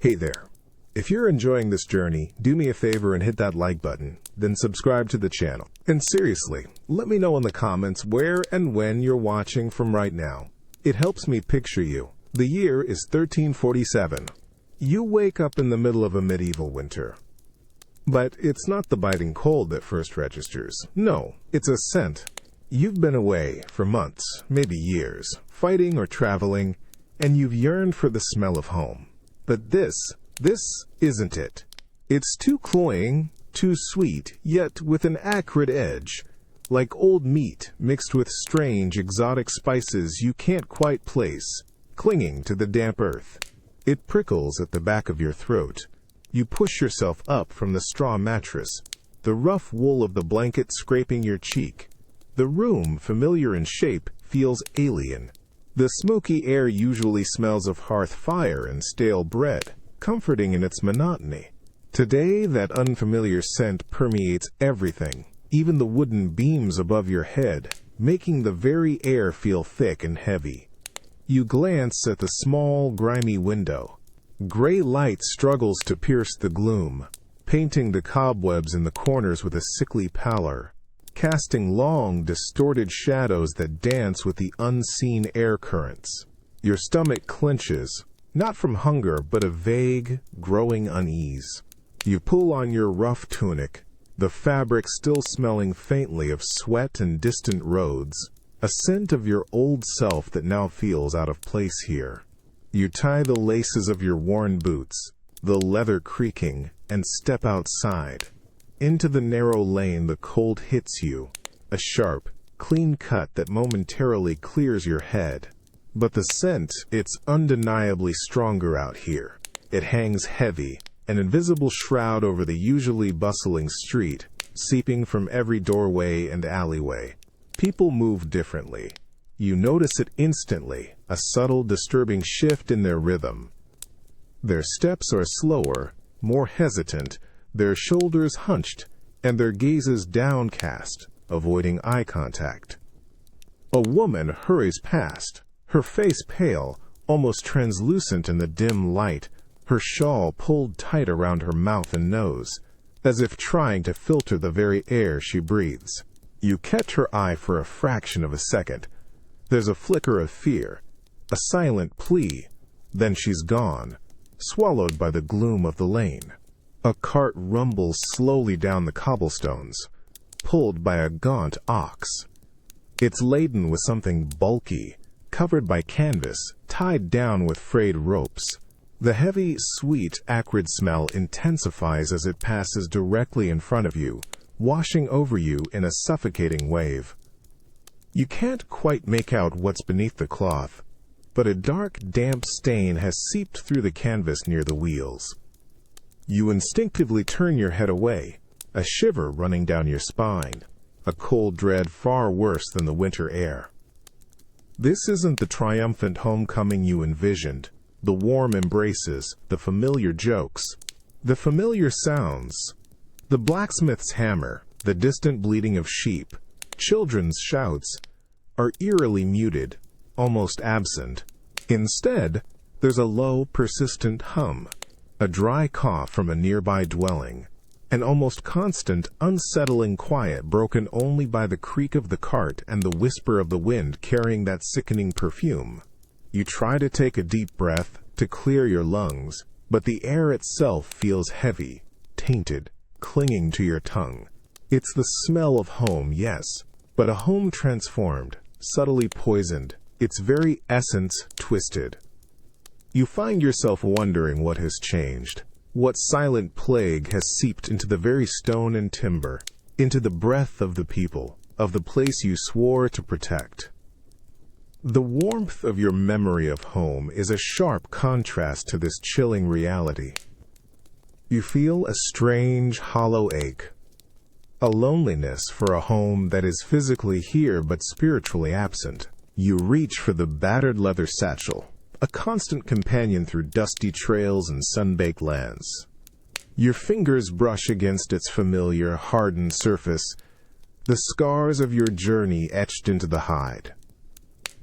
Hey there. If you're enjoying this journey, do me a favor and hit that like button, then subscribe to the channel. And seriously, let me know in the comments where and when you're watching from right now. It helps me picture you. The year is 1347. You wake up in the middle of a medieval winter. But it's not the biting cold that first registers. No, it's a scent. You've been away for months, maybe years, fighting or traveling, and you've yearned for the smell of home. But this isn't it. It's too cloying, too sweet, yet with an acrid edge, like old meat mixed with strange exotic spices you can't quite place, clinging to the damp earth. It prickles at the back of your throat. You push yourself up from the straw mattress, the rough wool of the blanket scraping your cheek. The room, familiar in shape, feels alien. The smoky air usually smells of hearth fire and stale bread, comforting in its monotony. Today, that unfamiliar scent permeates everything, even the wooden beams above your head, making the very air feel thick and heavy. You glance at the small, grimy window. Gray light struggles to pierce the gloom, painting the cobwebs in the corners with a sickly pallor, casting long, distorted shadows that dance with the unseen air currents. Your stomach clenches, not from hunger, but a vague, growing unease. You pull on your rough tunic, the fabric still smelling faintly of sweat and distant roads, a scent of your old self that now feels out of place here. You tie the laces of your worn boots, the leather creaking, and step outside. Into the narrow lane the cold hits you, a sharp, clean cut that momentarily clears your head. But the scent, it's undeniably stronger out here. It hangs heavy, an invisible shroud over the usually bustling street, seeping from every doorway and alleyway. People move differently. You notice it instantly, a subtle, disturbing shift in their rhythm. Their steps are slower, more hesitant, their shoulders hunched, and their gazes downcast, avoiding eye contact. A woman hurries past, her face pale, almost translucent in the dim light, her shawl pulled tight around her mouth and nose, as if trying to filter the very air she breathes. You catch her eye for a fraction of a second. There's a flicker of fear, a silent plea, then she's gone, swallowed by the gloom of the lane. A cart rumbles slowly down the cobblestones, pulled by a gaunt ox. It's laden with something bulky, covered by canvas, tied down with frayed ropes. The heavy, sweet, acrid smell intensifies as it passes directly in front of you, washing over you in a suffocating wave. You can't quite make out what's beneath the cloth, but a dark, damp stain has seeped through the canvas near the wheels. You instinctively turn your head away, a shiver running down your spine, a cold dread far worse than the winter air. This isn't the triumphant homecoming you envisioned, the warm embraces, the familiar jokes, the familiar sounds. The blacksmith's hammer, the distant bleating of sheep, children's shouts, are eerily muted, almost absent. Instead, there's a low, persistent hum, a dry cough from a nearby dwelling, an almost constant, unsettling quiet broken only by the creak of the cart and the whisper of the wind carrying that sickening perfume. You try to take a deep breath, to clear your lungs, but the air itself feels heavy, tainted, clinging to your tongue. It's the smell of home, yes, but a home transformed, subtly poisoned, its very essence twisted. You find yourself wondering what has changed, what silent plague has seeped into the very stone and timber, into the breath of the people, of the place you swore to protect. The warmth of your memory of home is a sharp contrast to this chilling reality. You feel a strange, hollow ache, a loneliness for a home that is physically here but spiritually absent. You reach for the battered leather satchel, a constant companion through dusty trails and sun-baked lands. Your fingers brush against its familiar, hardened surface, the scars of your journey etched into the hide.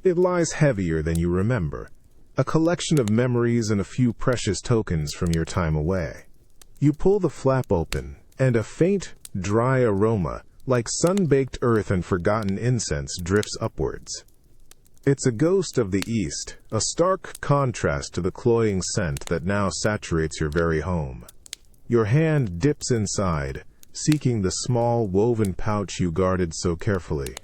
It lies heavier than you remember, a collection of memories and a few precious tokens from your time away. You pull the flap open, and a faint, dry aroma, like sun-baked earth and forgotten incense, drifts upwards. It's a ghost of the East, a stark contrast to the cloying scent that now saturates your very home. Your hand dips inside, seeking the small woven pouch you guarded so carefully.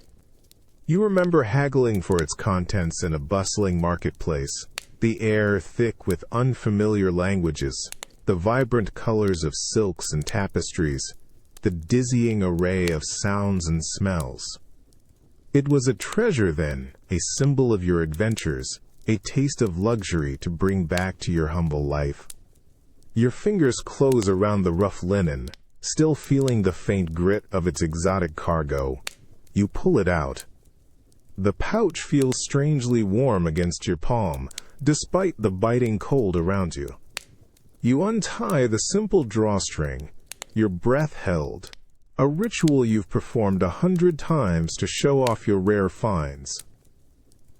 You remember haggling for its contents in a bustling marketplace, the air thick with unfamiliar languages, the vibrant colors of silks and tapestries, the dizzying array of sounds and smells. It was a treasure then, a symbol of your adventures, a taste of luxury to bring back to your humble life. Your fingers close around the rough linen, still feeling the faint grit of its exotic cargo. You pull it out. The pouch feels strangely warm against your palm, despite the biting cold around you. You untie the simple drawstring, your breath held, a ritual you've performed 100 times to show off your rare finds.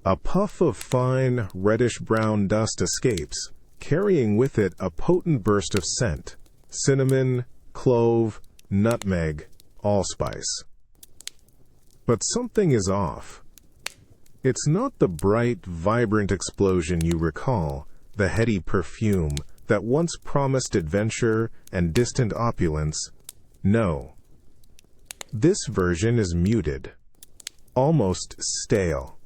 A puff of fine, reddish-brown dust escapes, carrying with it a potent burst of scent: cinnamon, clove, nutmeg, allspice. But something is off. It's not the bright, vibrant explosion you recall, the heady perfume that once promised adventure and distant opulence. No. This version is muted, almost stale.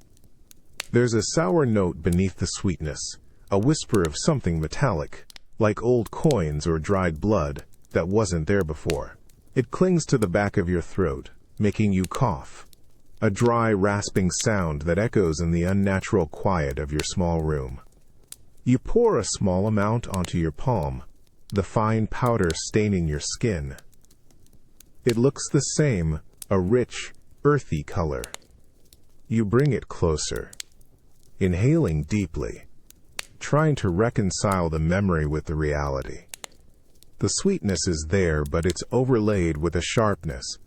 There's a sour note beneath the sweetness, a whisper of something metallic, like old coins or dried blood, that wasn't there before. It clings to the back of your throat, making you cough, a dry, rasping sound that echoes in the unnatural quiet of your small room. You pour a small amount onto your palm, the fine powder staining your skin. It looks the same, a rich, earthy color. You bring it closer, inhaling deeply, trying to reconcile the memory with the reality. The sweetness is there, but it's overlaid with a sharpness,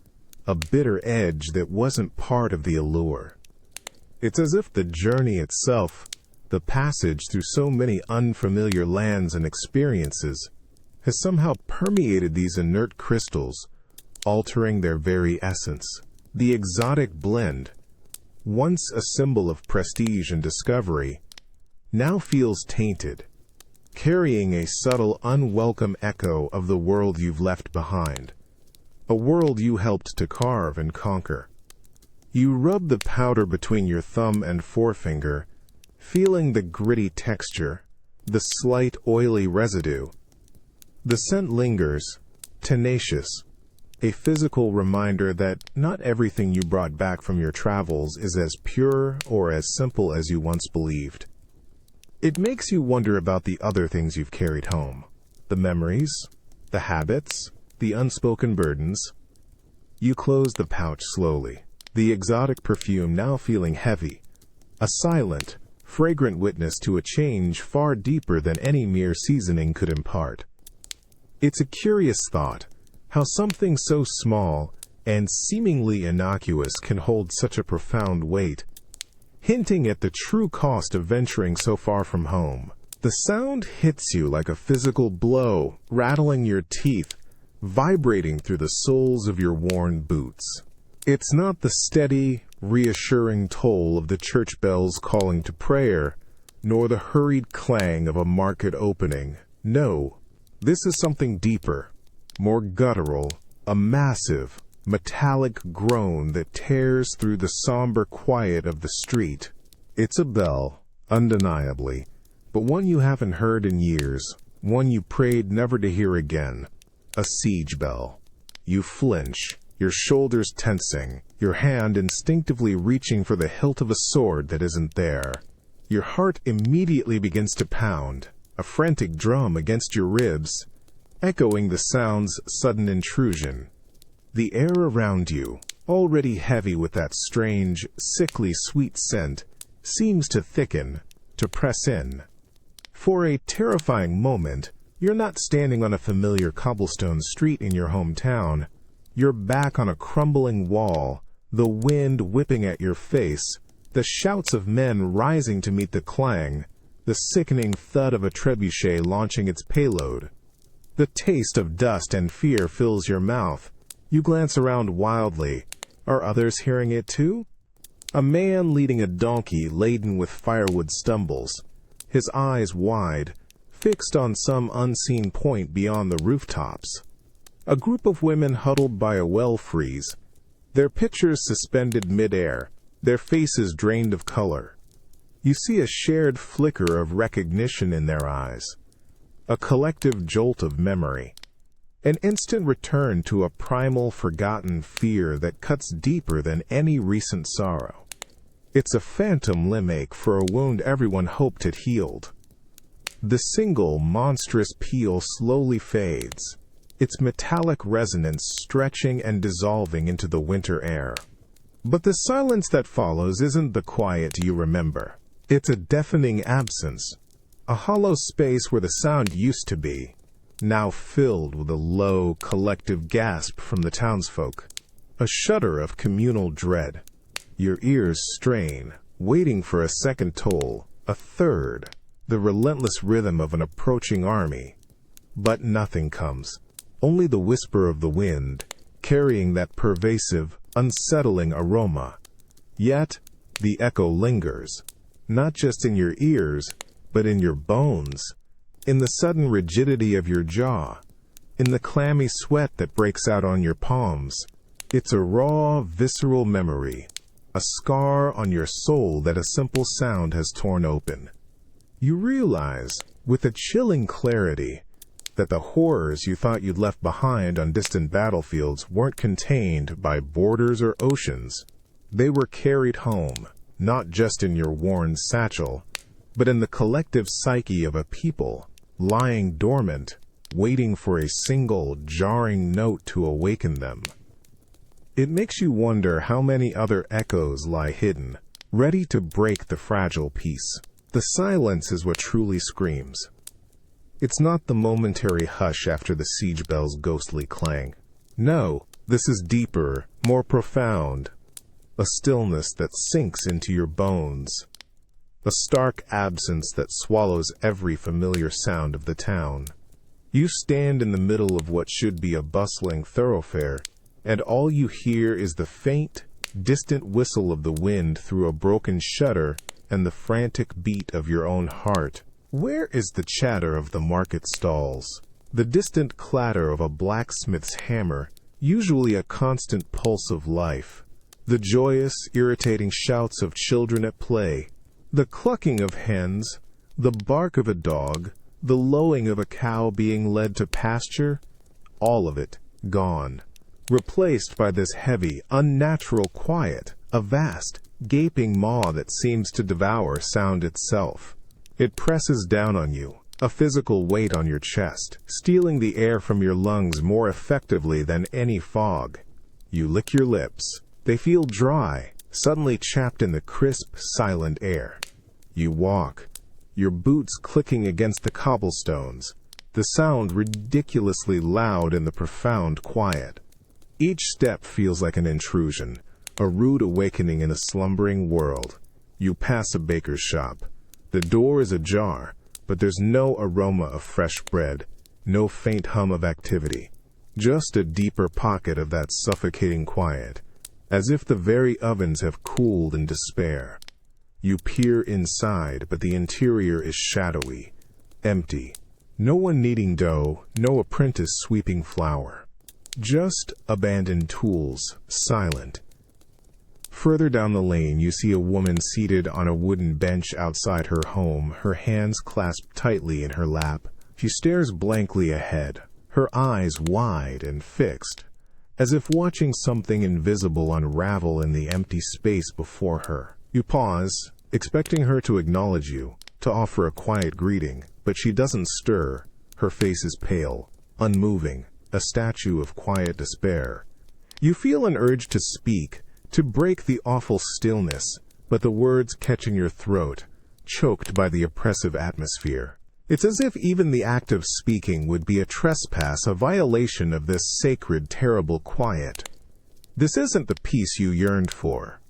a bitter edge that wasn't part of the allure. It's as if the journey itself, the passage through so many unfamiliar lands and experiences, has somehow permeated these inert crystals, altering their very essence. The exotic blend, once a symbol of prestige and discovery, now feels tainted, carrying a subtle, unwelcome echo of the world you've left behind, a world you helped to carve and conquer. You rub the powder between your thumb and forefinger, feeling the gritty texture, the slight oily residue. The scent lingers, tenacious, a physical reminder that not everything you brought back from your travels is as pure or as simple as you once believed. It makes you wonder about the other things you've carried home, the memories, the habits, the unspoken burdens. You close the pouch slowly, the exotic perfume now feeling heavy, a silent, fragrant witness to a change far deeper than any mere seasoning could impart. It's a curious thought, how something so small and seemingly innocuous can hold such a profound weight, hinting at the true cost of venturing so far from home. The sound hits you like a physical blow, rattling your teeth, vibrating through the soles of your worn boots. It's not the steady, reassuring toll of the church bells calling to prayer, nor the hurried clang of a market opening. No, this is something deeper, more guttural, a massive, metallic groan that tears through the somber quiet of the street. It's a bell, undeniably, but one you haven't heard in years, one you prayed never to hear again. A siege bell. You flinch, your shoulders tensing, your hand instinctively reaching for the hilt of a sword that isn't there. Your heart immediately begins to pound, a frantic drum against your ribs, echoing the sound's sudden intrusion. The air around you, already heavy with that strange, sickly sweet scent, seems to thicken, to press in. For a terrifying moment, you're not standing on a familiar cobblestone street in your hometown. You're back on a crumbling wall, the wind whipping at your face, the shouts of men rising to meet the clang, the sickening thud of a trebuchet launching its payload. The taste of dust and fear fills your mouth. You glance around wildly. Are others hearing it too? A man leading a donkey laden with firewood stumbles, his eyes wide, fixed on some unseen point beyond the rooftops. A group of women huddled by a well freeze, their pitchers suspended mid-air, their faces drained of color. You see a shared flicker of recognition in their eyes, a collective jolt of memory, an instant return to a primal forgotten fear that cuts deeper than any recent sorrow. It's a phantom limb-ache for a wound everyone hoped had healed. The single, monstrous peal slowly fades, its metallic resonance stretching and dissolving into the winter air. But the silence that follows isn't the quiet you remember. It's a deafening absence, a hollow space where the sound used to be, now filled with a low, collective gasp from the townsfolk, a shudder of communal dread. Your ears strain, waiting for a second toll, a third, the relentless rhythm of an approaching army. But nothing comes, only the whisper of the wind, carrying that pervasive, unsettling aroma. Yet, the echo lingers, not just in your ears, but in your bones, in the sudden rigidity of your jaw, in the clammy sweat that breaks out on your palms. It's a raw, visceral memory, a scar on your soul that a simple sound has torn open. You realize, with a chilling clarity, that the horrors you thought you'd left behind on distant battlefields weren't contained by borders or oceans. They were carried home, not just in your worn satchel, but in the collective psyche of a people, lying dormant, waiting for a single, jarring note to awaken them. It makes you wonder how many other echoes lie hidden, ready to break the fragile peace. The silence is what truly screams. It's not the momentary hush after the siege bell's ghostly clang. No, this is deeper, more profound. A stillness that sinks into your bones. A stark absence that swallows every familiar sound of the town. You stand in the middle of what should be a bustling thoroughfare, and all you hear is the faint, distant whistle of the wind through a broken shutter and the frantic beat of your own heart. Where is the chatter of the market stalls? The distant clatter of a blacksmith's hammer, usually a constant pulse of life. The joyous, irritating shouts of children at play. The clucking of hens, the bark of a dog, the lowing of a cow being led to pasture. All of it gone. Replaced by this heavy, unnatural quiet, a vast, gaping maw that seems to devour sound itself. It presses down on you, a physical weight on your chest, stealing the air from your lungs more effectively than any fog. You lick your lips. They feel dry, suddenly chapped in the crisp, silent air. You walk, your boots clicking against the cobblestones, the sound ridiculously loud in the profound quiet. Each step feels like an intrusion, a rude awakening in a slumbering world. You pass a baker's shop. The door is ajar, but there's no aroma of fresh bread, no faint hum of activity, just a deeper pocket of that suffocating quiet, as if the very ovens have cooled in despair. You peer inside, but the interior is shadowy, empty. No one kneading dough, no apprentice sweeping flour. Just abandoned tools, silent. Further down the lane, you see a woman seated on a wooden bench outside her home, her hands clasped tightly in her lap. She stares blankly ahead, her eyes wide and fixed, as if watching something invisible unravel in the empty space before her. You pause, expecting her to acknowledge you, to offer a quiet greeting, but she doesn't stir. Her face is pale, unmoving, a statue of quiet despair. You feel an urge to speak, to break the awful stillness, but the words catch in your throat, choked by the oppressive atmosphere. It's as if even the act of speaking would be a trespass, a violation of this sacred, terrible quiet. This isn't the peace you yearned for.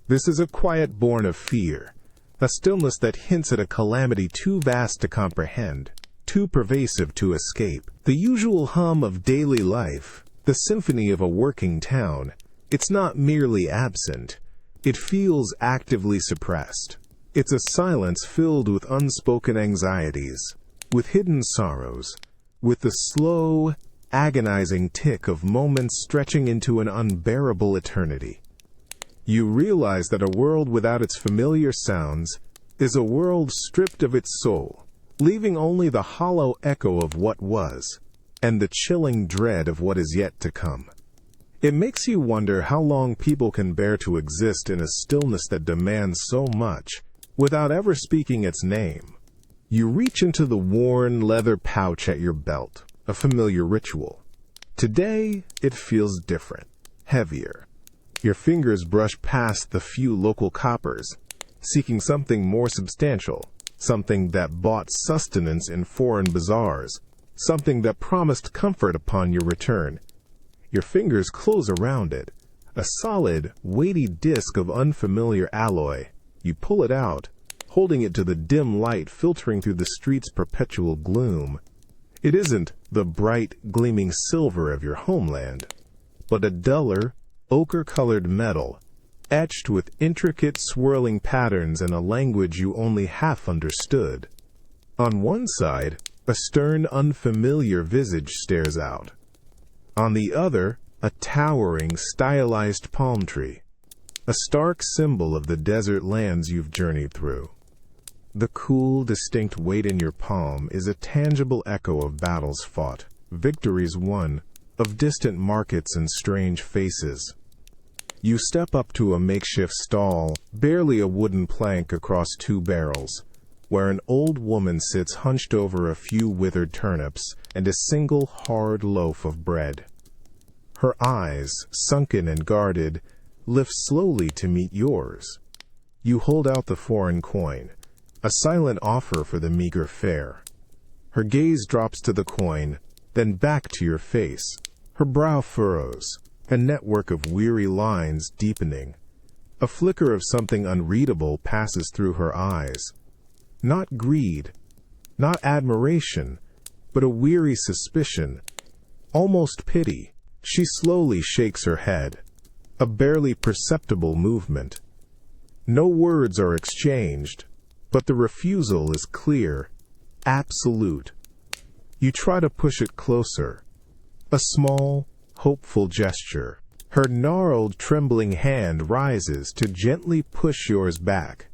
This is a quiet born of fear, A stillness that hints at a calamity too vast to comprehend, too pervasive to escape. The usual hum of daily life, the symphony of a working town, it's not merely absent. It feels actively suppressed. It's a silence filled with unspoken anxieties, with hidden sorrows, with the slow, agonizing tick of moments stretching into an unbearable eternity. You realize that a world without its familiar sounds is a world stripped of its soul, leaving only the hollow echo of what was, and the chilling dread of what is yet to come. It makes you wonder how long people can bear to exist in a stillness that demands so much, without ever speaking its name. You reach into the worn leather pouch at your belt, a familiar ritual. Today, it feels different, heavier. Your fingers brush past the few local coppers, seeking something more substantial, something that bought sustenance in foreign bazaars, something that promised comfort upon your return. Your fingers close around it, a solid, weighty disc of unfamiliar alloy. You pull it out, holding it to the dim light filtering through the street's perpetual gloom. It isn't the bright, gleaming silver of your homeland, but a duller, ochre-colored metal, etched with intricate swirling patterns in a language you only half understood. On one side, a stern, unfamiliar visage stares out. On the other, a towering, stylized palm tree, a stark symbol of the desert lands you've journeyed through. The cool, distinct weight in your palm is a tangible echo of battles fought, victories won, of distant markets and strange faces. You step up to a makeshift stall, barely a wooden plank across two barrels, where an old woman sits hunched over a few withered turnips and a single hard loaf of bread. Her eyes, sunken and guarded, lift slowly to meet yours. You hold out the foreign coin, a silent offer for the meager fare. Her gaze drops to the coin, then back to your face. Her brow furrows, a network of weary lines deepening. A flicker of something unreadable passes through her eyes. Not greed, not admiration, but a weary suspicion, almost pity. She slowly shakes her head, a barely perceptible movement. No words are exchanged, but the refusal is clear, absolute. You try to push it closer, a small, hopeful gesture. Her gnarled, trembling hand rises to gently push yours back.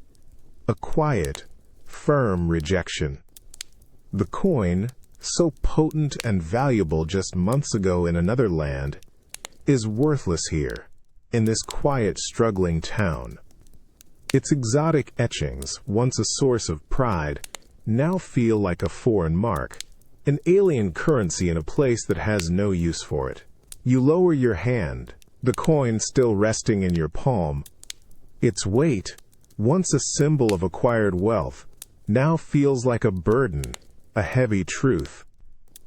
A quiet, firm rejection. The coin, so potent and valuable just months ago in another land, is worthless here, in this quiet, struggling town. Its exotic etchings, once a source of pride, now feel like a foreign mark, an alien currency in a place that has no use for it. You lower your hand, the coin still resting in your palm. Its weight, once a symbol of acquired wealth, now feels like a burden, a heavy truth.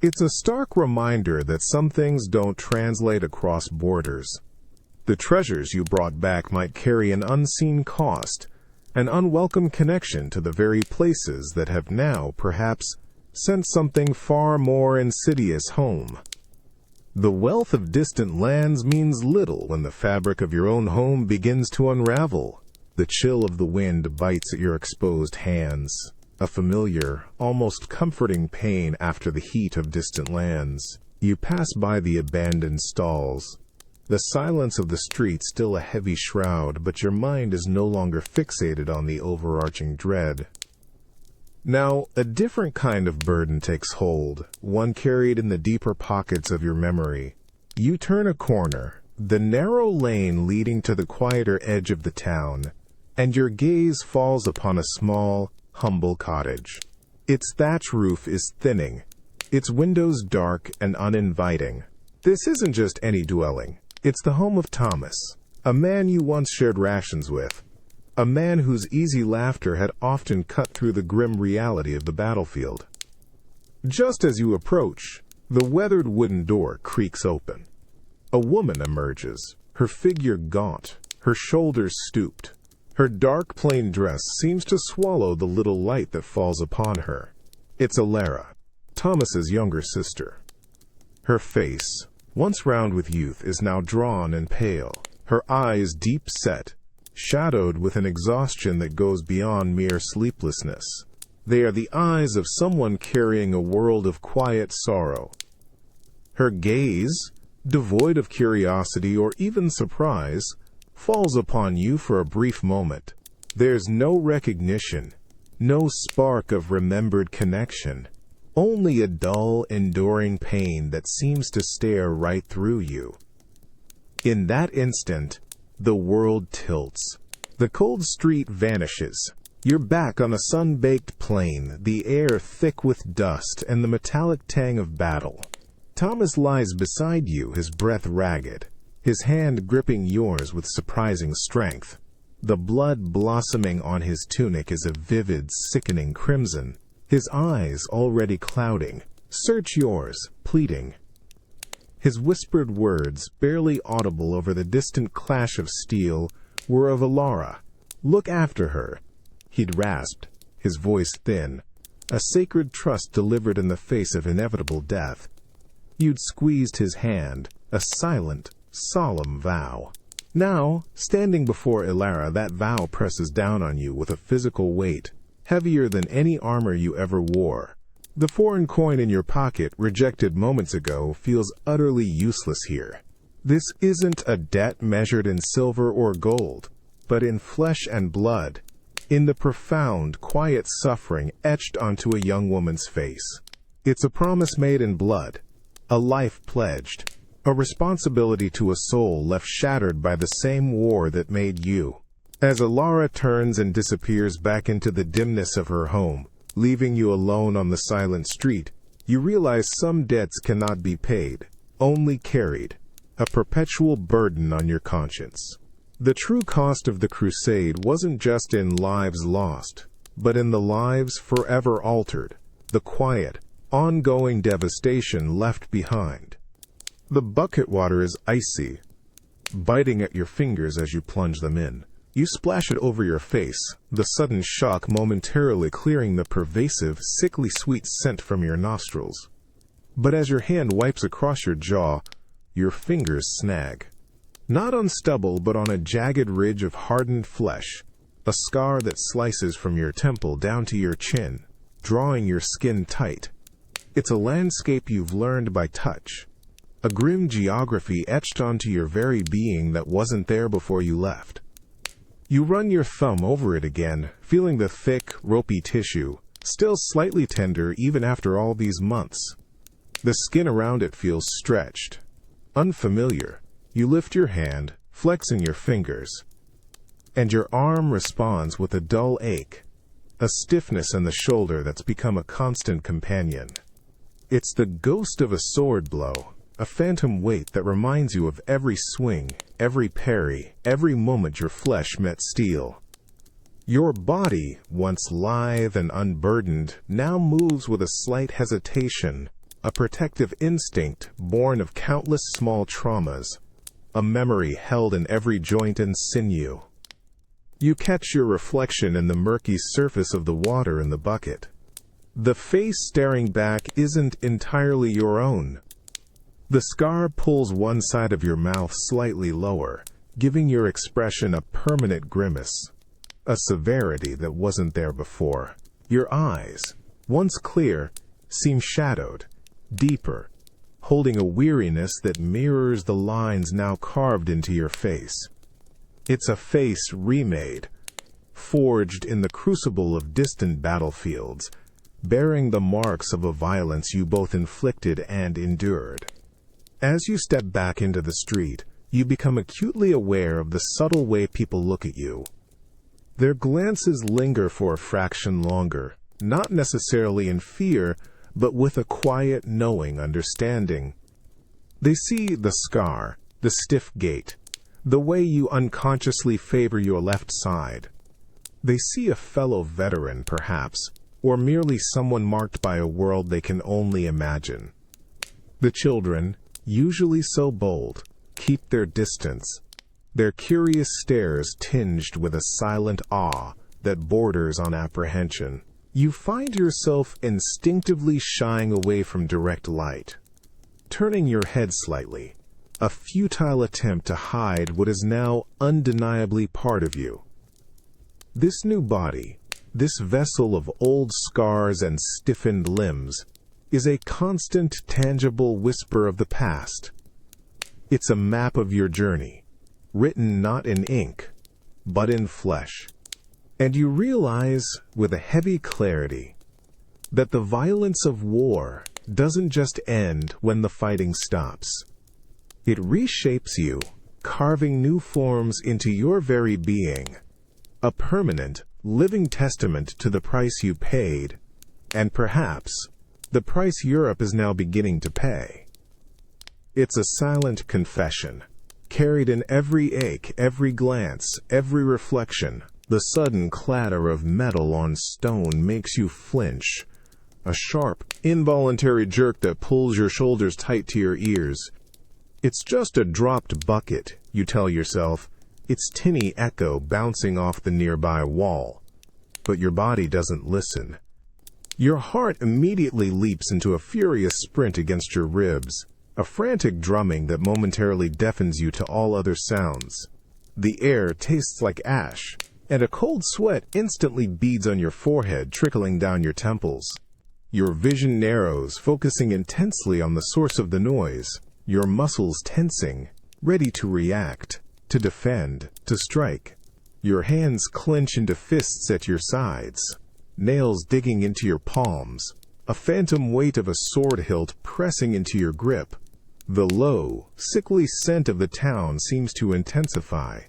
It's a stark reminder that some things don't translate across borders. The treasures you brought back might carry an unseen cost, an unwelcome connection to the very places that have now, perhaps, sent something far more insidious home. The wealth of distant lands means little when the fabric of your own home begins to unravel. The chill of the wind bites at your exposed hands, a familiar, almost comforting pain after the heat of distant lands. You pass by the abandoned stalls, the silence of the street still a heavy shroud, but your mind is no longer fixated on the overarching dread. Now, a different kind of burden takes hold, one carried in the deeper pockets of your memory. You turn a corner, the narrow lane leading to the quieter edge of the town, and your gaze falls upon a small, humble cottage. Its thatch roof is thinning, its windows dark and uninviting. This isn't just any dwelling. It's the home of Thomas, a man you once shared rations with, a man whose easy laughter had often cut through the grim reality of the battlefield. Just as you approach, the weathered wooden door creaks open. A woman emerges, her figure gaunt, her shoulders stooped. Her dark plain dress seems to swallow the little light that falls upon her. It's Alara, Thomas's younger sister. Her face, once round with youth, is now drawn and pale, her eyes deep set, shadowed with an exhaustion that goes beyond mere sleeplessness. They are the eyes of someone carrying a world of quiet sorrow. Her gaze, devoid of curiosity or even surprise, falls upon you for a brief moment. There's no recognition, no spark of remembered connection, only a dull, enduring pain that seems to stare right through you. In that instant, the world tilts. The cold street vanishes. You're back on a sun-baked plain, the air thick with dust and the metallic tang of battle. Thomas lies beside you, his breath ragged, his hand gripping yours with surprising strength. The blood blossoming on his tunic is a vivid, sickening crimson, his eyes already clouding. Search yours, pleading. His whispered words, barely audible over the distant clash of steel, were of Alara. Look after her. He'd rasped, his voice thin, a sacred trust delivered in the face of inevitable death. You'd squeezed his hand, a silent, solemn vow. Now, standing before Alara, that vow presses down on you with a physical weight, heavier than any armor you ever wore. The foreign coin in your pocket, rejected moments ago, feels utterly useless here. This isn't a debt measured in silver or gold, but in flesh and blood, in the profound, quiet suffering etched onto a young woman's face. It's a promise made in blood, a life pledged, a responsibility to a soul left shattered by the same war that made you. As Alara turns and disappears back into the dimness of her home, leaving you alone on the silent street, you realize some debts cannot be paid, only carried, a perpetual burden on your conscience. The true cost of the crusade wasn't just in lives lost, but in the lives forever altered, the quiet, ongoing devastation left behind. The bucket water is icy, biting at your fingers as you plunge them in. You splash it over your face, the sudden shock momentarily clearing the pervasive, sickly sweet scent from your nostrils. But as your hand wipes across your jaw, your fingers snag. Not on stubble, but on a jagged ridge of hardened flesh, a scar that slices from your temple down to your chin, drawing your skin tight. It's a landscape you've learned by touch, a grim geography etched onto your very being that wasn't there before you left. You run your thumb over it again, feeling the thick, ropey tissue, still slightly tender even after all these months. The skin around it feels stretched, unfamiliar. You lift your hand, flexing your fingers, and your arm responds with a dull ache, a stiffness in the shoulder that's become a constant companion. It's the ghost of a sword blow, a phantom weight that reminds you of every swing, every parry, every moment your flesh met steel. Your body, once lithe and unburdened, now moves with a slight hesitation, a protective instinct born of countless small traumas, a memory held in every joint and sinew. You catch your reflection in the murky surface of the water in the bucket. The face staring back isn't entirely your own. The scar pulls one side of your mouth slightly lower, giving your expression a permanent grimace, a severity that wasn't there before. Your eyes, once clear, seem shadowed, deeper, holding a weariness that mirrors the lines now carved into your face. It's a face remade, forged in the crucible of distant battlefields, bearing the marks of a violence you both inflicted and endured. As you step back into the street, you become acutely aware of the subtle way people look at you. Their glances linger for a fraction longer, not necessarily in fear, but with a quiet, knowing understanding. They see the scar, the stiff gait, the way you unconsciously favor your left side. They see a fellow veteran, perhaps, or merely someone marked by a world they can only imagine. The children, usually so bold, keep their distance, their curious stares tinged with a silent awe that borders on apprehension. You find yourself instinctively shying away from direct light, turning your head slightly, a futile attempt to hide what is now undeniably part of you. This new body, this vessel of old scars and stiffened limbs, is a constant, tangible whisper of the past. It's a map of your journey, written not in ink, but in flesh. And you realize, with a heavy clarity, that the violence of war doesn't just end when the fighting stops. It reshapes you, carving new forms into your very being, a permanent, living testament to the price you paid, and perhaps the price Europe is now beginning to pay. It's a silent confession, carried in every ache, every glance, every reflection. The sudden clatter of metal on stone makes you flinch, a sharp, involuntary jerk that pulls your shoulders tight to your ears. It's just a dropped bucket, you tell yourself, its tinny echo bouncing off the nearby wall. But your body doesn't listen. Your heart immediately leaps into a furious sprint against your ribs, a frantic drumming that momentarily deafens you to all other sounds. The air tastes like ash, and a cold sweat instantly beads on your forehead, trickling down your temples. Your vision narrows, focusing intensely on the source of the noise, your muscles tensing, ready to react, to defend, to strike. Your hands clench into fists at your sides, nails digging into your palms, a phantom weight of a sword hilt pressing into your grip. The low, sickly scent of the town seems to intensify,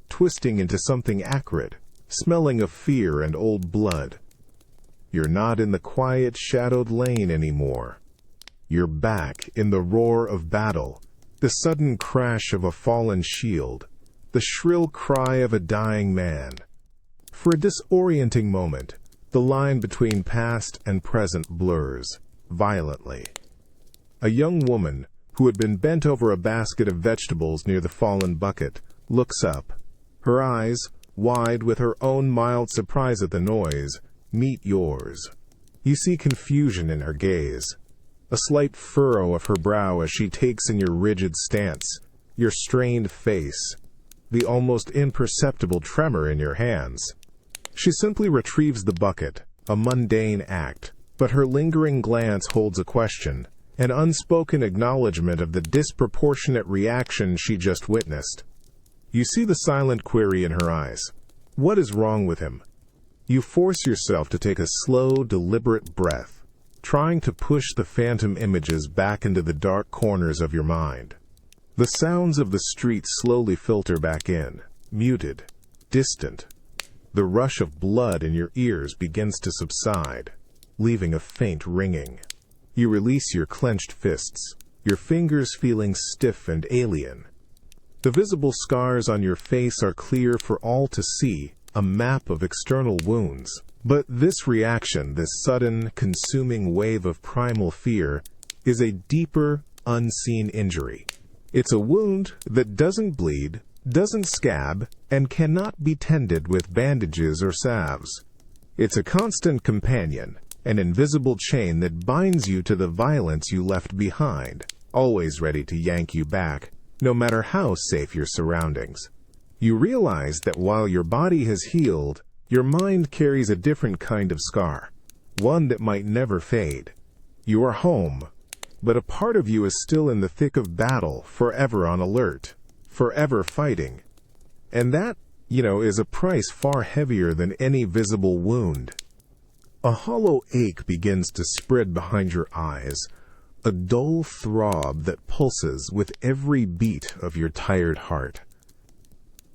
twisting into something acrid, smelling of fear and old blood. You're not in the quiet, shadowed lane anymore. You're back in the roar of battle, the sudden crash of a fallen shield, the shrill cry of a dying man. For a disorienting moment, the line between past and present blurs, violently. A young woman, who had been bent over a basket of vegetables near the fallen bucket, looks up. Her eyes, wide with her own mild surprise at the noise, meet yours. You see confusion in her gaze, a slight furrow of her brow as she takes in your rigid stance, your strained face, the almost imperceptible tremor in your hands. She simply retrieves the bucket, a mundane act, but her lingering glance holds a question, an unspoken acknowledgement of the disproportionate reaction she just witnessed. You see the silent query in her eyes. What is wrong with him? You force yourself to take a slow, deliberate breath, trying to push the phantom images back into the dark corners of your mind. The sounds of the street slowly filter back in, muted, distant. The rush of blood in your ears begins to subside, leaving a faint ringing. You release your clenched fists, your fingers feeling stiff and alien. The visible scars on your face are clear for all to see, a map of external wounds. But this reaction, this sudden, consuming wave of primal fear, is a deeper, unseen injury. It's a wound that doesn't bleed, doesn't scab, and cannot be tended with bandages or salves. It's a constant companion, an invisible chain that binds you to the violence you left behind, always ready to yank you back, no matter how safe your surroundings. You realize that while your body has healed, your mind carries a different kind of scar, one that might never fade. You are home, but a part of you is still in the thick of battle, forever on alert, forever fighting. And that, is a price far heavier than any visible wound. A hollow ache begins to spread behind your eyes, a dull throb that pulses with every beat of your tired heart.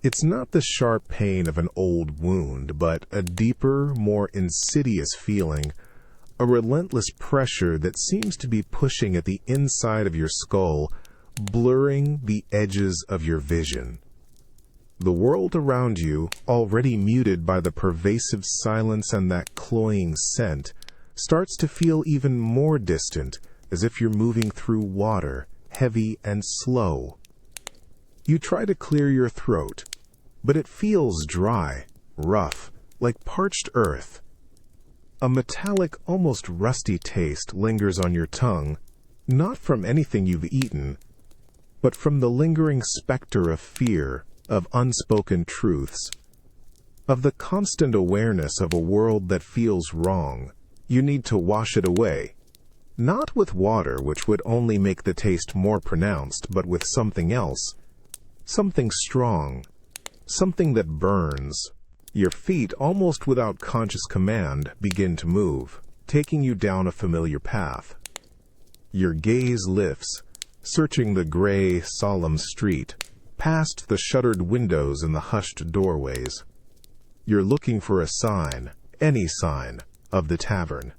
It's not the sharp pain of an old wound, but a deeper, more insidious feeling, a relentless pressure that seems to be pushing at the inside of your skull, blurring the edges of your vision. The world around you, already muted by the pervasive silence and that cloying scent, starts to feel even more distant, as if you're moving through water, heavy and slow. You try to clear your throat, but it feels dry, rough, like parched earth. A metallic, almost rusty taste lingers on your tongue, not from anything you've eaten, but from the lingering specter of fear, of unspoken truths, of the constant awareness of a world that feels wrong. You need to wash it away, not with water, which would only make the taste more pronounced, but with something else, something strong, something that burns. Your feet, almost without conscious command, begin to move, taking you down a familiar path. Your gaze lifts, searching the gray, solemn street, past the shuttered windows and the hushed doorways. You're looking for a sign, any sign, of the tavern,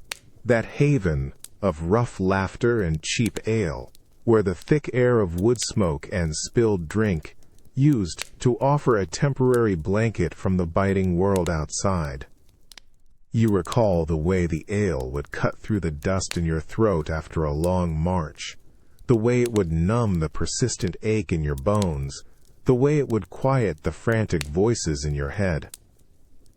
that haven of rough laughter and cheap ale, where the thick air of wood smoke and spilled drink used to offer a temporary blanket from the biting world outside. You recall the way the ale would cut through the dust in your throat after a long march, the way it would numb the persistent ache in your bones, the way it would quiet the frantic voices in your head.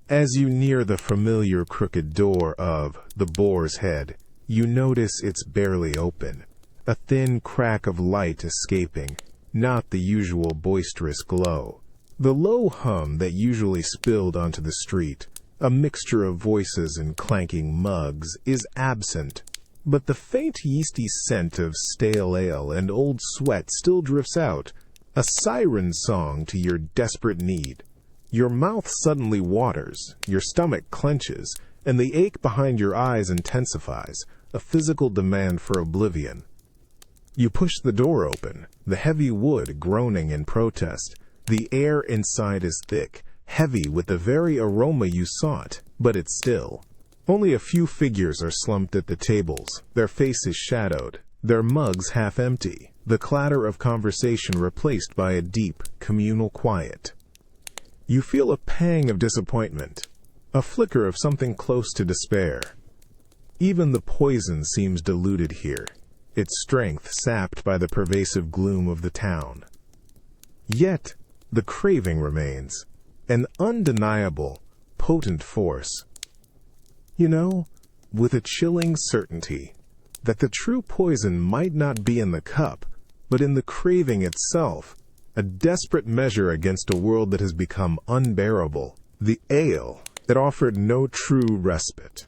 As you near the familiar crooked door of the Boar's Head, you notice it's barely open, a thin crack of light escaping, not the usual boisterous glow. The low hum that usually spilled onto the street, a mixture of voices and clanking mugs, is absent, but the faint yeasty scent of stale ale and old sweat still drifts out, a siren song to your desperate need. Your mouth suddenly waters, your stomach clenches, and the ache behind your eyes intensifies, a physical demand for oblivion. You push the door open, the heavy wood groaning in protest. The air inside is thick, heavy with the very aroma you sought, but it's still. Only a few figures are slumped at the tables, their faces shadowed, their mugs half empty, the clatter of conversation replaced by a deep, communal quiet. You feel a pang of disappointment, a flicker of something close to despair. Even the poison seems diluted here, its strength sapped by the pervasive gloom of the town. Yet, the craving remains, an undeniable, potent force. You know, with a chilling certainty, that the true poison might not be in the cup, but in the craving itself, a desperate measure against a world that has become unbearable, the ale that offered no true respite,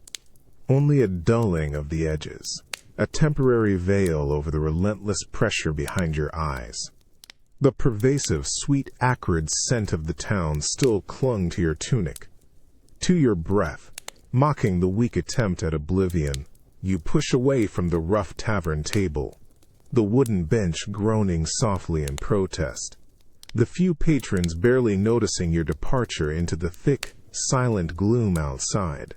only a dulling of the edges, a temporary veil over the relentless pressure behind your eyes. The pervasive, sweet, acrid scent of the town still clung to your tunic, to your breath, mocking the weak attempt at oblivion. You push away from the rough tavern table, the wooden bench groaning softly in protest, the few patrons barely noticing your departure into the thick, silent gloom outside.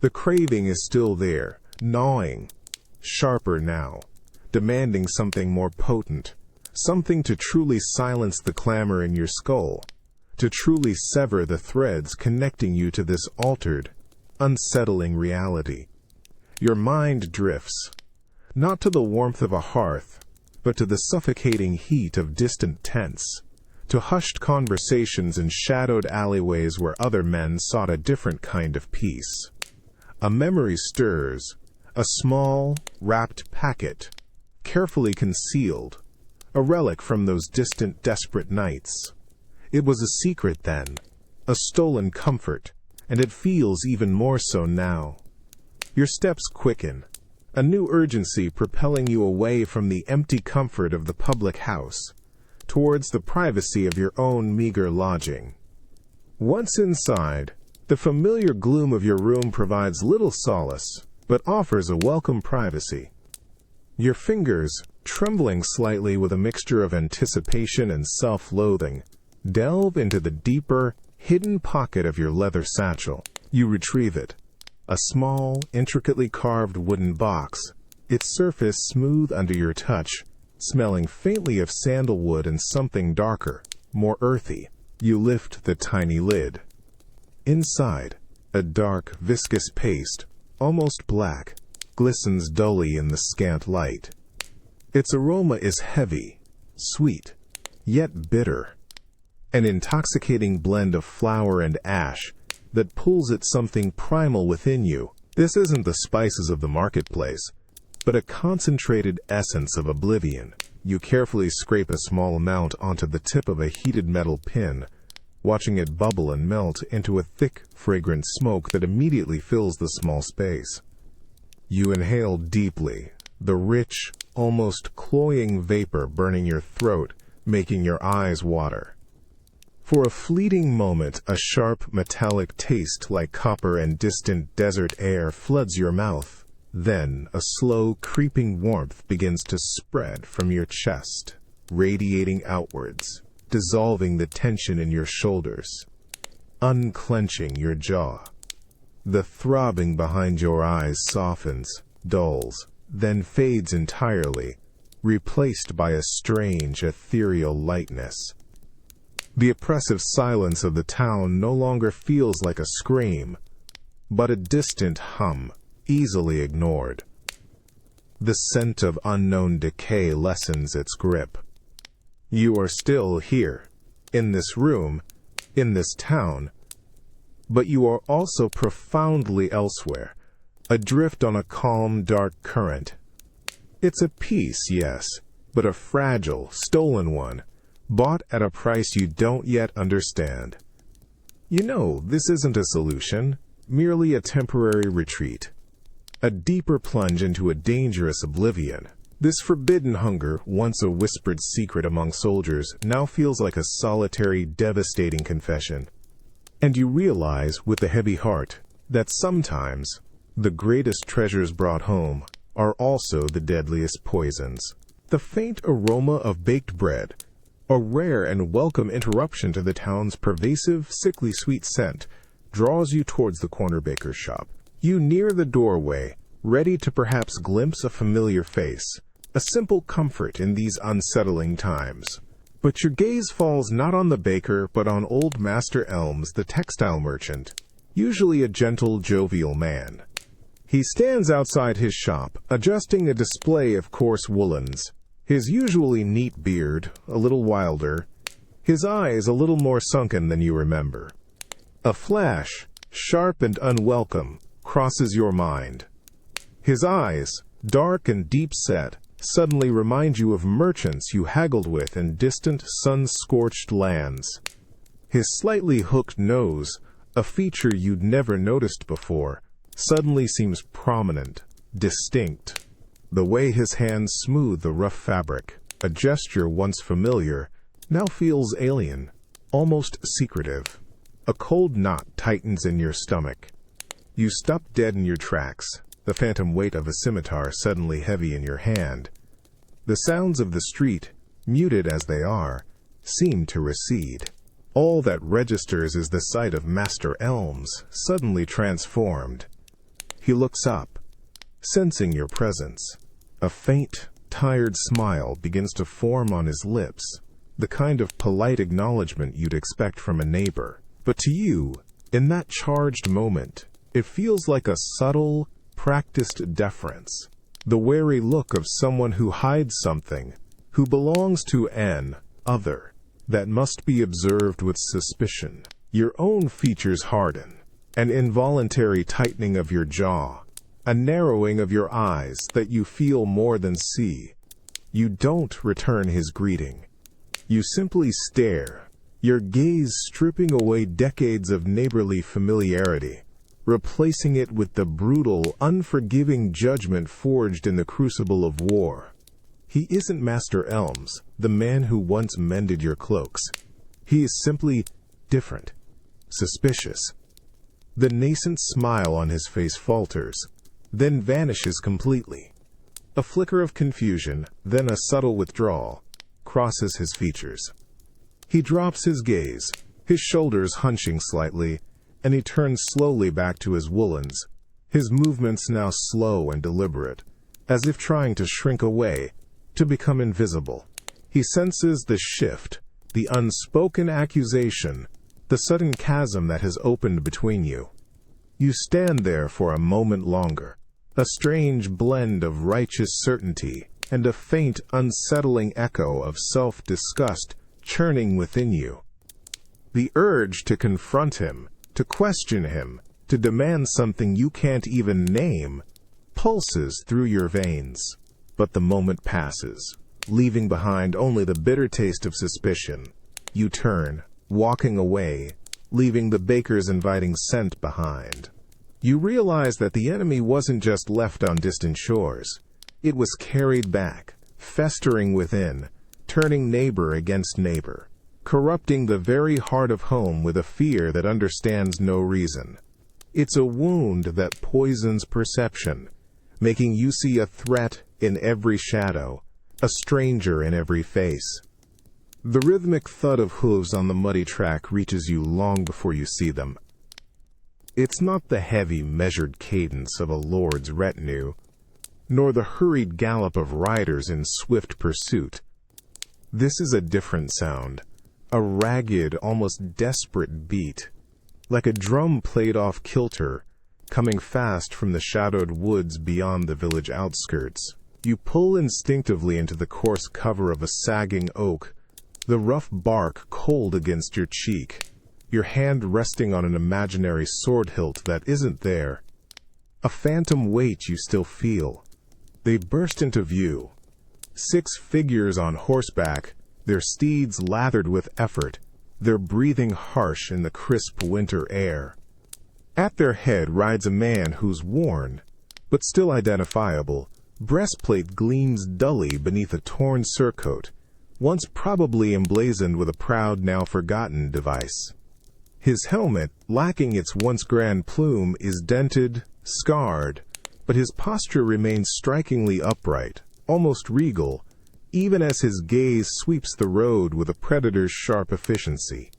The craving is still there, gnawing, sharper now, demanding something more potent, something to truly silence the clamor in your skull, to truly sever the threads connecting you to this altered, unsettling reality. Your mind drifts, not to the warmth of a hearth, but to the suffocating heat of distant tents, to hushed conversations in shadowed alleyways where other men sought a different kind of peace. A memory stirs, a small, wrapped packet, carefully concealed, a relic from those distant, desperate nights. It was a secret then, a stolen comfort, and it feels even more so now. Your steps quicken, a new urgency propelling you away from the empty comfort of the public house, towards the privacy of your own meager lodging. Once inside, the familiar gloom of your room provides little solace, but offers a welcome privacy. Your fingers, trembling slightly with a mixture of anticipation and self-loathing, delve into the deeper, hidden pocket of your leather satchel. You retrieve it. A small, intricately carved wooden box, its surface smooth under your touch, smelling faintly of sandalwood and something darker, more earthy. You lift the tiny lid. Inside, a dark, viscous paste, almost black, glistens dully in the scant light. Its aroma is heavy, sweet, yet bitter. An intoxicating blend of flower and ash that pulls at something primal within you. This isn't the spices of the marketplace, but a concentrated essence of oblivion. You carefully scrape a small amount onto the tip of a heated metal pin, watching it bubble and melt into a thick, fragrant smoke that immediately fills the small space. You inhale deeply, the rich, almost cloying vapor burning your throat, making your eyes water. For a fleeting moment, a sharp, metallic taste like copper and distant desert air floods your mouth. Then, a slow, creeping warmth begins to spread from your chest, radiating outwards, dissolving the tension in your shoulders, unclenching your jaw. The throbbing behind your eyes softens, dulls, then fades entirely, replaced by a strange, ethereal lightness. The oppressive silence of the town no longer feels like a scream, but a distant hum, easily ignored. The scent of unknown decay lessens its grip. You are still here, in this room, in this town, but you are also profoundly elsewhere, adrift on a calm, dark current. It's a peace, yes, but a fragile, stolen one, bought at a price you don't yet understand. You know, this isn't a solution, merely a temporary retreat. A deeper plunge into a dangerous oblivion. This forbidden hunger, once a whispered secret among soldiers, now feels like a solitary, devastating confession. And you realize, with a heavy heart, that sometimes the greatest treasures brought home are also the deadliest poisons. The faint aroma of baked bread, a rare and welcome interruption to the town's pervasive, sickly sweet scent, draws you towards the corner baker's shop. You near the doorway, ready to perhaps glimpse a familiar face, a simple comfort in these unsettling times. But your gaze falls not on the baker, but on old Master Elms, the textile merchant, usually a gentle, jovial man. He stands outside his shop, adjusting a display of coarse woolens, his usually neat beard a little wilder, his eyes a little more sunken than you remember. A flash, sharp and unwelcome, crosses your mind. His eyes, dark and deep-set, suddenly remind you of merchants you haggled with in distant, sun-scorched lands. His slightly hooked nose, a feature you'd never noticed before, suddenly seems prominent, distinct. The way his hands smooth the rough fabric, a gesture once familiar, now feels alien, almost secretive. A cold knot tightens in your stomach. You stop dead in your tracks, the phantom weight of a scimitar suddenly heavy in your hand. The sounds of the street, muted as they are, seem to recede. All that registers is the sight of Master Elms, suddenly transformed. He looks up, sensing your presence. A faint, tired smile begins to form on his lips, the kind of polite acknowledgement you'd expect from a neighbor. But to you, in that charged moment, it feels like a subtle, practiced deference, the wary look of someone who hides something, who belongs to an other, that must be observed with suspicion. Your own features harden, an involuntary tightening of your jaw, a narrowing of your eyes that you feel more than see. You don't return his greeting. You simply stare, your gaze stripping away decades of neighborly familiarity, replacing it with the brutal, unforgiving judgment forged in the crucible of war. He isn't Master Elms, the man who once mended your cloaks. He is simply different, suspicious. The nascent smile on his face falters, then vanishes completely. A flicker of confusion, then a subtle withdrawal, crosses his features. He drops his gaze, his shoulders hunching slightly, and he turns slowly back to his woolens, his movements now slow and deliberate, as if trying to shrink away, to become invisible. He senses the shift, the unspoken accusation, the sudden chasm that has opened between you. You stand there for a moment longer, a strange blend of righteous certainty and a faint, unsettling echo of self-disgust churning within you. The urge to confront him, to question him, to demand something you can't even name, pulses through your veins. But the moment passes, leaving behind only the bitter taste of suspicion. You turn, walking away, leaving the baker's inviting scent behind. You realize that the enemy wasn't just left on distant shores. It was carried back, festering within, turning neighbor against neighbor, corrupting the very heart of home with a fear that understands no reason. It's a wound that poisons perception, making you see a threat in every shadow, a stranger in every face. The rhythmic thud of hooves on the muddy track reaches you long before you see them. It's not the heavy, measured cadence of a lord's retinue, nor the hurried gallop of riders in swift pursuit. This is a different sound, a ragged, almost desperate beat, like a drum played off kilter, coming fast from the shadowed woods beyond the village outskirts. You pull instinctively into the coarse cover of a sagging oak, the rough bark cold against your cheek, your hand resting on an imaginary sword hilt that isn't there. A phantom weight you still feel. They burst into view. 6 figures on horseback, their steeds lathered with effort, their breathing harsh in the crisp winter air. At their head rides a man who's worn, but still identifiable. Breastplate gleams dully beneath a torn surcoat, once probably emblazoned with a proud, now forgotten device. His helmet, lacking its once grand plume, is dented, scarred, but his posture remains strikingly upright, almost regal, even as his gaze sweeps the road with a predator's sharp efficiency.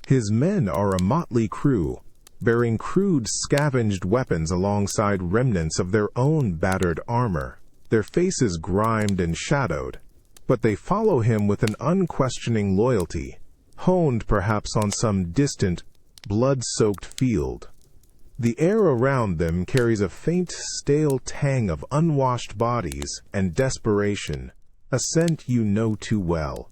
His men are a motley crew, bearing crude, scavenged weapons alongside remnants of their own battered armor, their faces grimed and shadowed, but they follow him with an unquestioning loyalty, honed perhaps on some distant, blood-soaked field. The air around them carries a faint, stale tang of unwashed bodies and desperation, a scent you know too well.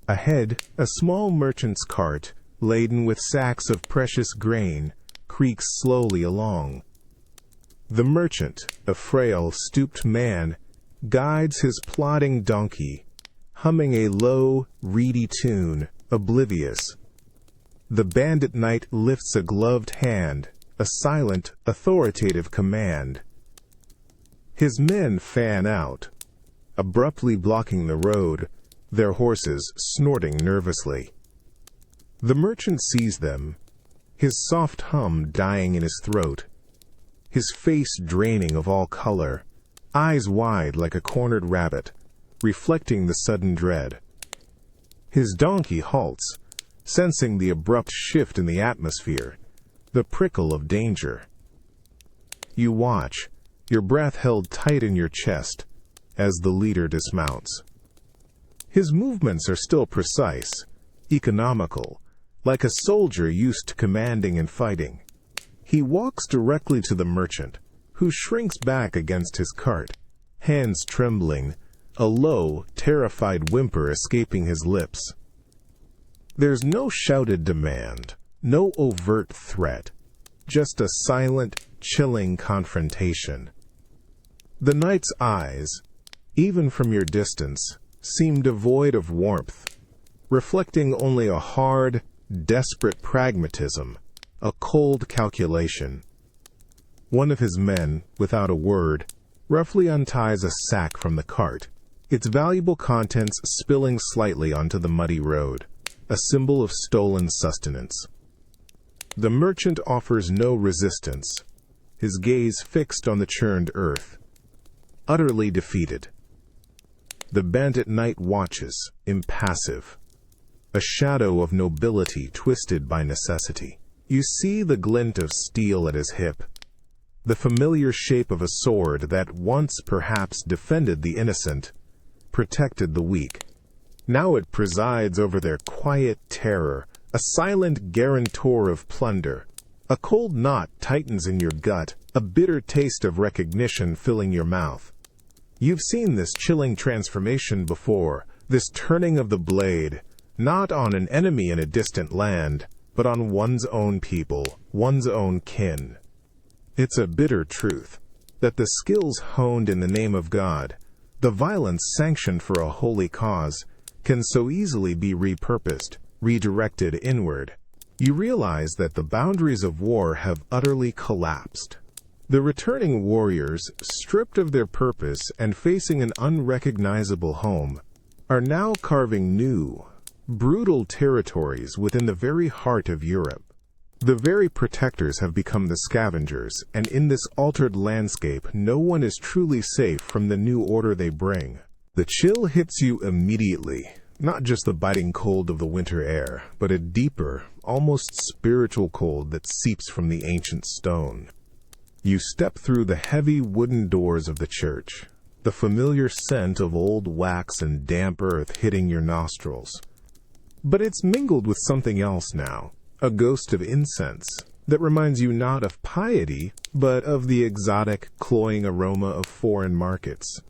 Ahead, a small merchant's cart, laden with sacks of precious grain, creaks slowly along. The merchant, a frail, stooped man, guides his plodding donkey, humming a low, reedy tune, oblivious. The bandit knight lifts a gloved hand, a silent, authoritative command. His men fan out, abruptly blocking the road, their horses snorting nervously. The merchant sees them, his soft hum dying in his throat, his face draining of all color, eyes wide like a cornered rabbit, reflecting the sudden dread. His donkey halts, sensing the abrupt shift in the atmosphere, the prickle of danger. You watch, your breath held tight in your chest, as the leader dismounts. His movements are still precise, economical, like a soldier used to commanding and fighting. He walks directly to the merchant, who shrinks back against his cart, hands trembling, a low, terrified whimper escaping his lips. There's no shouted demand, no overt threat, just a silent, chilling confrontation. The knight's eyes, even from your distance, seem devoid of warmth, reflecting only a hard, desperate pragmatism, a cold calculation. One of his men, without a word, roughly unties a sack from the cart, its valuable contents spilling slightly onto the muddy road, a symbol of stolen sustenance. The merchant offers no resistance, his gaze fixed on the churned earth, utterly defeated. The bandit knight watches, impassive, a shadow of nobility twisted by necessity. You see the glint of steel at his hip, the familiar shape of a sword that once perhaps defended the innocent, protected the weak. Now it presides over their quiet terror, a silent guarantor of plunder. A cold knot tightens in your gut, a bitter taste of recognition filling your mouth. You've seen this chilling transformation before, this turning of the blade, not on an enemy in a distant land, but on one's own people, one's own kin. It's a bitter truth that the skills honed in the name of God, the violence sanctioned for a holy cause, can so easily be repurposed, redirected inward. You realize that the boundaries of war have utterly collapsed. The returning warriors, stripped of their purpose and facing an unrecognizable home, are now carving new, brutal territories within the very heart of Europe. The very protectors have become the scavengers, and in this altered landscape, no one is truly safe from the new order they bring. The chill hits you immediately, not just the biting cold of the winter air, but a deeper, almost spiritual cold that seeps from the ancient stone. You step through the heavy wooden doors of the church, the familiar scent of old wax and damp earth hitting your nostrils. But it's mingled with something else now, a ghost of incense that reminds you not of piety, but of the exotic, cloying aroma of foreign markets.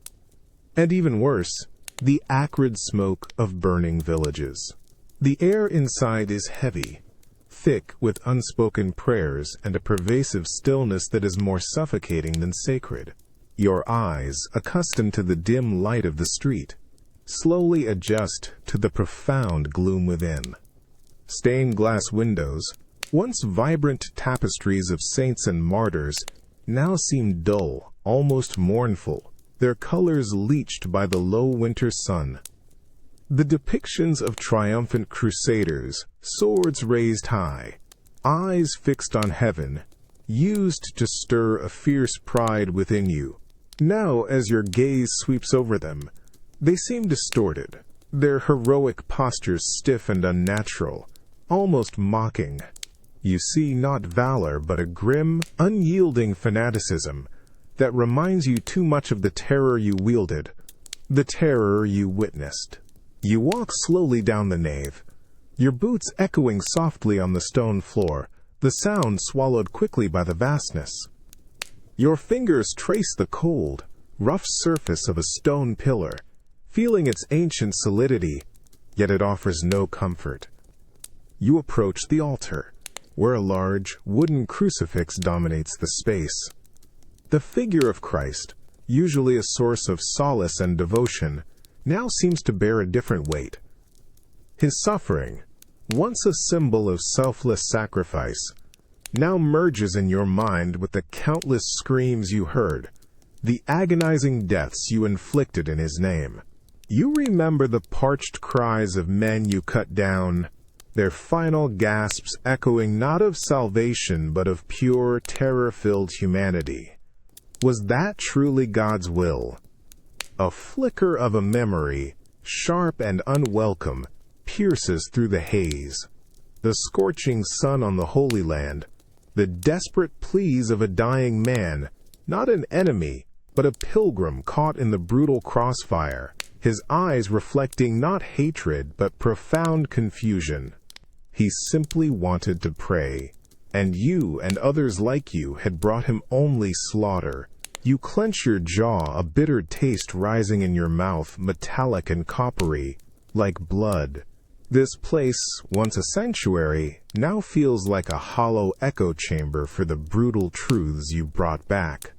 And even worse, the acrid smoke of burning villages. The air inside is heavy, thick with unspoken prayers and a pervasive stillness that is more suffocating than sacred. Your eyes, accustomed to the dim light of the street, slowly adjust to the profound gloom within. Stained glass windows, once vibrant tapestries of saints and martyrs, now seem dull, almost mournful, their colors leached by the low winter sun. The depictions of triumphant Crusaders, swords raised high, eyes fixed on heaven, used to stir a fierce pride within you. Now, as your gaze sweeps over them, they seem distorted, their heroic postures stiff and unnatural, almost mocking. You see not valor, but a grim, unyielding fanaticism that reminds you too much of the terror you wielded, the terror you witnessed. You walk slowly down the nave, your boots echoing softly on the stone floor, the sound swallowed quickly by the vastness. Your fingers trace the cold, rough surface of a stone pillar, feeling its ancient solidity, yet it offers no comfort. You approach the altar, where a large, wooden crucifix dominates the space. The figure of Christ, usually a source of solace and devotion, now seems to bear a different weight. His suffering, once a symbol of selfless sacrifice, now merges in your mind with the countless screams you heard, the agonizing deaths you inflicted in his name. You remember the parched cries of men you cut down, their final gasps echoing not of salvation but of pure, terror-filled humanity. Was that truly God's will? A flicker of a memory, sharp and unwelcome, pierces through the haze. The scorching sun on the Holy Land, the desperate pleas of a dying man, not an enemy, but a pilgrim caught in the brutal crossfire, his eyes reflecting not hatred but profound confusion. He simply wanted to pray, and you and others like you had brought him only slaughter. You clench your jaw, a bitter taste rising in your mouth, metallic and coppery, like blood. This place, once a sanctuary, now feels like a hollow echo chamber for the brutal truths you brought back.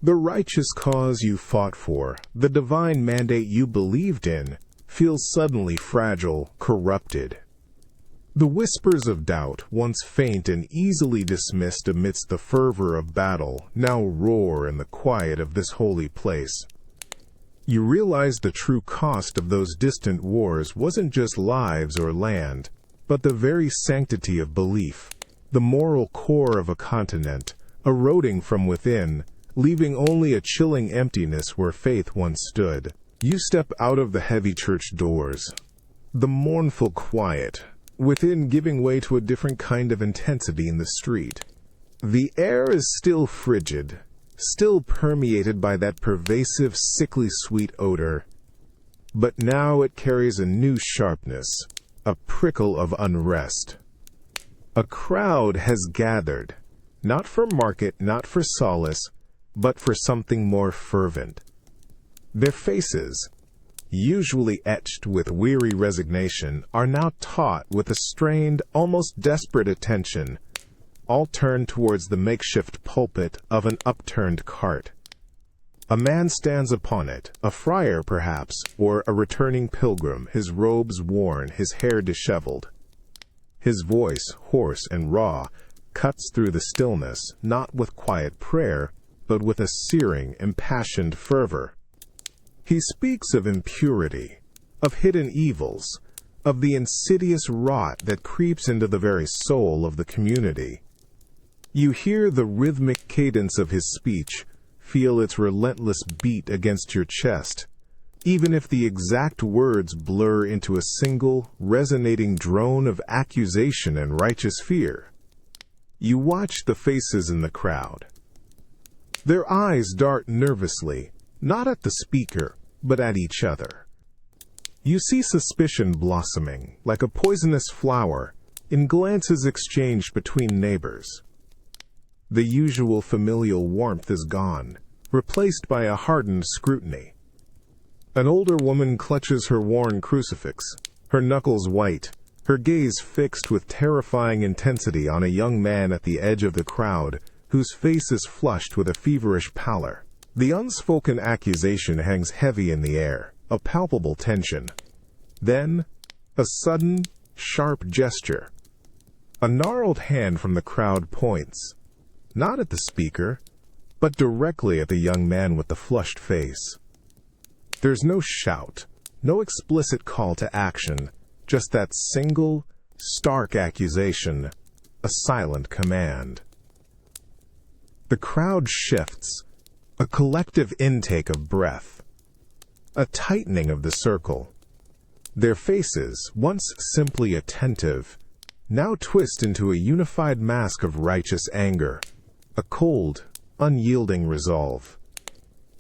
The righteous cause you fought for, the divine mandate you believed in, feels suddenly fragile, corrupted. The whispers of doubt, once faint and easily dismissed amidst the fervor of battle, now roar in the quiet of this holy place. You realize the true cost of those distant wars wasn't just lives or land, but the very sanctity of belief, the moral core of a continent, eroding from within, leaving only a chilling emptiness where faith once stood. You step out of the heavy church doors, the mournful quiet within giving way to a different kind of intensity in the street. The air is still frigid, still permeated by that pervasive, sickly sweet odor, but now it carries a new sharpness, a prickle of unrest. A crowd has gathered, not for market, not for solace, but for something more fervent. Their faces, usually etched with weary resignation, are now taut with a strained, almost desperate attention, all turned towards the makeshift pulpit of an upturned cart. A man stands upon it, a friar perhaps, or a returning pilgrim, his robes worn, his hair disheveled. His voice, hoarse and raw, cuts through the stillness, not with quiet prayer, but with a searing, impassioned fervor. He speaks of impurity, of hidden evils, of the insidious rot that creeps into the very soul of the community. You hear the rhythmic cadence of his speech, feel its relentless beat against your chest, even if the exact words blur into a single, resonating drone of accusation and righteous fear. You watch the faces in the crowd. Their eyes dart nervously, not at the speaker, but at each other. You see suspicion blossoming, like a poisonous flower, in glances exchanged between neighbors. The usual familial warmth is gone, replaced by a hardened scrutiny. An older woman clutches her worn crucifix, her knuckles white, her gaze fixed with terrifying intensity on a young man at the edge of the crowd, whose face is flushed with a feverish pallor. The unspoken accusation hangs heavy in the air, a palpable tension. Then, a sudden, sharp gesture. A gnarled hand from the crowd points, not at the speaker, but directly at the young man with the flushed face. There's no shout, no explicit call to action, just that single, stark accusation, a silent command. The crowd shifts, a collective intake of breath, a tightening of the circle. Their faces, once simply attentive, now twist into a unified mask of righteous anger, a cold, unyielding resolve.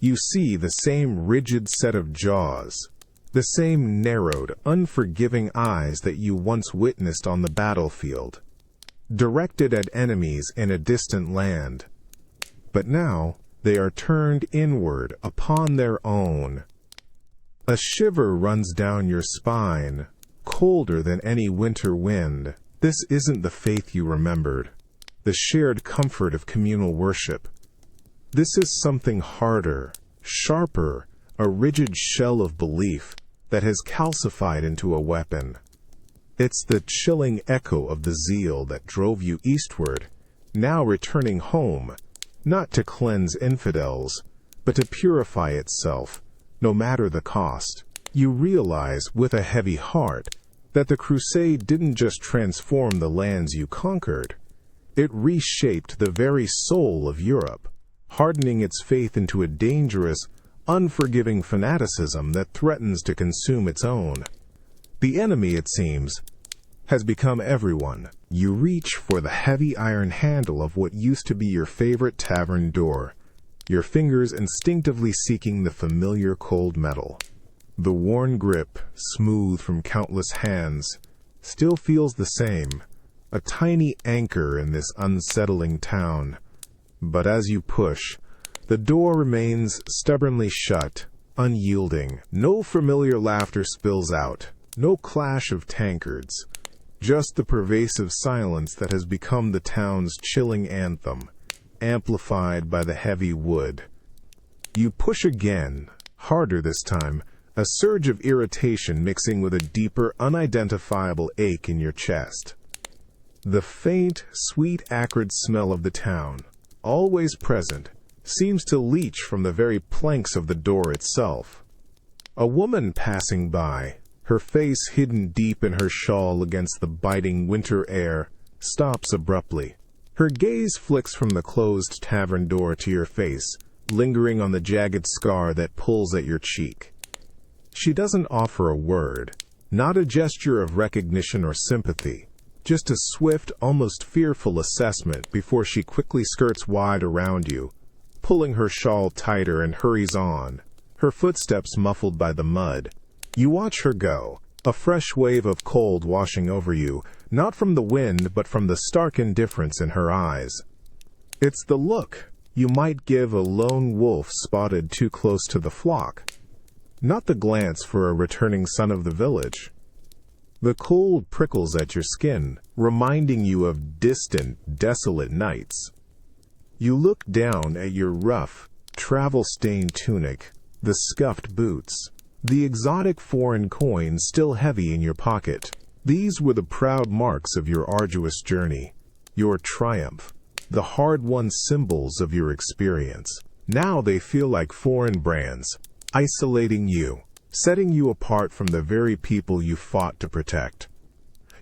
You see the same rigid set of jaws, the same narrowed, unforgiving eyes that you once witnessed on the battlefield, directed at enemies in a distant land. But now they are turned inward upon their own. A shiver runs down your spine, colder than any winter wind. This isn't the faith you remembered, the shared comfort of communal worship. This is something harder, sharper, a rigid shell of belief that has calcified into a weapon. It's the chilling echo of the zeal that drove you eastward, now returning home, not to cleanse infidels, but to purify itself, no matter the cost. You realize, with a heavy heart, that the crusade didn't just transform the lands you conquered. It reshaped the very soul of Europe, hardening its faith into a dangerous, unforgiving fanaticism that threatens to consume its own. The enemy, it seems, has become everyone. You reach for the heavy iron handle of what used to be your favorite tavern door, your fingers instinctively seeking the familiar cold metal. The worn grip, smooth from countless hands, still feels the same, a tiny anchor in this unsettling town. But as you push, the door remains stubbornly shut, unyielding. No familiar laughter spills out, no clash of tankards, just the pervasive silence that has become the town's chilling anthem, amplified by the heavy wood. You push again, harder this time, a surge of irritation mixing with a deeper, unidentifiable ache in your chest. The faint, sweet, acrid smell of the town, always present, seems to leach from the very planks of the door itself. A woman passing by, her face hidden deep in her shawl against the biting winter air, stops abruptly. Her gaze flicks from the closed tavern door to your face, lingering on the jagged scar that pulls at your cheek. She doesn't offer a word, not a gesture of recognition or sympathy, just a swift, almost fearful assessment before she quickly skirts wide around you, pulling her shawl tighter and hurries on, her footsteps muffled by the mud. You watch her go, a fresh wave of cold washing over you, not from the wind but from the stark indifference in her eyes. It's the look you might give a lone wolf spotted too close to the flock. not the glance for a returning son of the village. The cold prickles at your skin, reminding you of distant, desolate nights. You look down at your rough, travel-stained tunic, the scuffed boots, the exotic foreign coin still heavy in your pocket. These were the proud marks of your arduous journey, your triumph, the hard-won symbols of your experience. Now they feel like foreign brands, isolating you, setting you apart from the very people you fought to protect.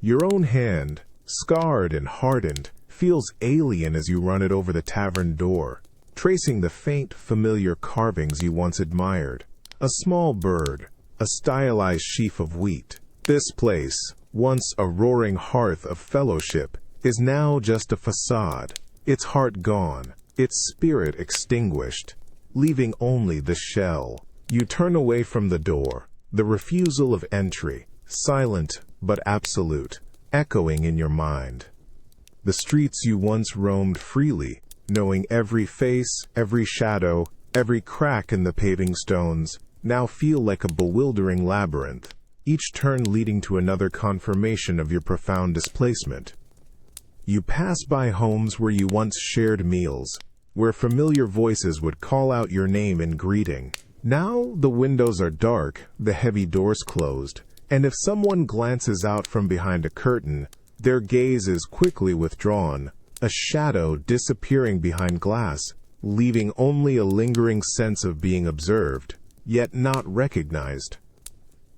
Your own hand, scarred and hardened, feels alien as you run it over the tavern door, tracing the faint, familiar carvings you once admired. A small bird, a stylized sheaf of wheat. This place, once a roaring hearth of fellowship, is now just a facade, its heart gone, its spirit extinguished, leaving only the shell. You turn away from the door, the refusal of entry, silent but absolute, echoing in your mind. The streets you once roamed freely, knowing every face, every shadow, every crack in the paving stones, now feel like a bewildering labyrinth, each turn leading to another confirmation of your profound displacement. You pass by homes where you once shared meals, where familiar voices would call out your name in greeting. Now the windows are dark, the heavy doors closed, and if someone glances out from behind a curtain, their gaze is quickly withdrawn, a shadow disappearing behind glass, leaving only a lingering sense of being observed, yet not recognized.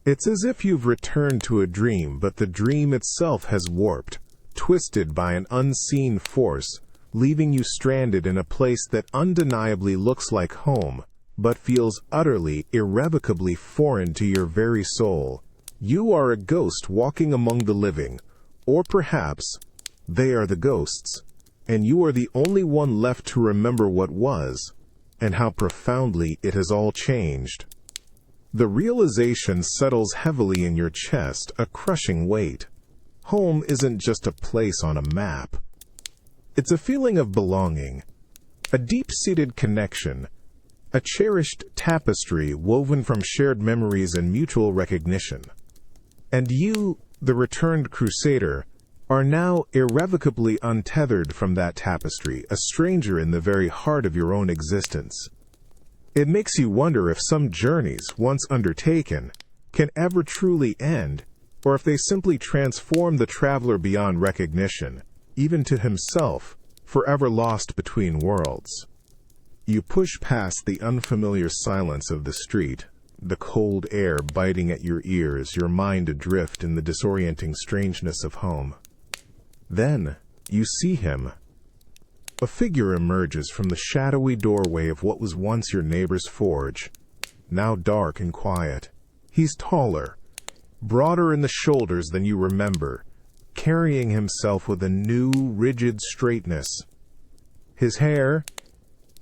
It's as if you've returned to a dream, but the dream itself has warped, twisted by an unseen force, leaving you stranded in a place that undeniably looks like home, but feels utterly, irrevocably foreign to your very soul. You are a ghost walking among the living, or perhaps they are the ghosts, and you are the only one left to remember what was, and how profoundly it has all changed. The realization settles heavily in your chest, a crushing weight. Home isn't just a place on a map. It's a feeling of belonging, a deep-seated connection, a cherished tapestry woven from shared memories and mutual recognition. And you, the returned Crusader, are now irrevocably untethered from that tapestry, a stranger in the very heart of your own existence. It makes you wonder if some journeys, once undertaken, can ever truly end, or if they simply transform the traveler beyond recognition, even to himself, forever lost between worlds. You push past the unfamiliar silence of the street, the cold air biting at your ears, your mind adrift in the disorienting strangeness of home. Then, you see him. A figure emerges from the shadowy doorway of what was once your neighbor's forge, now dark and quiet. He's taller, broader in the shoulders than you remember, carrying himself with a new, rigid straightness. His hair,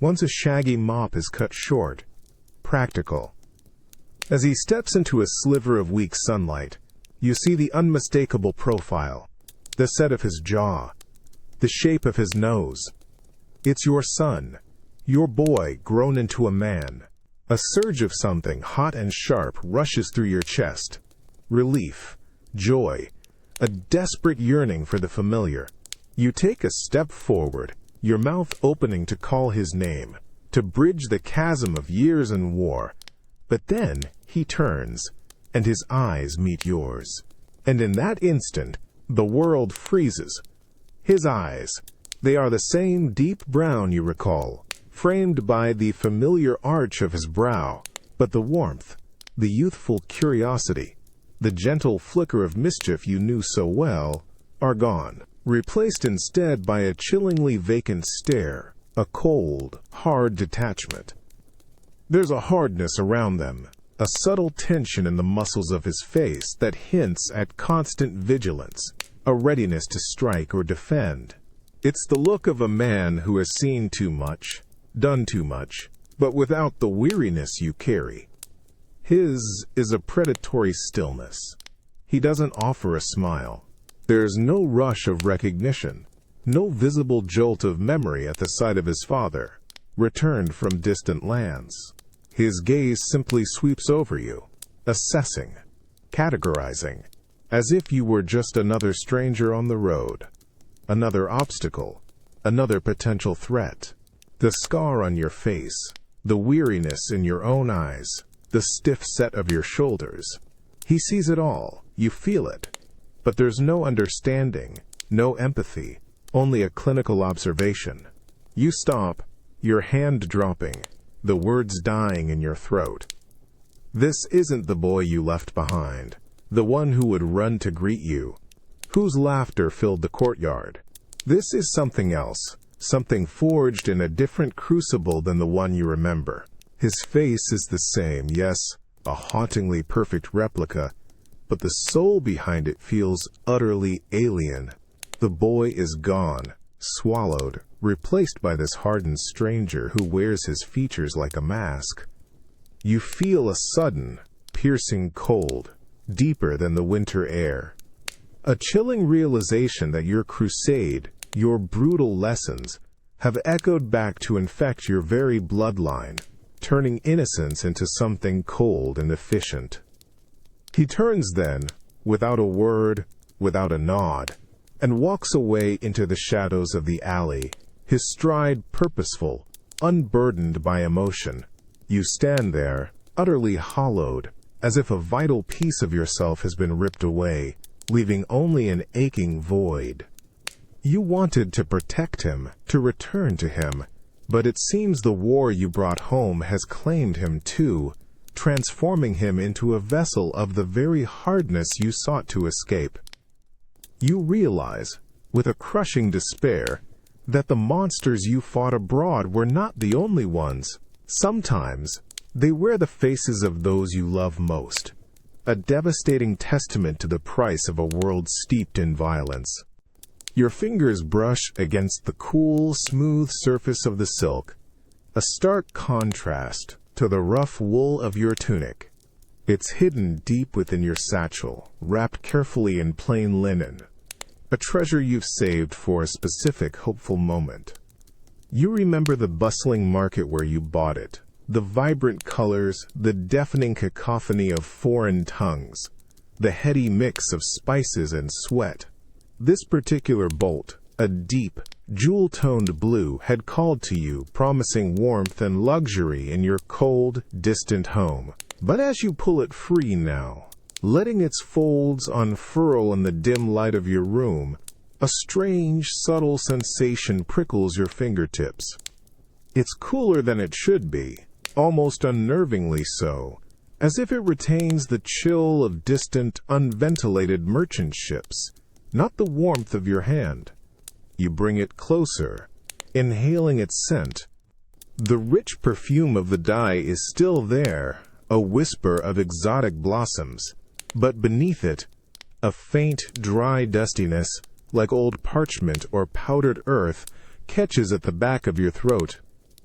once a shaggy mop, is cut short, practical. As he steps into a sliver of weak sunlight, you see the unmistakable profile, the set of his jaw, the shape of his nose. It's your son, your boy grown into a man. A surge of something hot and sharp rushes through your chest. Relief, joy, a desperate yearning for the familiar. You take a step forward, your mouth opening to call his name, to bridge the chasm of years and war. But then he turns, and his eyes meet yours. And in that instant, the world freezes. His eyes, they are the same deep brown you recall, framed by the familiar arch of his brow, but the warmth, the youthful curiosity, the gentle flicker of mischief you knew so well, are gone, replaced instead by a chillingly vacant stare, a cold, hard detachment. There's a hardness around them, a subtle tension in the muscles of his face that hints at constant vigilance, a readiness to strike or defend. It's the look of a man who has seen too much, done too much, but without the weariness you carry. His is a predatory stillness. He doesn't offer a smile. There's no rush of recognition, no visible jolt of memory at the sight of his father, returned from distant lands. His gaze simply sweeps over you, assessing, categorizing, as if you were just another stranger on the road, another obstacle, another potential threat. The scar on your face, the weariness in your own eyes, the stiff set of your shoulders. He sees it all, you feel it. But there's no understanding, no empathy, only a clinical observation. You stop, your hand dropping, the words dying in your throat. This isn't the boy you left behind, the one who would run to greet you, whose laughter filled the courtyard. This is something else, something forged in a different crucible than the one you remember. His face is the same, yes, a hauntingly perfect replica, but the soul behind it feels utterly alien. The boy is gone, swallowed, replaced by this hardened stranger who wears his features like a mask. You feel a sudden, piercing cold, deeper than the winter air. A chilling realization that your crusade, your brutal lessons, have echoed back to infect your very bloodline, turning innocence into something cold and efficient. He turns then, without a word, without a nod, and walks away into the shadows of the alley, his stride purposeful, unburdened by emotion. You stand there, utterly hollowed, as if a vital piece of yourself has been ripped away, leaving only an aching void. You wanted to protect him, to return to him, but it seems the war you brought home has claimed him too, transforming him into a vessel of the very hardness you sought to escape. You realize, with a crushing despair, that the monsters you fought abroad were not the only ones. Sometimes, they wear the faces of those you love most, a devastating testament to the price of a world steeped in violence. Your fingers brush against the cool, smooth surface of the silk, a stark contrast to the rough wool of your tunic. It's hidden deep within your satchel, wrapped carefully in plain linen, a treasure you've saved for a specific hopeful moment. You remember the bustling market where you bought it, the vibrant colors, the deafening cacophony of foreign tongues, the heady mix of spices and sweat. This particular bolt, a deep, jewel-toned blue, had called to you, promising warmth and luxury in your cold, distant home. But as you pull it free now, letting its folds unfurl in the dim light of your room, a strange, subtle sensation prickles your fingertips. It's cooler than it should be, almost unnervingly so, as if it retains the chill of distant, unventilated merchant ships, not the warmth of your hand. You bring it closer, inhaling its scent. The rich perfume of the dye is still there, a whisper of exotic blossoms, but beneath it, a faint, dry dustiness, like old parchment or powdered earth, catches at the back of your throat.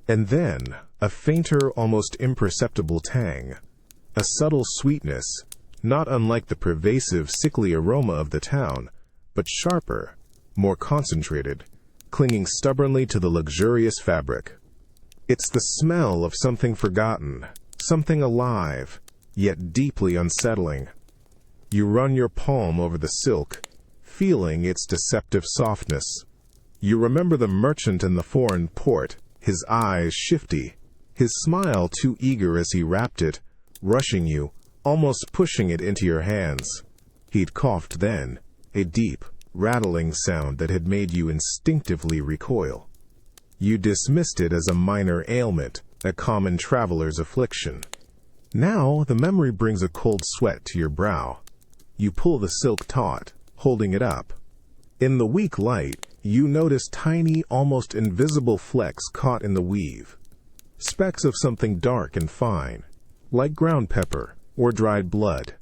And then, a fainter, almost imperceptible tang, a subtle sweetness, not unlike the pervasive, sickly aroma of the town, but sharper, more concentrated, clinging stubbornly to the luxurious fabric. It's the smell of something forgotten, something alive, yet deeply unsettling. You run your palm over the silk, feeling its deceptive softness. You remember the merchant in the foreign port, his eyes shifty, his smile too eager as he wrapped it, rushing you, almost pushing it into your hands. He'd coughed then, a deep, rattling sound that had made you instinctively recoil. You dismissed it as a minor ailment, a common traveler's affliction. Now the memory brings a cold sweat to your brow. You pull the silk taut, holding it up. In the weak light, you notice tiny, almost invisible flecks caught in the weave. Specks of something dark and fine, like ground pepper or dried blood.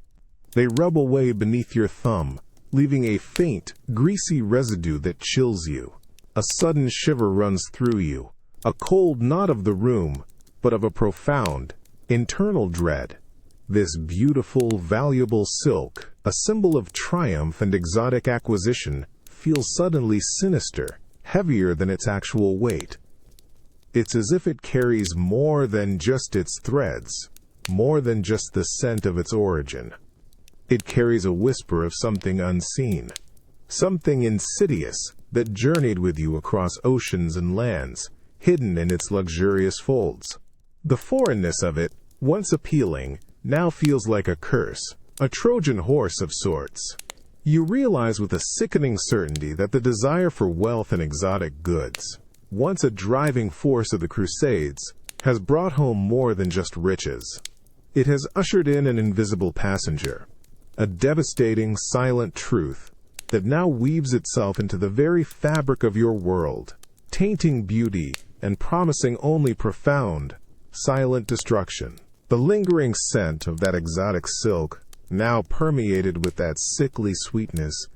They rub away beneath your thumb, leaving a faint, greasy residue that chills you. A sudden shiver runs through you, a cold not of the room, but of a profound, internal dread. This beautiful, valuable silk, a symbol of triumph and exotic acquisition, feels suddenly sinister, heavier than its actual weight. It's as if it carries more than just its threads, more than just the scent of its origin. It carries a whisper of something unseen, something insidious that journeyed with you across oceans and lands, hidden in its luxurious folds. The foreignness of it, once appealing, now feels like a curse, a Trojan horse of sorts. You realize with a sickening certainty that the desire for wealth and exotic goods, once a driving force of the Crusades, has brought home more than just riches. It has ushered in an invisible passenger, a devastating, silent truth that now weaves itself into the very fabric of your world, tainting beauty and promising only profound, silent destruction. The lingering scent of that exotic silk, now permeated with that sickly sweetness,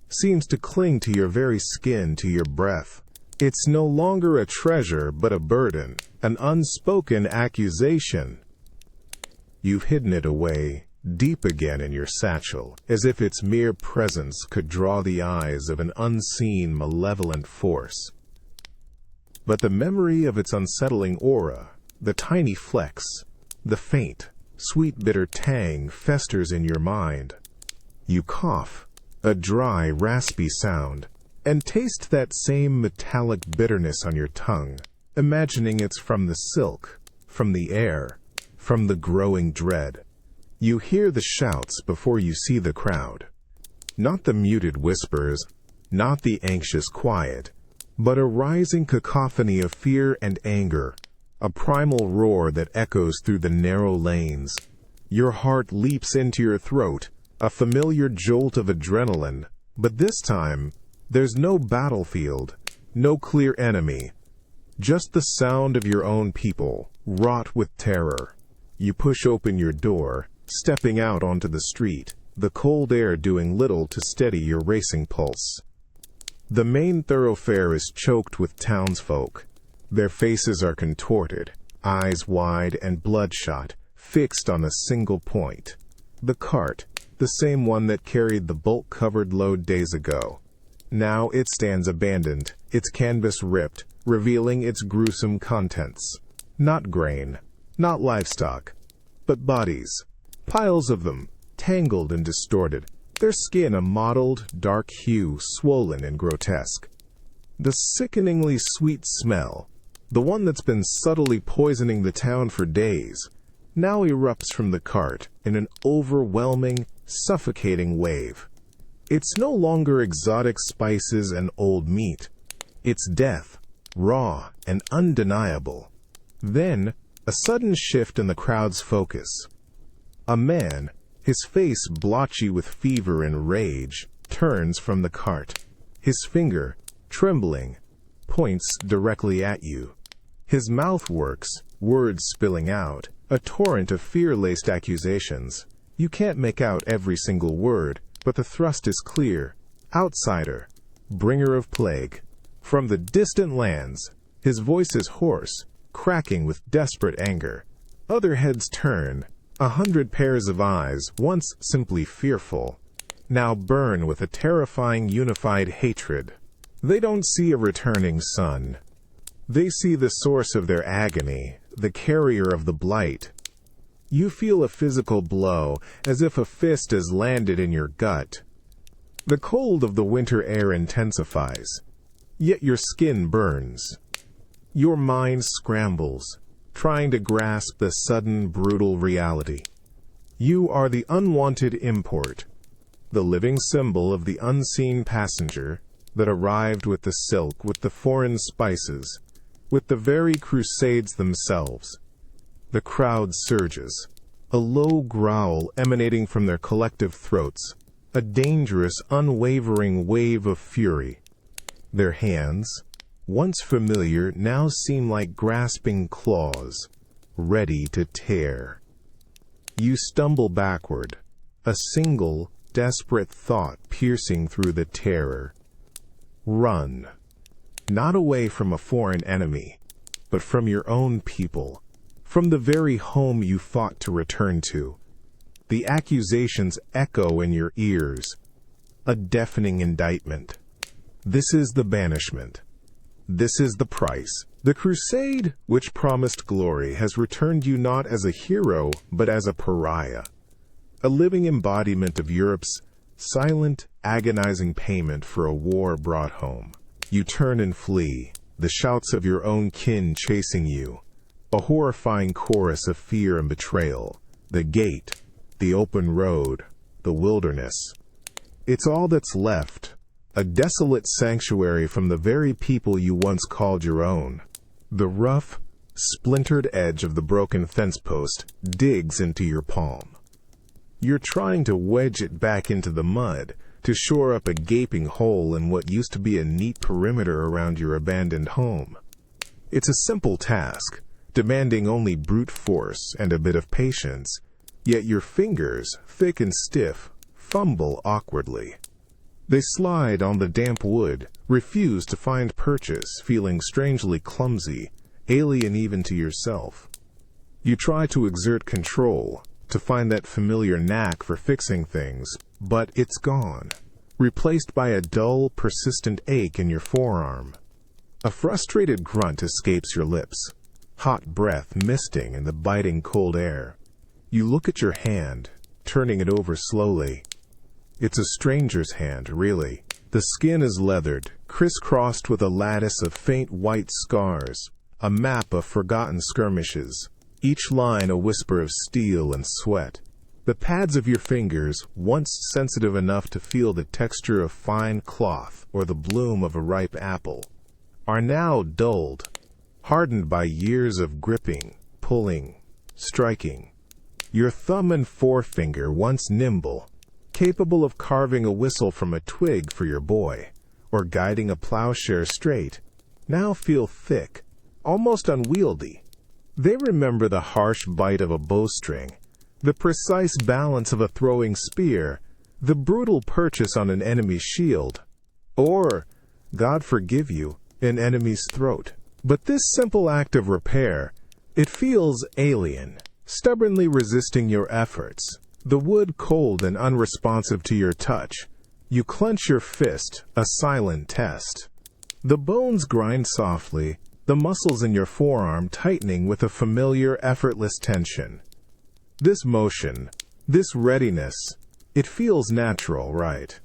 seems to cling to your very skin, to your breath. It's no longer a treasure, but a burden, an unspoken accusation. You've hidden it away, deep again in your satchel, as if its mere presence could draw the eyes of an unseen, malevolent force. But the memory of its unsettling aura, the tiny flecks, the faint, sweet bitter tang festers in your mind. You cough, a dry, raspy sound, and taste that same metallic bitterness on your tongue, imagining it's from the silk, from the air, from the growing dread. You hear the shouts before you see the crowd. Not the muted whispers, not the anxious quiet, but a rising cacophony of fear and anger, a primal roar that echoes through the narrow lanes. Your heart leaps into your throat, a familiar jolt of adrenaline, but this time, there's no battlefield, no clear enemy, just the sound of your own people, wrought with terror. You push open your door, stepping out onto the street, the cold air doing little to steady your racing pulse. The main thoroughfare is choked with townsfolk. Their faces are contorted, eyes wide and bloodshot, fixed on a single point. The cart, the same one that carried the bulk-covered load days ago. Now it stands abandoned, its canvas ripped, revealing its gruesome contents. Not grain, not livestock, but bodies. Piles of them, tangled and distorted, their skin a mottled, dark hue, swollen and grotesque. The sickeningly sweet smell, the one that's been subtly poisoning the town for days, now erupts from the cart in an overwhelming, suffocating wave. It's no longer exotic spices and old meat. It's death, raw and undeniable. Then, a sudden shift in the crowd's focus. A man, his face blotchy with fever and rage, turns from the cart. His finger, trembling, points directly at you. His mouth works, words spilling out, a torrent of fear-laced accusations. You can't make out every single word, but the thrust is clear. Outsider, bringer of plague. From the distant lands, his voice is hoarse, cracking with desperate anger. Other heads turn. 100 pairs of eyes, once simply fearful, now burn with a terrifying unified hatred. They don't see a returning sun. They see the source of their agony, the carrier of the blight. You feel a physical blow, as if a fist has landed in your gut. The cold of the winter air intensifies, yet your skin burns. Your mind scrambles, trying to grasp the sudden, brutal reality. You are the unwanted import, the living symbol of the unseen passenger that arrived with the silk, with the foreign spices, with the very Crusades themselves. The crowd surges, a low growl emanating from their collective throats, a dangerous, unwavering wave of fury. Their hands, once familiar, now seem like grasping claws, ready to tear. You stumble backward, a single, desperate thought piercing through the terror. Run. Not away from a foreign enemy, but from your own people, from the very home you fought to return to. The accusations echo in your ears, a deafening indictment. This is the banishment. This is the price. The crusade, which promised glory, has returned you not as a hero, but as a pariah, a living embodiment of Europe's silent, agonizing payment for a war brought home. You turn and flee, the shouts of your own kin chasing you, a horrifying chorus of fear and betrayal, the gate, the open road, the wilderness. It's all that's left, a desolate sanctuary from the very people you once called your own. The rough, splintered edge of the broken fence post digs into your palm. You're trying to wedge it back into the mud to shore up a gaping hole in what used to be a neat perimeter around your abandoned home. It's a simple task, demanding only brute force and a bit of patience, yet your fingers, thick and stiff, fumble awkwardly. They slide on the damp wood, refuse to find purchase, feeling strangely clumsy, alien even to yourself. You try to exert control, to find that familiar knack for fixing things, but it's gone, replaced by a dull, persistent ache in your forearm. A frustrated grunt escapes your lips, hot breath misting in the biting cold air. You look at your hand, turning it over slowly. It's a stranger's hand, really. The skin is leathered, crisscrossed with a lattice of faint white scars, a map of forgotten skirmishes, each line a whisper of steel and sweat. The pads of your fingers, once sensitive enough to feel the texture of fine cloth or the bloom of a ripe apple, are now dulled, hardened by years of gripping, pulling, striking. Your thumb and forefinger, once nimble, capable of carving a whistle from a twig for your boy, or guiding a plowshare straight, now feel thick, almost unwieldy. They remember the harsh bite of a bowstring, the precise balance of a throwing spear, the brutal purchase on an enemy's shield, or, God forgive you, an enemy's throat. But this simple act of repair, it feels alien, stubbornly resisting your efforts, the wood cold and unresponsive to your touch. You clench your fist, a silent test. The bones grind softly, the muscles in your forearm tightening with a familiar, effortless tension. This motion, this readiness, it feels natural, right?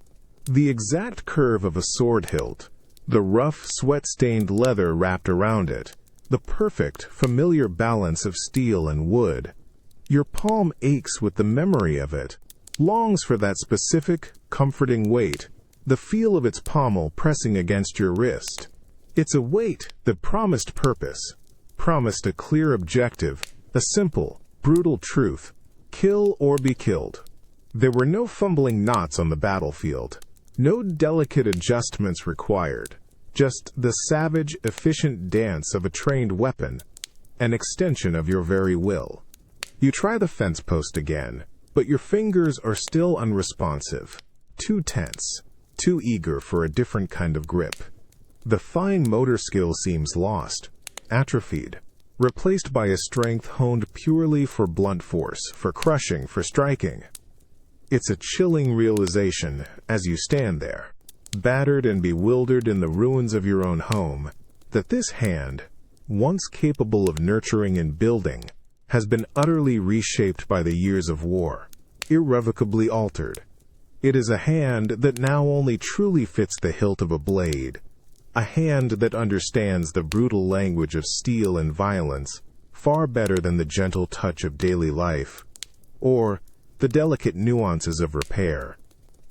The exact curve of a sword hilt, the rough, sweat-stained leather wrapped around it, the perfect, familiar balance of steel and wood. Your palm aches with the memory of it, longs for that specific, comforting weight, the feel of its pommel pressing against your wrist. It's a weight that promised purpose, promised a clear objective, a simple, brutal truth: kill or be killed. There were no fumbling knots on the battlefield, no delicate adjustments required, just the savage, efficient dance of a trained weapon, an extension of your very will. You try the fence post again, but your fingers are still unresponsive, too tense, too eager for a different kind of grip. The fine motor skill seems lost, atrophied, replaced by a strength honed purely for blunt force, for crushing, for striking. It's a chilling realization as you stand there, battered and bewildered in the ruins of your own home, that this hand, once capable of nurturing and building, has been utterly reshaped by the years of war, irrevocably altered. It is a hand that now only truly fits the hilt of a blade, a hand that understands the brutal language of steel and violence far better than the gentle touch of daily life, or the delicate nuances of repair.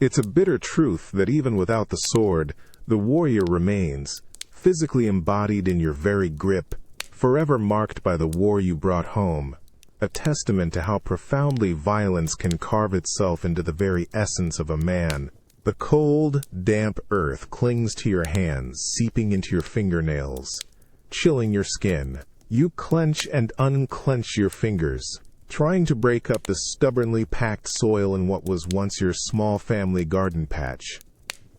It's a bitter truth that even without the sword, the warrior remains, physically embodied in your very grip, forever marked by the war you brought home, a testament to how profoundly violence can carve itself into the very essence of a man. The cold, damp earth clings to your hands, seeping into your fingernails, chilling your skin. You clench and unclench your fingers, trying to break up the stubbornly packed soil in what was once your small family garden patch.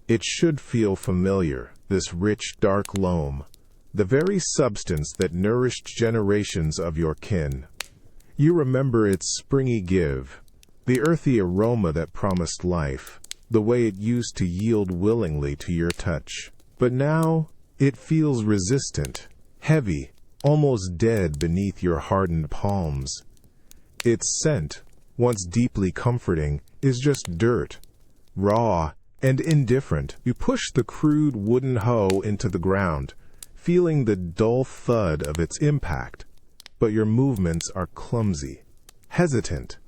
It should feel familiar, this rich, dark loam, the very substance that nourished generations of your kin. You remember its springy give, the earthy aroma that promised life, the way it used to yield willingly to your touch. But now, it feels resistant, heavy, almost dead beneath your hardened palms. Its scent, once deeply comforting, is just dirt, raw and indifferent. You push the crude wooden hoe into the ground, feeling the dull thud of its impact, but your movements are clumsy, hesitant.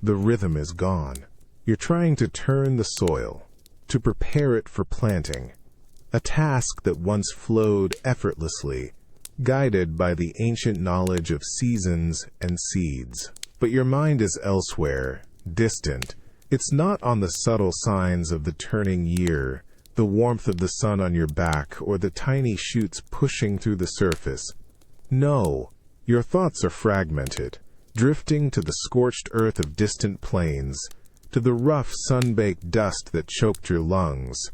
The rhythm is gone. You're trying to turn the soil, to prepare it for planting, a task that once flowed effortlessly, guided by the ancient knowledge of seasons and seeds. But your mind is elsewhere, distant. It's not on the subtle signs of the turning year, the warmth of the sun on your back, or the tiny shoots pushing through the surface. No, your thoughts are fragmented, drifting to the scorched earth of distant plains, to the rough sun-baked dust that choked your lungs,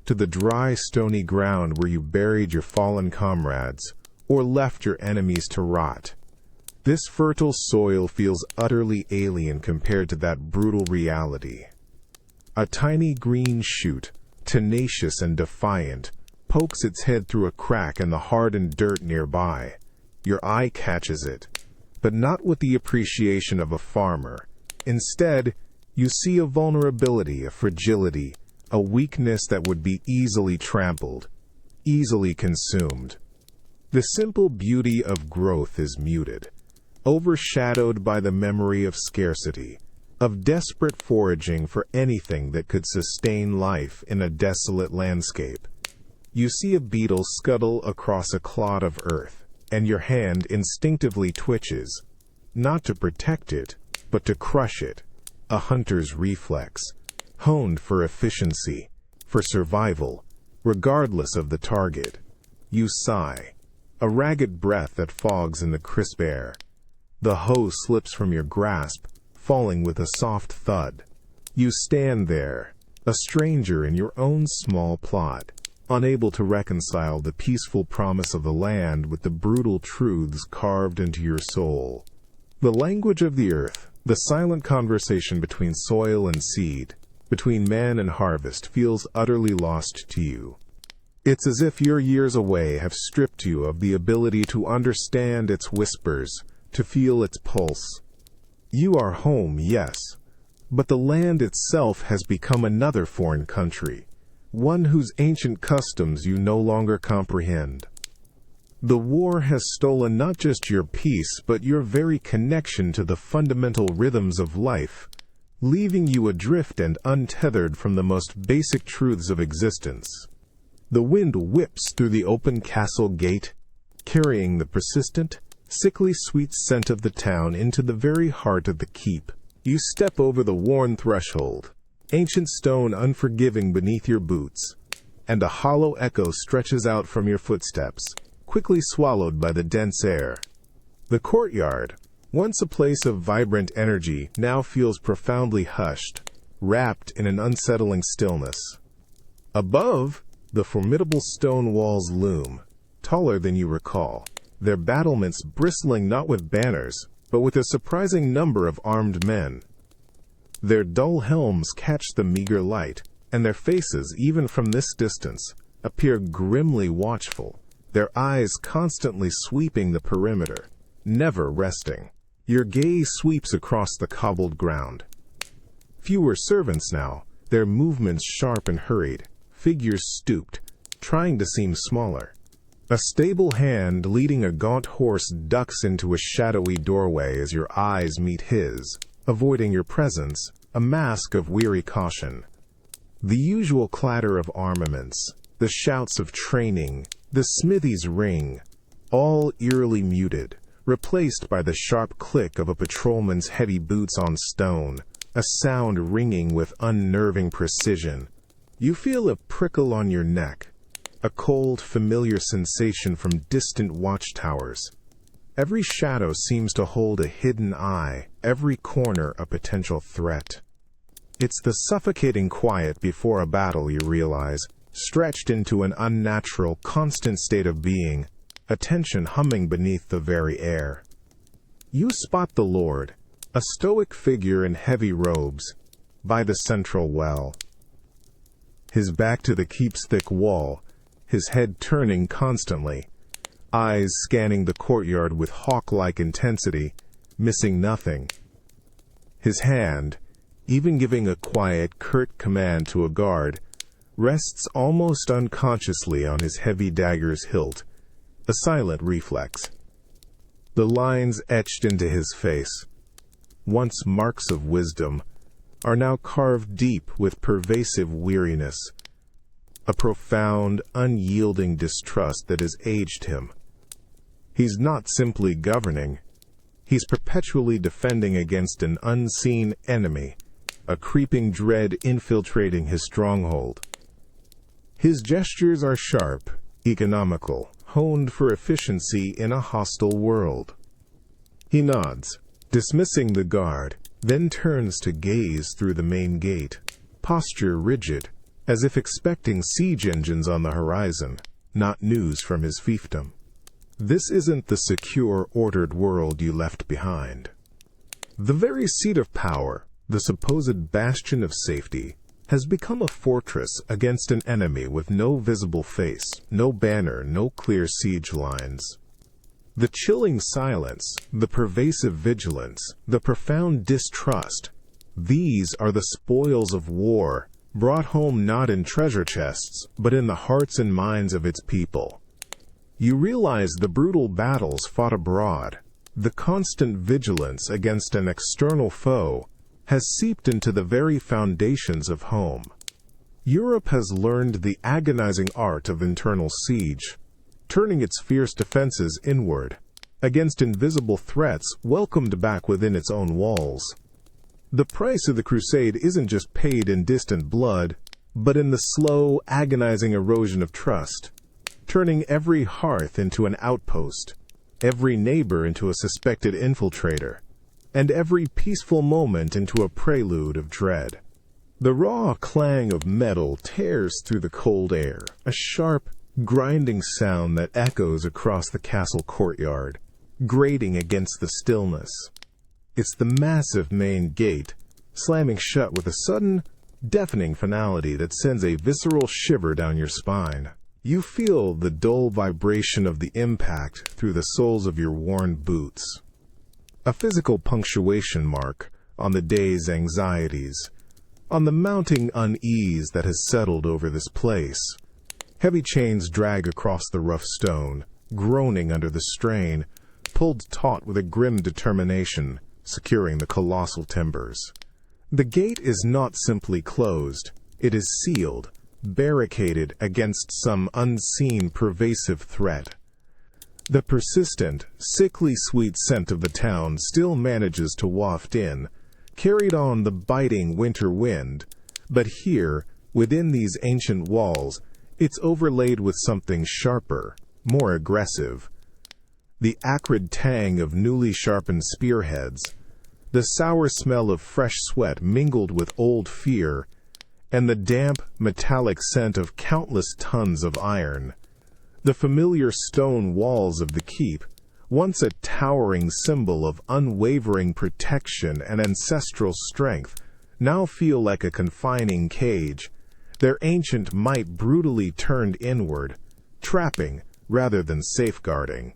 to the dry stony ground where you buried your fallen comrades, or left your enemies to rot. This fertile soil feels utterly alien compared to that brutal reality. A tiny green shoot, tenacious and defiant, pokes its head through a crack in the hardened dirt nearby. Your eye catches it, but not with the appreciation of a farmer. Instead, you see a vulnerability, a fragility, a weakness that would be easily trampled, easily consumed. The simple beauty of growth is muted, overshadowed by the memory of scarcity, of desperate foraging for anything that could sustain life in a desolate landscape. You see a beetle scuttle across a clod of earth, and your hand instinctively twitches, not to protect it, but to crush it, a hunter's reflex, honed for efficiency, for survival, regardless of the target. You sigh, a ragged breath that fogs in the crisp air. The hoe slips from your grasp, falling with a soft thud. You stand there, a stranger in your own small plot, unable to reconcile the peaceful promise of the land with the brutal truths carved into your soul. The language of the earth, the silent conversation between soil and seed, between man and harvest, feels utterly lost to you. It's as if your years away have stripped you of the ability to understand its whispers, to feel its pulse. You are home, yes, but the land itself has become another foreign country, one whose ancient customs you no longer comprehend. The war has stolen not just your peace, but your very connection to the fundamental rhythms of life, leaving you adrift and untethered from the most basic truths of existence. The wind whips through the open castle gate, carrying the persistent, sickly sweet scent of the town into the very heart of the keep. You step over the worn threshold, ancient stone unforgiving beneath your boots, and a hollow echo stretches out from your footsteps, quickly swallowed by the dense air. The courtyard, once a place of vibrant energy, now feels profoundly hushed, wrapped in an unsettling stillness. Above, the formidable stone walls loom, taller than you recall, their battlements bristling not with banners, but with a surprising number of armed men. Their dull helms catch the meager light, and their faces, even from this distance, appear grimly watchful, their eyes constantly sweeping the perimeter, never resting. Your gaze sweeps across the cobbled ground. Fewer servants now, their movements sharp and hurried, figures stooped, trying to seem smaller. A stable hand leading a gaunt horse ducks into a shadowy doorway as your eyes meet his, avoiding your presence, a mask of weary caution. The usual clatter of armaments, the shouts of training, the smithy's ring, all eerily muted, replaced by the sharp click of a patrolman's heavy boots on stone, a sound ringing with unnerving precision. You feel a prickle on your neck, a cold, familiar sensation from distant watchtowers. Every shadow seems to hold a hidden eye, every corner a potential threat. It's the suffocating quiet before a battle, you realize, stretched into an unnatural, constant state of being, a tension humming beneath the very air. You spot the Lord, a stoic figure in heavy robes, by the central well. His back to the keep's thick wall, his head turning constantly, eyes scanning the courtyard with hawk-like intensity, missing nothing. His hand, even giving a quiet, curt command to a guard, rests almost unconsciously on his heavy dagger's hilt, a silent reflex. The lines etched into his face, once marks of wisdom, are now carved deep with pervasive weariness, a profound, unyielding distrust that has aged him. He's not simply governing, he's perpetually defending against an unseen enemy, a creeping dread infiltrating his stronghold. His gestures are sharp, economical, honed for efficiency in a hostile world. He nods, dismissing the guard, then turns to gaze through the main gate, posture rigid, as if expecting siege engines on the horizon, not news from his fiefdom. This isn't the secure, ordered world you left behind. The very seat of power, the supposed bastion of safety, has become a fortress against an enemy with no visible face, no banner, no clear siege lines. The chilling silence, the pervasive vigilance, the profound distrust, these are the spoils of war, brought home not in treasure chests, but in the hearts and minds of its people. You realize the brutal battles fought abroad, the constant vigilance against an external foe, has seeped into the very foundations of home. Europe has learned the agonizing art of internal siege, turning its fierce defenses inward, against invisible threats welcomed back within its own walls. The price of the crusade isn't just paid in distant blood, but in the slow, agonizing erosion of trust, turning every hearth into an outpost, every neighbor into a suspected infiltrator, and every peaceful moment into a prelude of dread. The raw clang of metal tears through the cold air, a sharp, grinding sound that echoes across the castle courtyard, grating against the stillness. It's the massive main gate, slamming shut with a sudden, deafening finality that sends a visceral shiver down your spine. You feel the dull vibration of the impact through the soles of your worn boots. A physical punctuation mark on the day's anxieties, on the mounting unease that has settled over this place. Heavy chains drag across the rough stone, groaning under the strain, pulled taut with a grim determination, securing the colossal timbers. The gate is not simply closed, it is sealed, barricaded against some unseen pervasive threat. The persistent, sickly sweet scent of the town still manages to waft in, carried on the biting winter wind, but here, within these ancient walls, it's overlaid with something sharper, more aggressive. The acrid tang of newly sharpened spearheads, the sour smell of fresh sweat mingled with old fear, and the damp, metallic scent of countless tons of iron. The familiar stone walls of the keep, once a towering symbol of unwavering protection and ancestral strength, now feel like a confining cage, their ancient might brutally turned inward, trapping rather than safeguarding.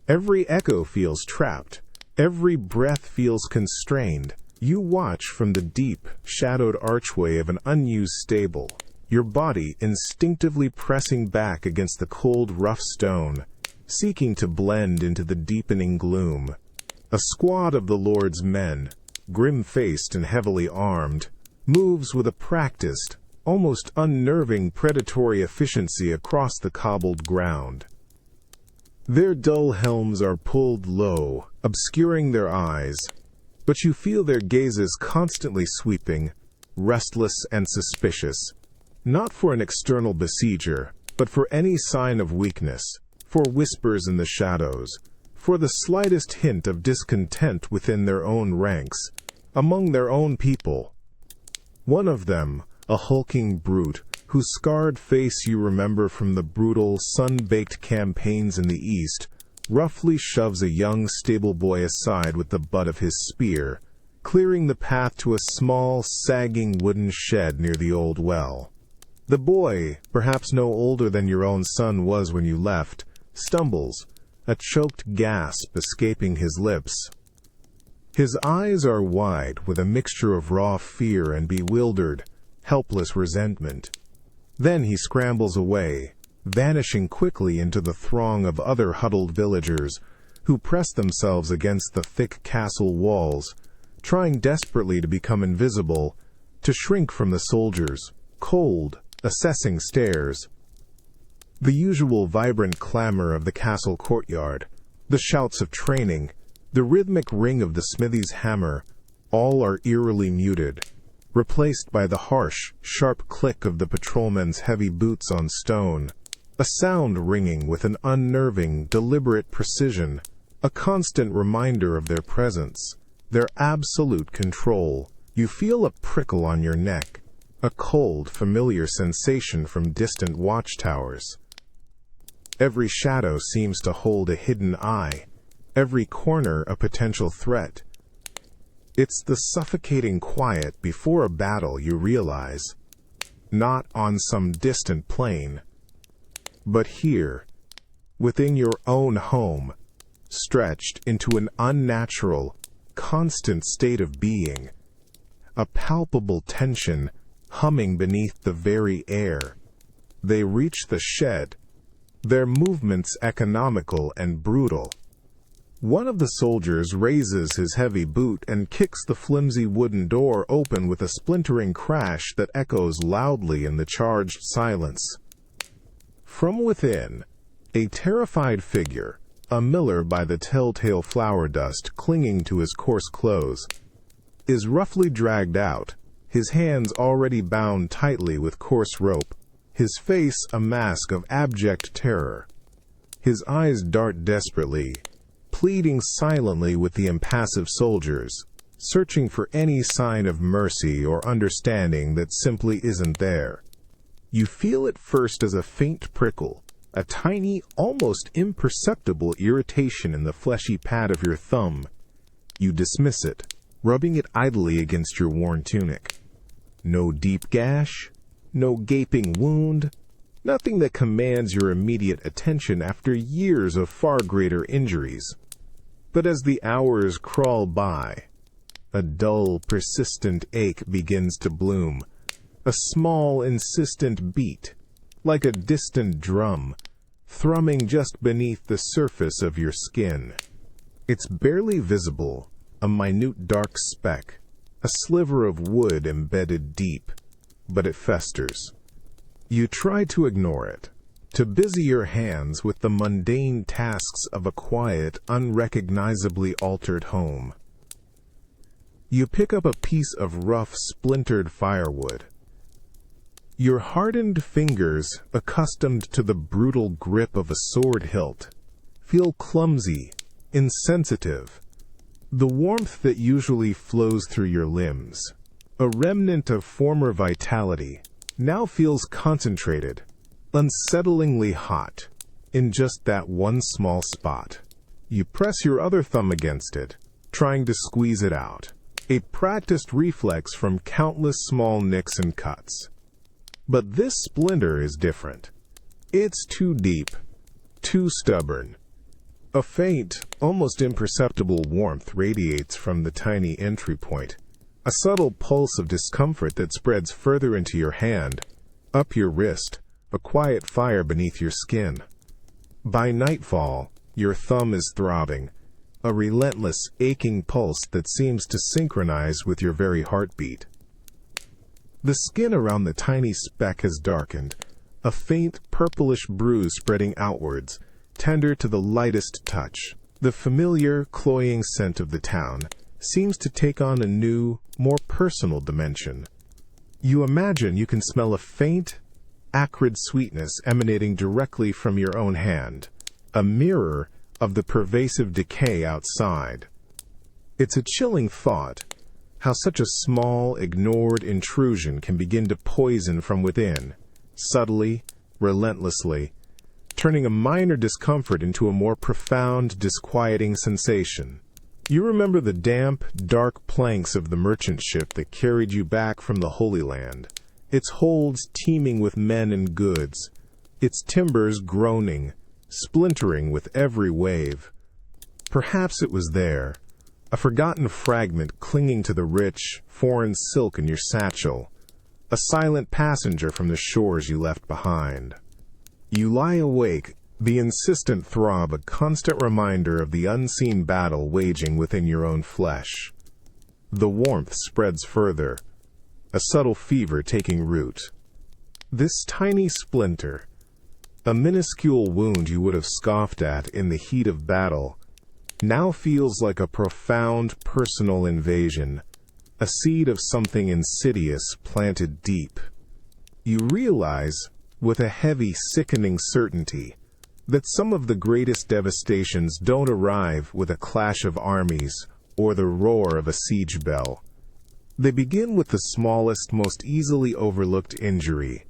Every echo feels trapped, every breath feels constrained. You watch from the deep, shadowed archway of an unused stable, your body instinctively pressing back against the cold, rough stone, seeking to blend into the deepening gloom. A squad of the Lord's men, grim-faced and heavily armed, moves with a practiced, almost unnerving predatory efficiency across the cobbled ground. Their dull helms are pulled low, obscuring their eyes, but you feel their gazes constantly sweeping, restless and suspicious, not for an external besieger, but for any sign of weakness, for whispers in the shadows, for the slightest hint of discontent within their own ranks, among their own people. One of them, a hulking brute, whose scarred face you remember from the brutal, sun-baked campaigns in the East, roughly shoves a young stable boy aside with the butt of his spear, clearing the path to a small, sagging wooden shed near the old well. The boy, perhaps no older than your own son was when you left, stumbles, a choked gasp escaping his lips. His eyes are wide with a mixture of raw fear and bewildered, helpless resentment. Then he scrambles away, vanishing quickly into the throng of other huddled villagers who press themselves against the thick castle walls, trying desperately to become invisible, to shrink from the soldiers' cold, assessing stares. The usual vibrant clamor of the castle courtyard, the shouts of training, the rhythmic ring of the smithy's hammer, all are eerily muted, replaced by the harsh, sharp click of the patrolmen's heavy boots on stone, a sound ringing with an unnerving, deliberate precision, a constant reminder of their presence, their absolute control. You feel a prickle on your neck, a cold, familiar sensation from distant watchtowers. Every shadow seems to hold a hidden eye, every corner a potential threat. It's the suffocating quiet before a battle, you realize. Not on some distant plain, but here, within your own home, stretched into an unnatural, constant state of being, a palpable tension humming beneath the very air. They reach the shed, their movements economical and brutal. One of the soldiers raises his heavy boot and kicks the flimsy wooden door open with a splintering crash that echoes loudly in the charged silence. From within, a terrified figure, a miller by the telltale flour dust clinging to his coarse clothes, is roughly dragged out, his hands already bound tightly with coarse rope, his face a mask of abject terror. His eyes dart desperately, pleading silently with the impassive soldiers, searching for any sign of mercy or understanding that simply isn't there. You feel it first as a faint prickle, a tiny, almost imperceptible irritation in the fleshy pad of your thumb. You dismiss it, rubbing it idly against your worn tunic. No deep gash, no gaping wound, nothing that commands your immediate attention after years of far greater injuries. But as the hours crawl by, a dull, persistent ache begins to bloom, a small, insistent beat, like a distant drum, thrumming just beneath the surface of your skin. It's barely visible, a minute dark speck, a sliver of wood embedded deep, but it festers. You try to ignore it, to busy your hands with the mundane tasks of a quiet, unrecognizably altered home. You pick up a piece of rough, splintered firewood. Your hardened fingers, accustomed to the brutal grip of a sword hilt, feel clumsy, insensitive. The warmth that usually flows through your limbs, a remnant of former vitality, now feels concentrated, unsettlingly hot, in just that one small spot. You press your other thumb against it, trying to squeeze it out, a practiced reflex from countless small nicks and cuts. But this splinter is different. It's too deep, too stubborn. A faint, almost imperceptible warmth radiates from the tiny entry point, a subtle pulse of discomfort that spreads further into your hand, up your wrist, a quiet fire beneath your skin. By nightfall, your thumb is throbbing, a relentless, aching pulse that seems to synchronize with your very heartbeat. The skin around the tiny speck has darkened, a faint purplish bruise spreading outwards, tender to the lightest touch. The familiar, cloying scent of the town seems to take on a new, more personal dimension. You imagine you can smell a faint, acrid sweetness emanating directly from your own hand, a mirror of the pervasive decay outside. It's a chilling thought, how such a small, ignored intrusion can begin to poison from within, subtly, relentlessly, turning a minor discomfort into a more profound, disquieting sensation. You remember the damp, dark planks of the merchant ship that carried you back from the Holy Land, its holds teeming with men and goods, its timbers groaning, splintering with every wave. Perhaps it was there, a forgotten fragment clinging to the rich, foreign silk in your satchel, a silent passenger from the shores you left behind. You lie awake, the insistent throb a constant reminder of the unseen battle waging within your own flesh. The warmth spreads further, a subtle fever taking root. This tiny splinter, a minuscule wound you would have scoffed at in the heat of battle, now feels like a profound personal invasion, a seed of something insidious planted deep. You realize, with a heavy, sickening certainty, that some of the greatest devastations don't arrive with a clash of armies or the roar of a siege bell. They begin with the smallest, most easily overlooked injury,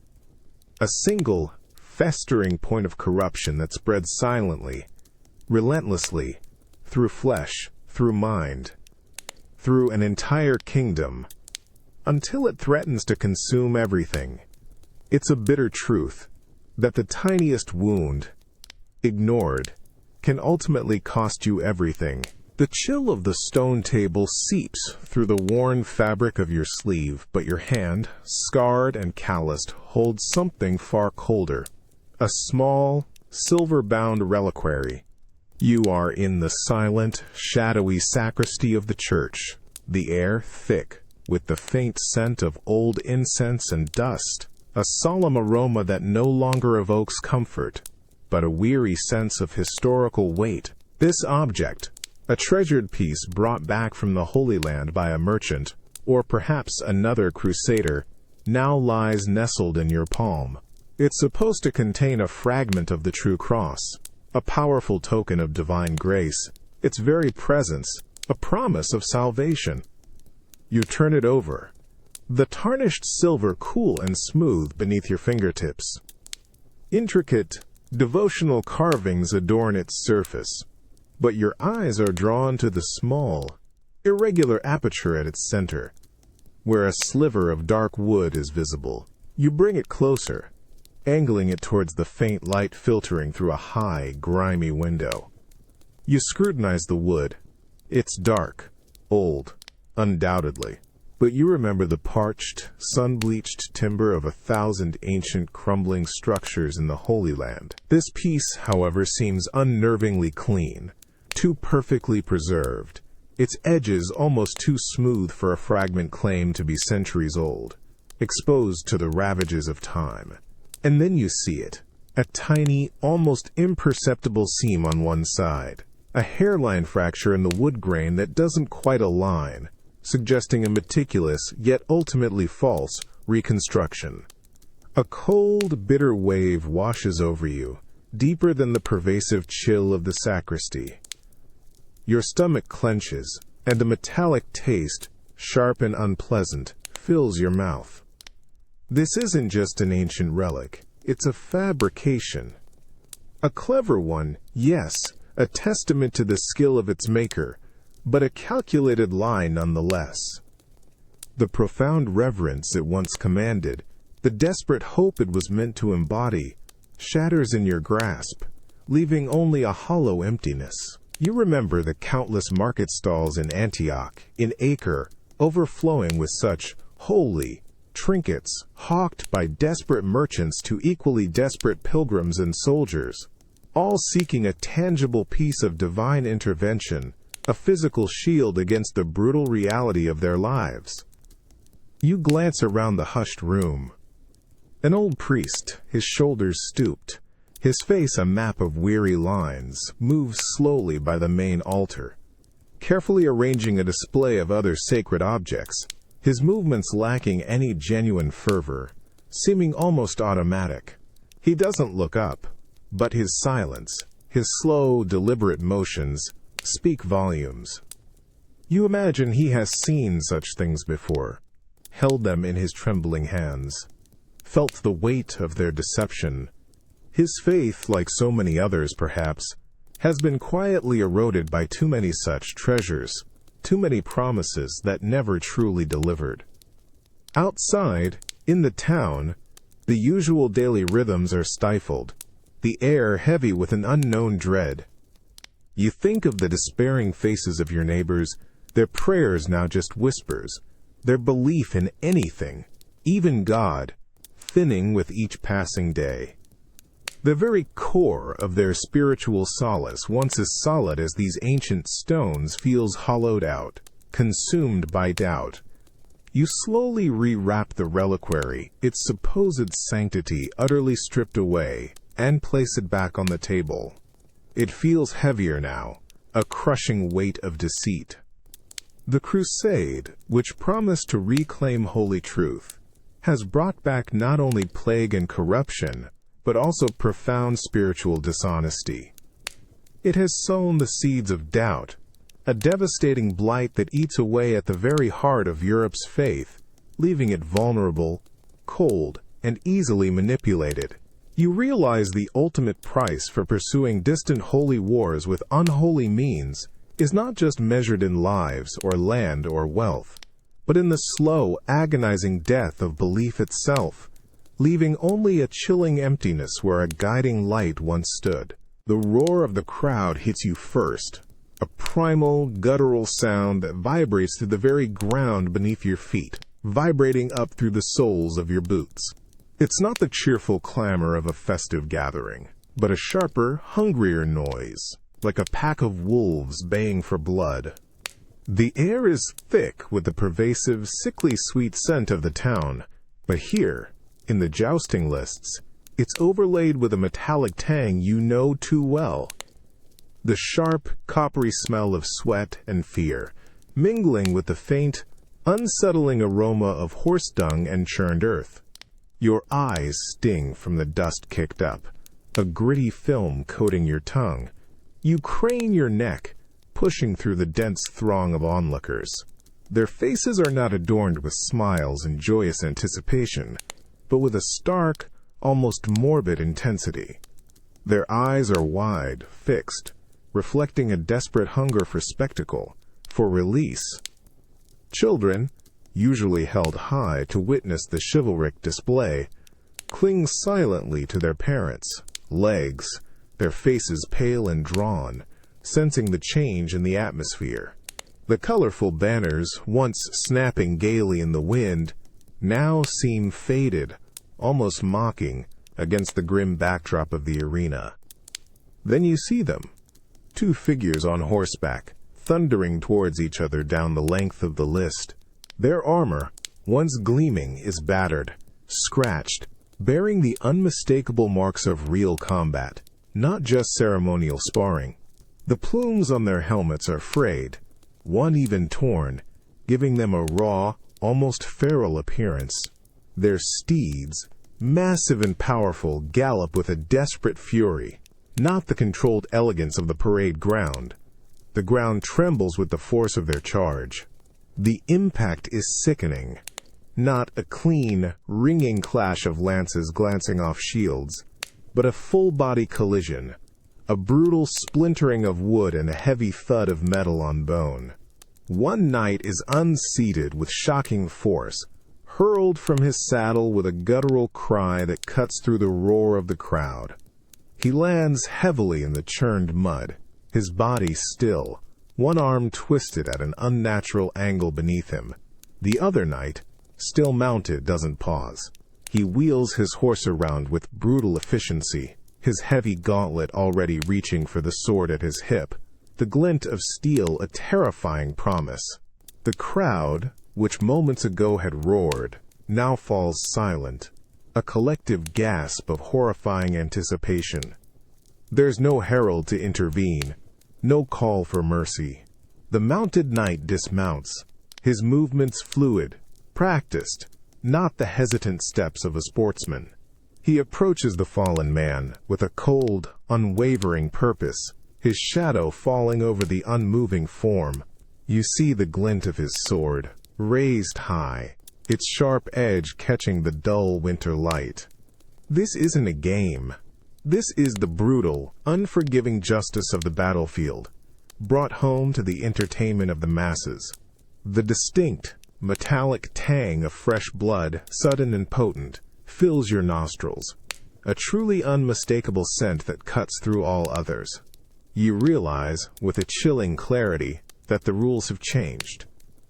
a single, festering point of corruption that spreads silently, relentlessly, through flesh, through mind, through an entire kingdom, until it threatens to consume everything. It's a bitter truth that the tiniest wound, ignored, can ultimately cost you everything. The chill of the stone table seeps through the worn fabric of your sleeve, but your hand, scarred and calloused, holds something far colder, a small, silver-bound reliquary. You are in the silent, shadowy sacristy of the church, the air thick with the faint scent of old incense and dust, a solemn aroma that no longer evokes comfort, but a weary sense of historical weight. This object, a treasured piece brought back from the Holy Land by a merchant, or perhaps another Crusader, now lies nestled in your palm. It's supposed to contain a fragment of the true cross, a powerful token of divine grace, its very presence, a promise of salvation. You turn it over, the tarnished silver cool and smooth beneath your fingertips. Intricate, devotional carvings adorn its surface, but your eyes are drawn to the small, irregular aperture at its center, where a sliver of dark wood is visible. You bring it closer, angling it towards the faint light filtering through a high, grimy window. You scrutinize the wood. It's dark, old, undoubtedly, but you remember the parched, sun-bleached timber of 1,000 ancient crumbling structures in the Holy Land. This piece, however, seems unnervingly clean, too perfectly preserved, its edges almost too smooth for a fragment claimed to be centuries old, exposed to the ravages of time. And then you see it, a tiny, almost imperceptible seam on one side, a hairline fracture in the wood grain that doesn't quite align, suggesting a meticulous, yet ultimately false, reconstruction. A cold, bitter wave washes over you, deeper than the pervasive chill of the sacristy. Your stomach clenches, and a metallic taste, sharp and unpleasant, fills your mouth. This isn't just an ancient relic, it's a fabrication. A clever one, yes, a testament to the skill of its maker, but a calculated lie nonetheless. The profound reverence it once commanded, the desperate hope it was meant to embody, shatters in your grasp, leaving only a hollow emptiness. You remember the countless market stalls in Antioch, in Acre, overflowing with such holy trinkets, hawked by desperate merchants to equally desperate pilgrims and soldiers, all seeking a tangible piece of divine intervention, a physical shield against the brutal reality of their lives. You glance around the hushed room. An old priest, his shoulders stooped, his face a map of weary lines, moves slowly by the main altar, carefully arranging a display of other sacred objects, his movements lacking any genuine fervor, seeming almost automatic. He doesn't look up, but his silence, his slow, deliberate motions, speak volumes. You imagine he has seen such things before, held them in his trembling hands, felt the weight of their deception. His faith, like so many others perhaps, has been quietly eroded by too many such treasures, too many promises that never truly delivered. Outside, in the town, the usual daily rhythms are stifled. the air heavy with an unknown dread. You think of the despairing faces of your neighbors, their prayers now just whispers, their belief in anything, even God, thinning with each passing day. The very core of their spiritual solace, once as solid as these ancient stones, feels hollowed out, consumed by doubt. You slowly rewrap the reliquary, its supposed sanctity utterly stripped away, and place it back on the table. It feels heavier now, a crushing weight of deceit. The crusade, which promised to reclaim holy truth, has brought back not only plague and corruption, but also profound spiritual dishonesty. It has sown the seeds of doubt, a devastating blight that eats away at the very heart of Europe's faith, leaving it vulnerable, cold, and easily manipulated. You realize the ultimate price for pursuing distant holy wars with unholy means is not just measured in lives or land or wealth, but in the slow, agonizing death of belief itself, leaving only a chilling emptiness where a guiding light once stood. The roar of the crowd hits you first, a primal, guttural sound that vibrates through the very ground beneath your feet, vibrating up through the soles of your boots. It's not the cheerful clamor of a festive gathering, but a sharper, hungrier noise, like a pack of wolves baying for blood. The air is thick with the pervasive, sickly sweet scent of the town, but here, in the jousting lists, it's overlaid with a metallic tang you know too well. The sharp, coppery smell of sweat and fear, mingling with the faint, unsettling aroma of horse dung and churned earth. Your eyes sting from the dust kicked up, a gritty film coating your tongue. You crane your neck, pushing through the dense throng of onlookers. Their faces are not adorned with smiles and joyous anticipation, but with a stark, almost morbid intensity. Their eyes are wide, fixed, reflecting a desperate hunger for spectacle, for release. Children, usually held high to witness the chivalric display, cling silently to their parents' legs, their faces pale and drawn, sensing the change in the atmosphere. The colorful banners, once snapping gaily in the wind, now seem faded, almost mocking, against the grim backdrop of the arena. Then you see them, two figures on horseback, thundering towards each other down the length of the list. Their armor, once gleaming, is battered, scratched, bearing the unmistakable marks of real combat, not just ceremonial sparring. The plumes on their helmets are frayed, one even torn, giving them a raw, almost feral appearance. Their steeds, massive and powerful, gallop with a desperate fury, not the controlled elegance of the parade ground. The ground trembles with the force of their charge. The impact is sickening, not a clean, ringing clash of lances glancing off shields, but a full-body collision, a brutal splintering of wood and a heavy thud of metal on bone. One knight is unseated with shocking force, hurled from his saddle with a guttural cry that cuts through the roar of the crowd. He lands heavily in the churned mud, his body still, one arm twisted at an unnatural angle beneath him. The other knight, still mounted, doesn't pause. He wheels his horse around with brutal efficiency, his heavy gauntlet already reaching for the sword at his hip, the glint of steel a terrifying promise. The crowd, which moments ago had roared, now falls silent, a collective gasp of horrifying anticipation. There's no herald to intervene, no call for mercy. The mounted knight dismounts, his movements fluid, practiced, not the hesitant steps of a sportsman. He approaches the fallen man with a cold, unwavering purpose, his shadow falling over the unmoving form. You see the glint of his sword, raised high, its sharp edge catching the dull winter light. This isn't a game. This is the brutal, unforgiving justice of the battlefield, brought home to the entertainment of the masses. The distinct, metallic tang of fresh blood, sudden and potent, fills your nostrils. a truly unmistakable scent that cuts through all others. You realize, with a chilling clarity, that the rules have changed.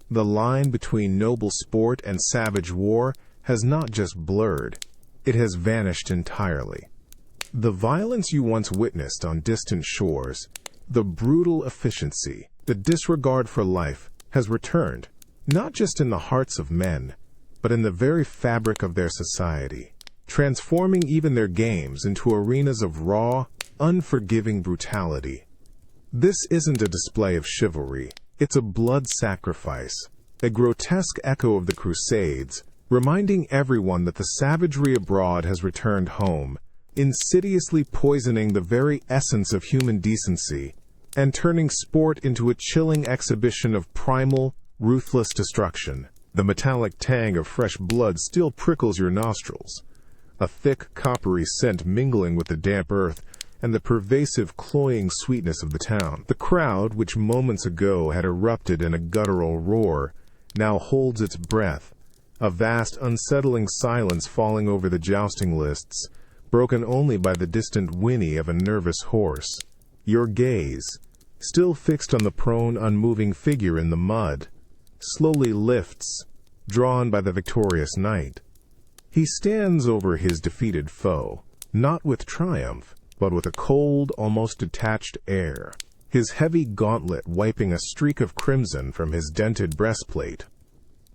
The line between noble sport and savage war has not just blurred, it has vanished entirely. The violence you once witnessed on distant shores, the brutal efficiency, the disregard for life, has returned, not just in the hearts of men, but in the very fabric of their society, transforming even their games into arenas of raw, unforgiving brutality. This isn't a display of chivalry, it's a blood sacrifice, a grotesque echo of the Crusades, reminding everyone that the savagery abroad has returned home, insidiously poisoning the very essence of human decency, and turning sport into a chilling exhibition of primal, ruthless destruction. The metallic tang of fresh blood still prickles your nostrils, a thick, coppery scent mingling with the damp earth and the pervasive, cloying sweetness of the town. The crowd, which moments ago had erupted in a guttural roar, now holds its breath, a vast, unsettling silence falling over the jousting lists, broken only by the distant whinny of a nervous horse. Your gaze, still fixed on the prone, unmoving figure in the mud, slowly lifts, drawn by the victorious knight. He stands over his defeated foe, not with triumph, but with a cold, almost detached air, his heavy gauntlet wiping a streak of crimson from his dented breastplate.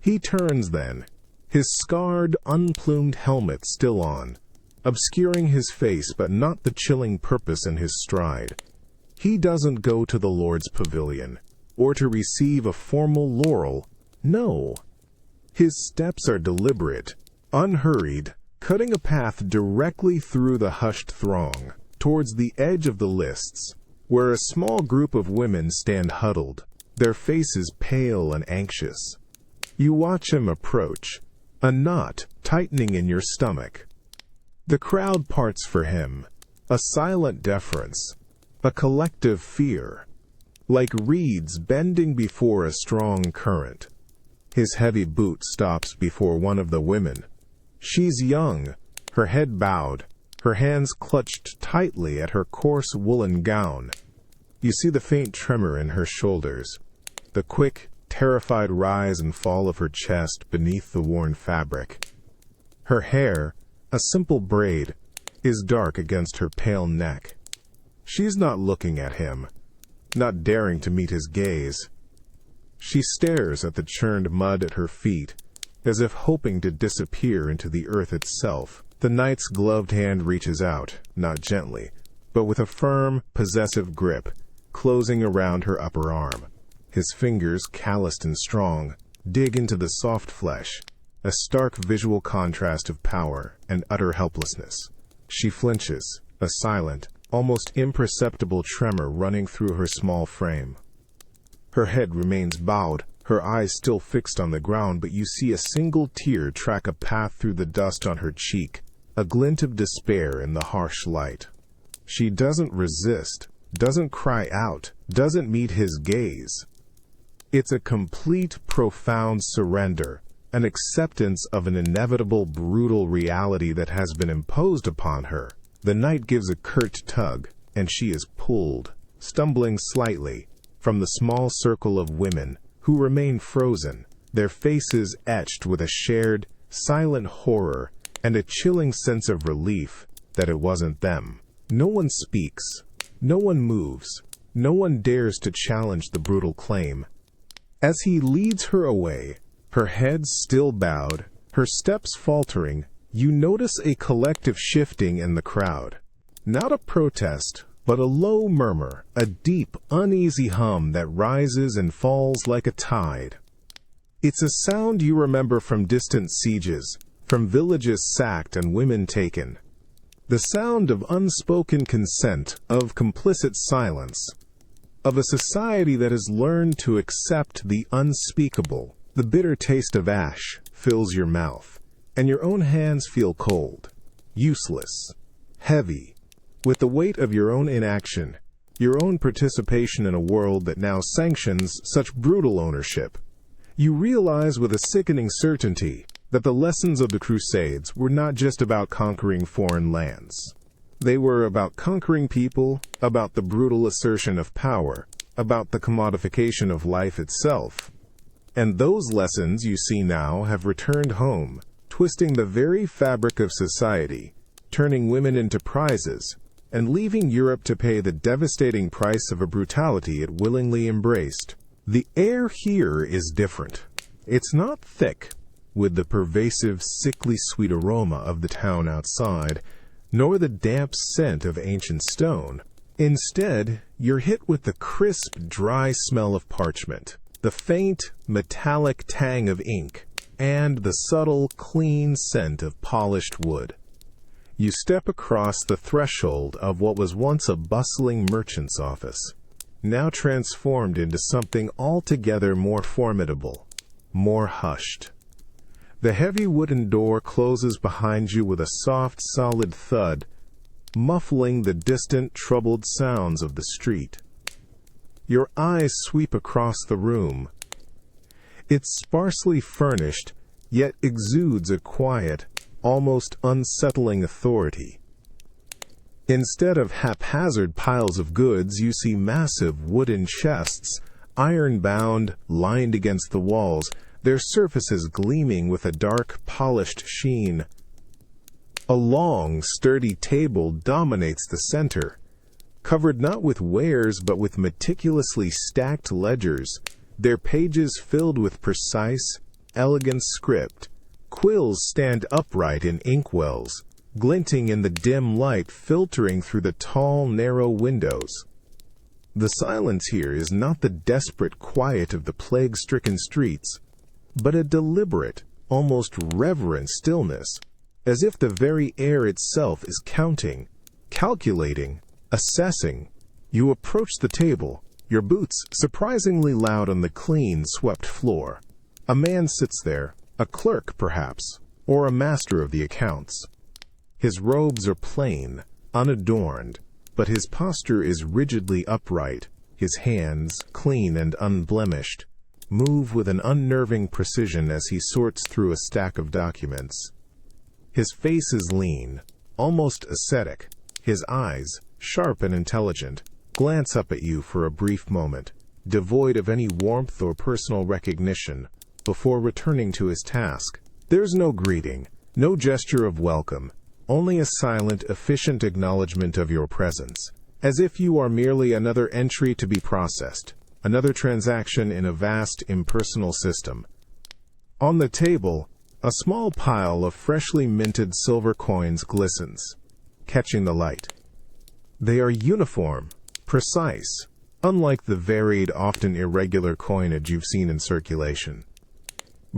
He turns then, his scarred, unplumed helmet still on, obscuring his face but not the chilling purpose in his stride. He doesn't go to the Lord's pavilion, or to receive a formal laurel. No. His steps are deliberate, unhurried, cutting a path directly through the hushed throng, towards the edge of the lists, where a small group of women stand huddled, their faces pale and anxious. You watch him approach, a knot tightening in your stomach. The crowd parts for him, a silent deference, a collective fear, like reeds bending before a strong current. His heavy boot stops before one of the women. She's young, her head bowed, her hands clutched tightly at her coarse woolen gown. You see the faint tremor in her shoulders, the quick, terrified rise and fall of her chest beneath the worn fabric. Her hair, a simple braid, is dark against her pale neck. She's not looking at him, not daring to meet his gaze. She stares at the churned mud at her feet, as if hoping to disappear into the earth itself. The knight's gloved hand reaches out, not gently, but with a firm, possessive grip, closing around her upper arm. His fingers, calloused and strong, dig into the soft flesh, a stark visual contrast of power and utter helplessness. She flinches, a silent, almost imperceptible tremor running through her small frame. Her head remains bowed, her eyes still fixed on the ground, but you see a single tear track a path through the dust on her cheek, a glint of despair in the harsh light. She doesn't resist, doesn't cry out, doesn't meet his gaze. It's a complete, profound surrender, an acceptance of an inevitable, brutal reality that has been imposed upon her. The knight gives a curt tug, and she is pulled, stumbling slightly, from the small circle of women who remain frozen, their faces etched with a shared, silent horror and a chilling sense of relief that it wasn't them. No one speaks, no one moves, no one dares to challenge the brutal claim. As he leads her away, her head still bowed, her steps faltering, you notice a collective shifting in the crowd. Not a protest, but a low murmur, a deep, uneasy hum that rises and falls like a tide. It's a sound you remember from distant sieges, from villages sacked and women taken. The sound of unspoken consent, of complicit silence, of a society that has learned to accept the unspeakable. The bitter taste of ash fills your mouth, and your own hands feel cold, useless, heavy, with the weight of your own inaction, your own participation in a world that now sanctions such brutal ownership. You realize with a sickening certainty that the lessons of the Crusades were not just about conquering foreign lands. They were about conquering people, about the brutal assertion of power, about the commodification of life itself. And those lessons you see now have returned home, twisting the very fabric of society, turning women into prizes, and leaving Europe to pay the devastating price of a brutality it willingly embraced. The air here is different. It's not thick, with the pervasive, sickly sweet aroma of the town outside, nor the damp scent of ancient stone. Instead, you're hit with the crisp, dry smell of parchment, the faint, metallic tang of ink, and the subtle, clean scent of polished wood. You step across the threshold of what was once a bustling merchant's office, now transformed into something altogether more formidable, more hushed. The heavy wooden door closes behind you with a soft, solid thud, muffling the distant, troubled sounds of the street. Your eyes sweep across the room. It's sparsely furnished, yet exudes a quiet, almost unsettling authority. Instead of haphazard piles of goods, you see massive wooden chests, iron-bound, lined against the walls, their surfaces gleaming with a dark, polished sheen. A long, sturdy table dominates the center, covered not with wares but with meticulously stacked ledgers, their pages filled with precise, elegant script. Quills stand upright in inkwells, glinting in the dim light filtering through the tall, narrow windows. The silence here is not the desperate quiet of the plague-stricken streets, but a deliberate, almost reverent stillness, as if the very air itself is counting, calculating, assessing. You approach the table, your boots surprisingly loud on the clean, swept floor. A man sits there, a clerk perhaps, or a master of the accounts. His robes are plain, unadorned, but his posture is rigidly upright. His hands, clean and unblemished, move with an unnerving precision as he sorts through a stack of documents. His face is lean, almost ascetic. His eyes, sharp and intelligent, glance up at you for a brief moment, devoid of any warmth or personal recognition, before returning to his task. There's no greeting, no gesture of welcome, only a silent, efficient acknowledgement of your presence, as if you are merely another entry to be processed, another transaction in a vast, impersonal system. On the table, a small pile of freshly minted silver coins glistens, catching the light. They are uniform, precise, unlike the varied, often irregular coinage you've seen in circulation.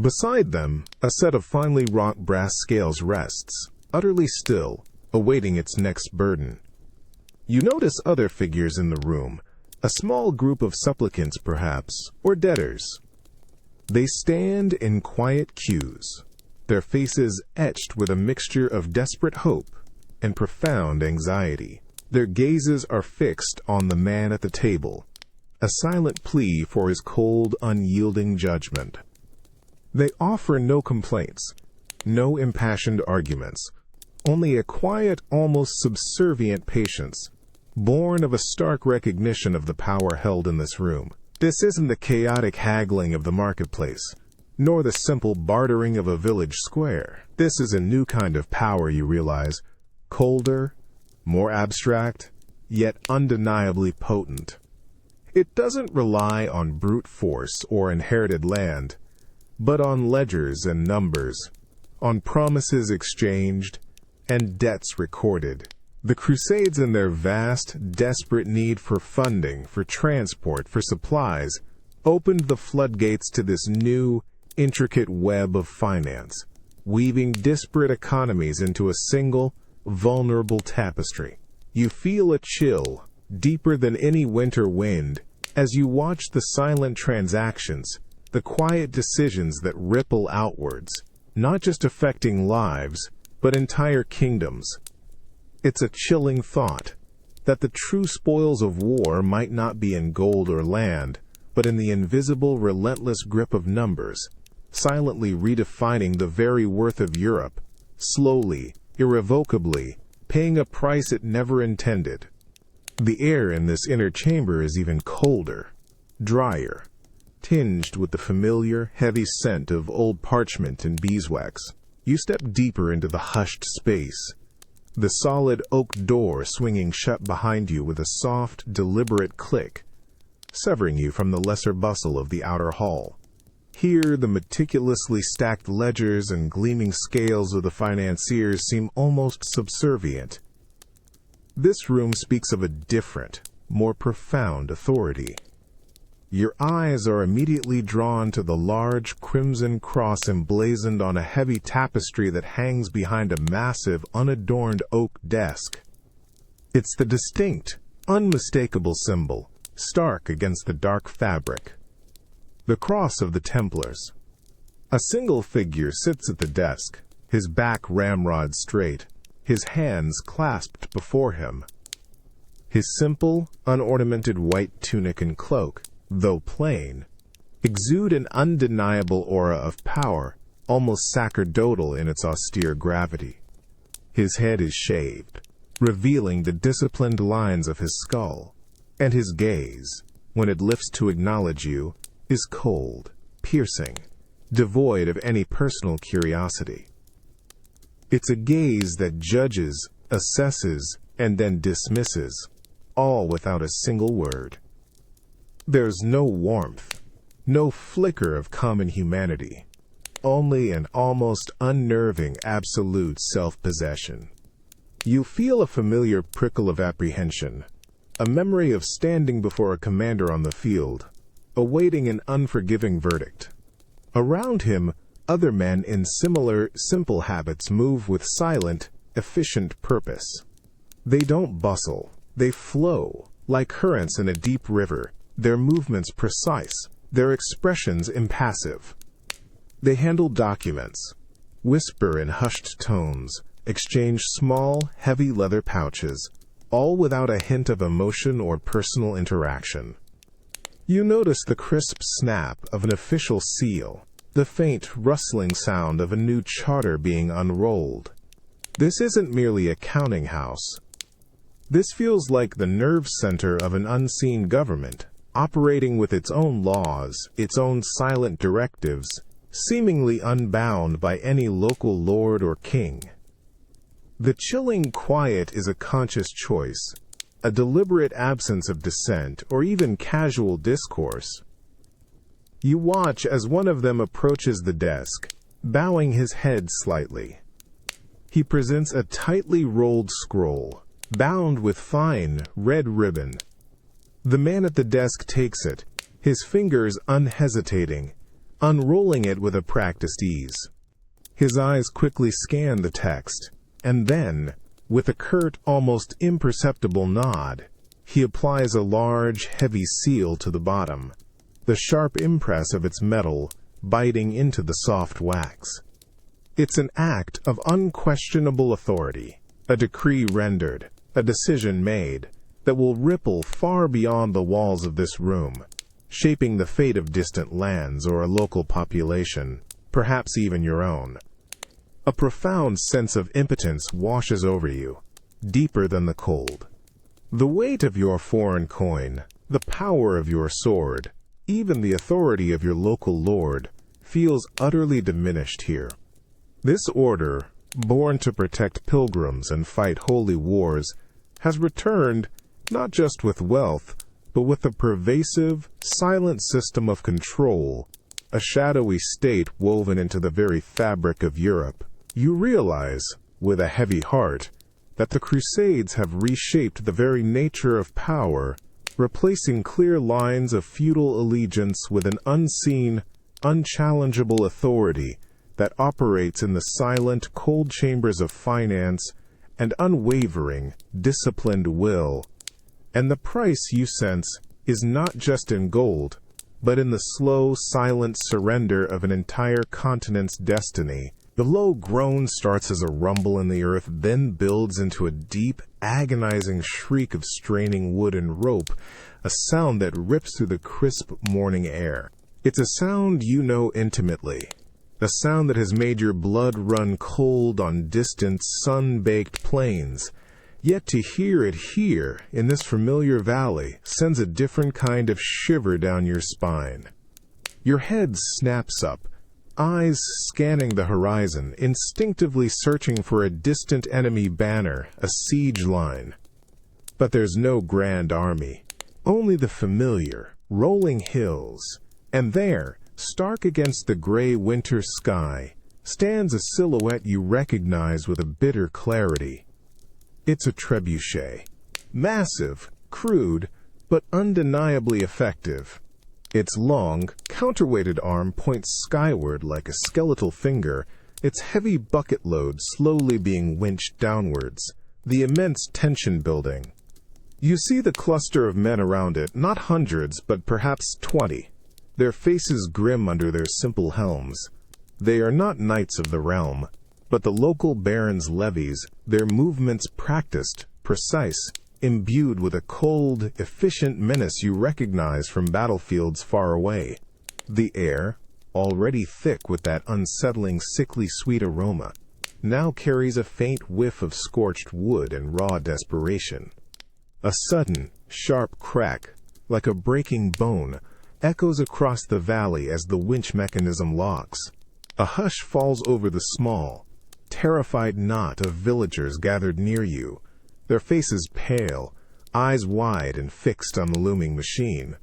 Beside them, a set of finely wrought brass scales rests, utterly still, awaiting its next burden. You notice other figures in the room, a small group of supplicants perhaps, or debtors. They stand in quiet queues, their faces etched with a mixture of desperate hope and profound anxiety. Their gazes are fixed on the man at the table, a silent plea for his cold, unyielding judgment. They offer no complaints, no impassioned arguments, only a quiet, almost subservient patience, born of a stark recognition of the power held in this room. This isn't the chaotic haggling of the marketplace, nor the simple bartering of a village square. This is a new kind of power, you realize, colder, more abstract, yet undeniably potent. It doesn't rely on brute force or inherited land, but on ledgers and numbers, on promises exchanged and debts recorded. The Crusades, in their vast, desperate need for funding, for transport, for supplies, opened the floodgates to this new, intricate web of finance, weaving disparate economies into a single, vulnerable tapestry. You feel a chill, deeper than any winter wind, as you watch the silent transactions, the quiet decisions that ripple outwards, not just affecting lives, but entire kingdoms. It's a chilling thought, that the true spoils of war might not be in gold or land, but in the invisible, relentless grip of numbers, silently redefining the very worth of Europe, slowly, irrevocably, paying a price it never intended. The air in this inner chamber is even colder, drier, tinged with the familiar, heavy scent of old parchment and beeswax. You step deeper into the hushed space, the solid oak door swinging shut behind you with a soft, deliberate click, severing you from the lesser bustle of the outer hall. Here, the meticulously stacked ledgers and gleaming scales of the financiers seem almost subservient. This room speaks of a different, more profound authority. Your eyes are immediately drawn to the large crimson cross emblazoned on a heavy tapestry that hangs behind a massive, unadorned oak desk. It's the distinct, unmistakable symbol, stark against the dark fabric. The cross of the Templars. A single figure sits at the desk, his back ramrod straight, his hands clasped before him. His simple, unornamented white tunic and cloak, though plain, exude an undeniable aura of power, almost sacerdotal in its austere gravity. His head is shaved, revealing the disciplined lines of his skull, and his gaze, when it lifts to acknowledge you, is cold, piercing, devoid of any personal curiosity. It's a gaze that judges, assesses, and then dismisses, all without a single word. There's no warmth, no flicker of common humanity, only an almost unnerving absolute self-possession. You feel a familiar prickle of apprehension, a memory of standing before a commander on the field, awaiting an unforgiving verdict. Around him, other men in similar, simple habits move with silent, efficient purpose. They don't bustle, they flow, like currents in a deep river, their movements precise, their expressions impassive. They handle documents, whisper in hushed tones, exchange small, heavy leather pouches, all without a hint of emotion or personal interaction. You notice the crisp snap of an official seal, the faint rustling sound of a new charter being unrolled. This isn't merely a counting house. This feels like the nerve center of an unseen government, operating with its own laws, its own silent directives, seemingly unbound by any local lord or king. The chilling quiet is a conscious choice, a deliberate absence of dissent or even casual discourse. You watch as one of them approaches the desk, bowing his head slightly. He presents a tightly rolled scroll, bound with fine, red ribbon. The man at the desk takes it, his fingers unhesitating, unrolling it with a practiced ease. His eyes quickly scan the text, and then, with a curt, almost imperceptible nod, he applies a large, heavy seal to the bottom, the sharp impress of its metal biting into the soft wax. It's an act of unquestionable authority, a decree rendered, a decision made, that will ripple far beyond the walls of this room, shaping the fate of distant lands or a local population, perhaps even your own. A profound sense of impotence washes over you, deeper than the cold. The weight of your foreign coin, the power of your sword, even the authority of your local lord, feels utterly diminished here. This order, born to protect pilgrims and fight holy wars, has returned not just with wealth, but with a pervasive, silent system of control, a shadowy state woven into the very fabric of Europe. You realize, with a heavy heart, that the Crusades have reshaped the very nature of power, replacing clear lines of feudal allegiance with an unseen, unchallengeable authority that operates in the silent, cold chambers of finance and unwavering, disciplined will. And the price, you sense, is not just in gold, but in the slow, silent surrender of an entire continent's destiny. The low groan starts as a rumble in the earth, then builds into a deep, agonizing shriek of straining wood and rope, a sound that rips through the crisp morning air. It's a sound you know intimately, a sound that has made your blood run cold on distant, sun-baked plains. Yet to hear it here, in this familiar valley, sends a different kind of shiver down your spine. Your head snaps up, eyes scanning the horizon, instinctively searching for a distant enemy banner, a siege line. But there's no grand army, only the familiar, rolling hills. And there, stark against the gray winter sky, stands a silhouette you recognize with a bitter clarity. It's a trebuchet. Massive, crude, but undeniably effective. Its long, counterweighted arm points skyward like a skeletal finger, its heavy bucket load slowly being winched downwards, the immense tension building. You see the cluster of men around it, not hundreds, but perhaps 20. Their faces grim under their simple helms. They are not knights of the realm, but the local barons' levies, their movements practiced, precise, imbued with a cold, efficient menace you recognize from battlefields far away. The air, already thick with that unsettling, sickly sweet aroma, now carries a faint whiff of scorched wood and raw desperation. A sudden, sharp crack, like a breaking bone, echoes across the valley as the winch mechanism locks. A hush falls over the small, terrified knot of villagers gathered near you, their faces pale, eyes wide and fixed on the looming machine.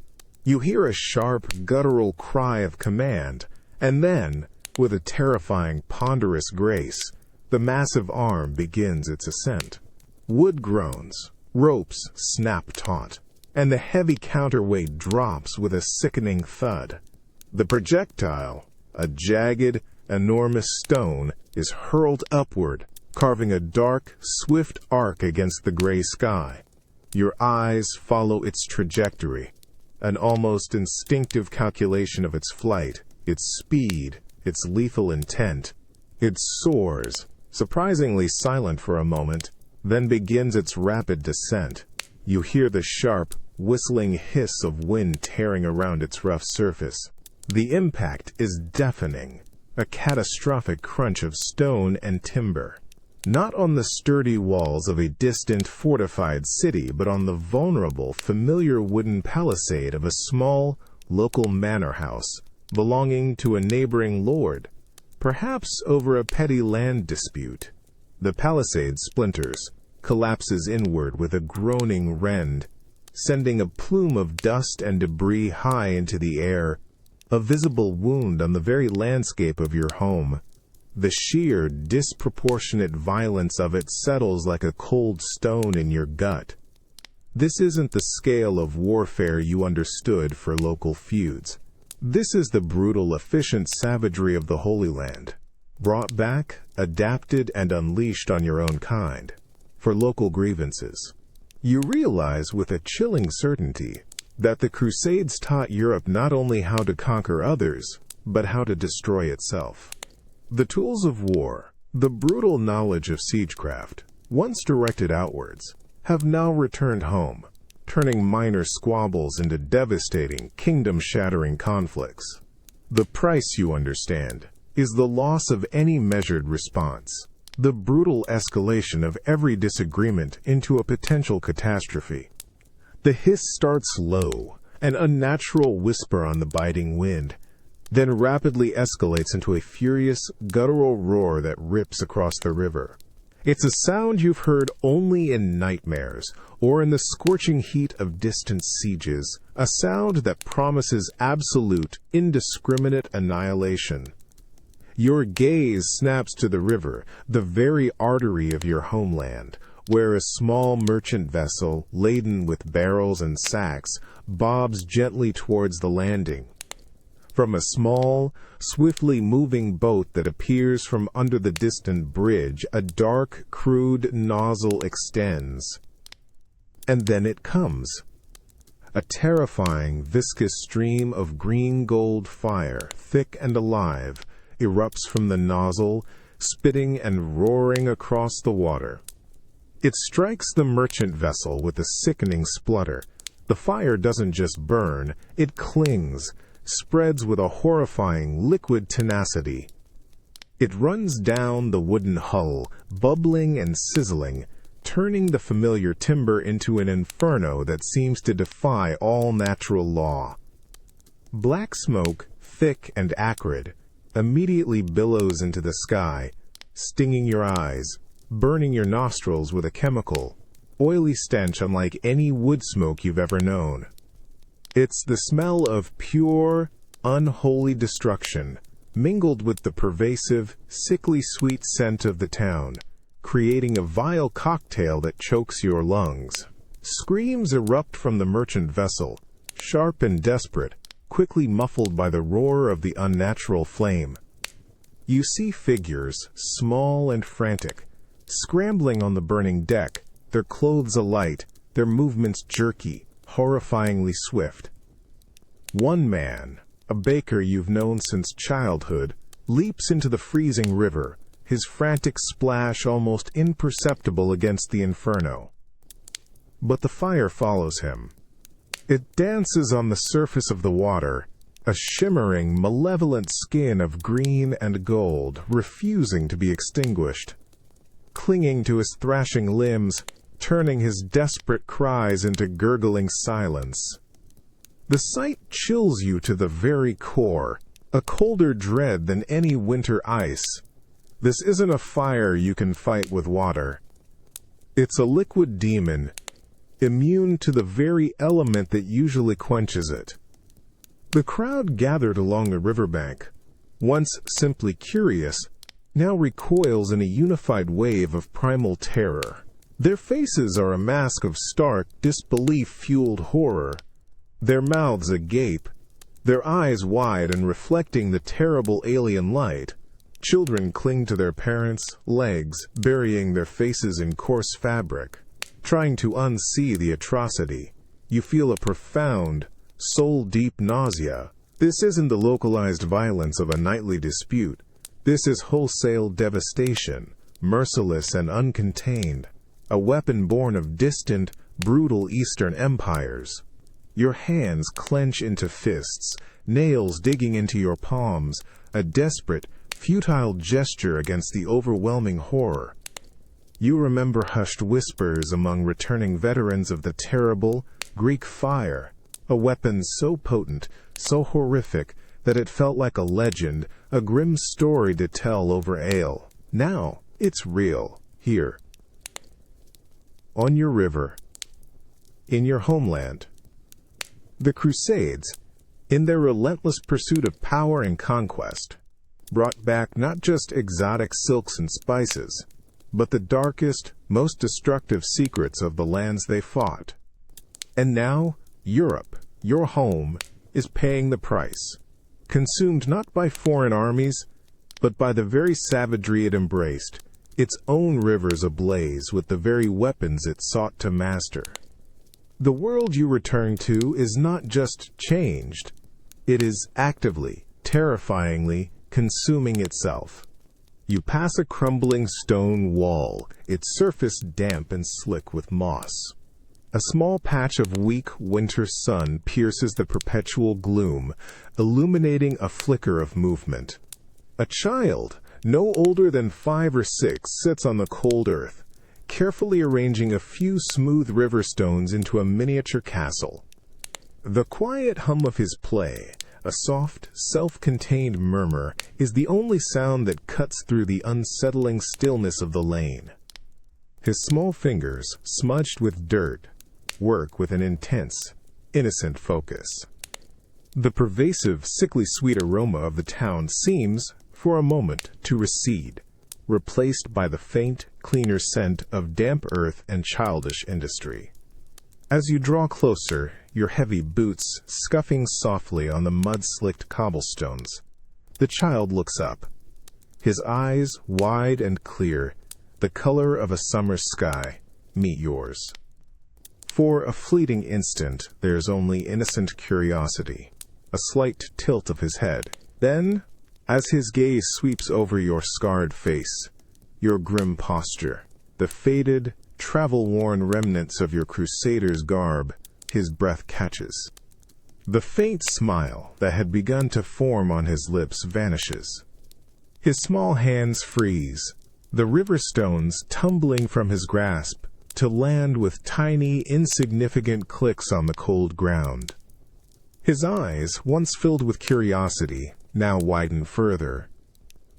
You hear a sharp, guttural cry of command, and then, with a terrifying, ponderous grace, the massive arm begins its ascent. Wood groans, ropes snap taut, and the heavy counterweight drops with a sickening thud. The projectile, a jagged, enormous stone, is hurled upward, carving a dark, swift arc against the gray sky. Your eyes follow its trajectory, an almost instinctive calculation of its flight, its speed, its lethal intent. It soars, surprisingly silent for a moment, then begins its rapid descent. You hear the sharp, whistling hiss of wind tearing around its rough surface. The impact is deafening, a catastrophic crunch of stone and timber. Not on the sturdy walls of a distant, fortified city, but on the vulnerable, familiar wooden palisade of a small, local manor house belonging to a neighboring lord, perhaps over a petty land dispute. The palisade splinters, collapses inward with a groaning rend, sending a plume of dust and debris high into the air, a visible wound on the very landscape of your home. The sheer, disproportionate violence of it settles like a cold stone in your gut. This isn't the scale of warfare you understood for local feuds. This is the brutal, efficient savagery of the Holy Land, brought back, adapted, and unleashed on your own kind, for local grievances. You realize with a chilling certainty that the Crusades taught Europe not only how to conquer others, but how to destroy itself. The tools of war, the brutal knowledge of siegecraft, once directed outwards, have now returned home, turning minor squabbles into devastating, kingdom-shattering conflicts. The price, you understand, is the loss of any measured response, the brutal escalation of every disagreement into a potential catastrophe. The hiss starts low, an unnatural whisper on the biting wind, then rapidly escalates into a furious, guttural roar that rips across the river. It's a sound you've heard only in nightmares or in the scorching heat of distant sieges, a sound that promises absolute, indiscriminate annihilation. Your gaze snaps to the river, the very artery of your homeland, where a small merchant vessel, laden with barrels and sacks, bobs gently towards the landing. From a small, swiftly moving boat that appears from under the distant bridge, a dark, crude nozzle extends. And then it comes. A terrifying, viscous stream of green-gold fire, thick and alive, erupts from the nozzle, spitting and roaring across the water. It strikes the merchant vessel with a sickening splutter. The fire doesn't just burn, it clings, spreads with a horrifying liquid tenacity, It runs down the wooden hull, bubbling and sizzling, turning the familiar timber into an inferno that seems to defy all natural law. Black smoke, thick and acrid, immediately billows into the sky, stinging your eyes, burning your nostrils with a chemical, oily stench unlike any wood smoke you've ever known. It's the smell of pure, unholy destruction, mingled with the pervasive, sickly sweet scent of the town, creating a vile cocktail that chokes your lungs. Screams erupt from the merchant vessel, sharp and desperate, quickly muffled by the roar of the unnatural flame. You see figures, small and frantic, scrambling on the burning deck, their clothes alight, their movements jerky, horrifyingly swift. One man, a baker you've known since childhood, leaps into the freezing river, his frantic splash almost imperceptible against the inferno. But the fire follows him. It dances on the surface of the water, a shimmering, malevolent skin of green and gold, refusing to be extinguished. Clinging to his thrashing limbs, turning his desperate cries into gurgling silence. The sight chills you to the very core, a colder dread than any winter ice. This isn't a fire you can fight with water. It's a liquid demon, immune to the very element that usually quenches it. The crowd gathered along the riverbank, once simply curious, now recoils in a unified wave of primal terror. Their faces are a mask of stark, disbelief-fueled horror, their mouths agape, their eyes wide and reflecting the terrible alien light. Children cling to their parents' legs, burying their faces in coarse fabric. Trying to unsee the atrocity, you feel a profound, soul-deep nausea. This isn't the localized violence of a nightly dispute. This is wholesale devastation, merciless and uncontained, a weapon born of distant, brutal Eastern empires. Your hands clench into fists, nails digging into your palms, a desperate, futile gesture against the overwhelming horror. You remember hushed whispers among returning veterans of the terrible Greek fire, a weapon so potent, so horrific, that it felt like a legend, a grim story to tell over ale. Now, it's real, here. On your river. In your homeland. The Crusades, in their relentless pursuit of power and conquest, brought back not just exotic silks and spices, but the darkest, most destructive secrets of the lands they fought. And now, Europe, your home, is paying the price, consumed not by foreign armies, but by the very savagery it embraced, its own rivers ablaze with the very weapons it sought to master. The world you return to is not just changed, it is actively, terrifyingly, consuming itself. You pass a crumbling stone wall, its surface damp and slick with moss. A small patch of weak winter sun pierces the perpetual gloom, illuminating a flicker of movement. A child, no older than 5 or 6, sits on the cold earth, carefully arranging a few smooth river stones into a miniature castle. The quiet hum of his play, a soft, self-contained murmur, is the only sound that cuts through the unsettling stillness of the lane. His small fingers, smudged with dirt, work with an intense, innocent focus. The pervasive, sickly sweet aroma of the town seems, for a moment, to recede, replaced by the faint, cleaner scent of damp earth and childish industry. As you draw closer, your heavy boots scuffing softly on the mud-slicked cobblestones, the child looks up. His eyes, wide and clear, the color of a summer sky, meet yours. For a fleeting instant, there's only innocent curiosity, a slight tilt of his head. Then, as his gaze sweeps over your scarred face, your grim posture, the faded, travel-worn remnants of your Crusaders' garb, his breath catches. The faint smile that had begun to form on his lips vanishes. His small hands freeze, the river stones tumbling from his grasp to land with tiny, insignificant clicks on the cold ground. His eyes, once filled with curiosity, now widen further,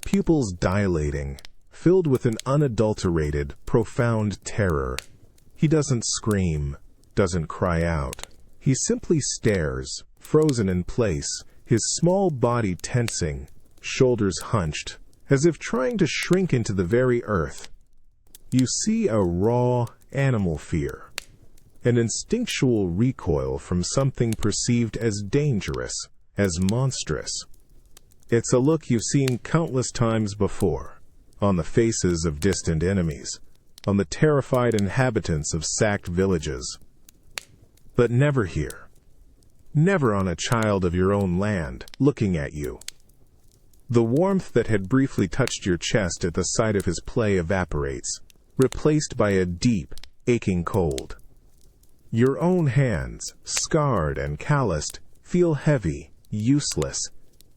pupils dilating, filled with an unadulterated, profound terror. He doesn't scream, doesn't cry out. He simply stares, frozen in place, his small body tensing, shoulders hunched, as if trying to shrink into the very earth. You see a raw, animal fear, an instinctual recoil from something perceived as dangerous, as monstrous. It's a look you've seen countless times before, on the faces of distant enemies, on the terrified inhabitants of sacked villages. But never here. Never on a child of your own land, looking at you. The warmth that had briefly touched your chest at the sight of his play evaporates, replaced by a deep, aching cold. Your own hands, scarred and calloused, feel heavy, useless,